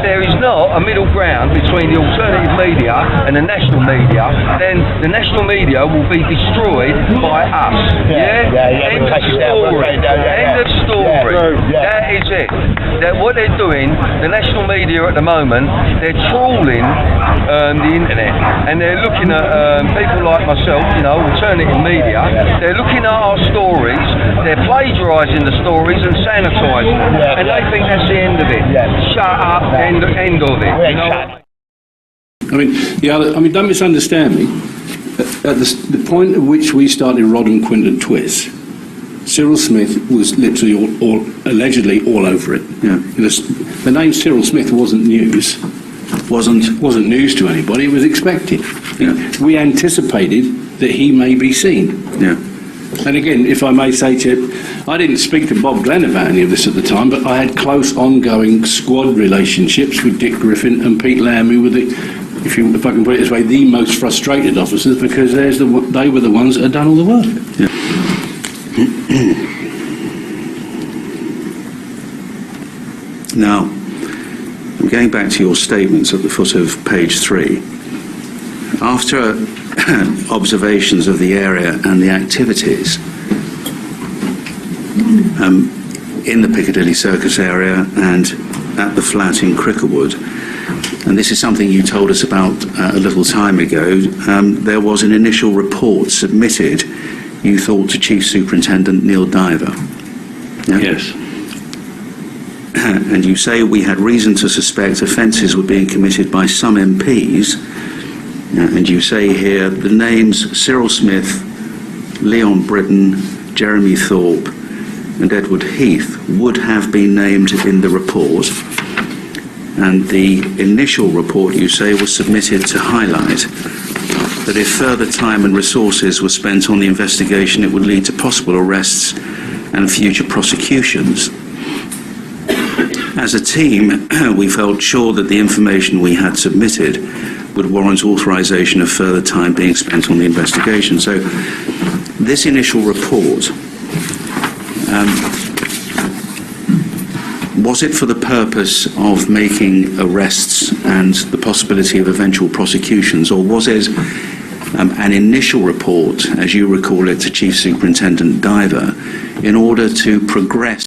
There is not a middle ground between the alternative media and the national media, then the national media will be destroyed by us. End of story. End of story. That is it. What they're doing, the national media at the moment, they're trawling the internet, and they're looking at people like myself, alternative media. They're looking at our stories, they're plagiarising the stories and sanitising them, and they think that's the end of it. Shut up, end of it. Don't misunderstand me. At the point at which we started Rod and Quinton Twist, Cyril Smith was literally allegedly all over it. Yeah. The name Cyril Smith wasn't news. Wasn't news to anybody. It was expected. Yeah. We anticipated that he may be seen. Yeah. And again, if I may say to you, I didn't speak to Bob Glenn about any of this at the time, but I had close ongoing squad relationships with Dick Griffin and Pete Lamb, who were if I can put it this way, the most frustrated officers, because they were the ones that had done all the work. Yeah. Now, I'm going back to your statements at the foot of page 3. After observations of the area and the activities in the Piccadilly Circus area and at the flat in Cricklewood, and this is something you told us about a little time ago, there was an initial report submitted, you thought, to Chief Superintendent Neil Diver. Yeah? Yes. And you say we had reason to suspect offences were being committed by some MPs, and you say here the names Cyril Smith, Leon Britton, Jeremy Thorpe and Edward Heath would have been named in the report. And the initial report, you say, was submitted to highlight that if further time and resources were spent on the investigation, it would lead to possible arrests and future prosecutions. As a team, we felt sure that the information we had submitted would warrant authorisation of further time being spent on the investigation. So this initial report, was it for the purpose of making arrests and the possibility of eventual prosecutions, or was it an initial report, as you recall it, to Chief Superintendent Diver, in order to progress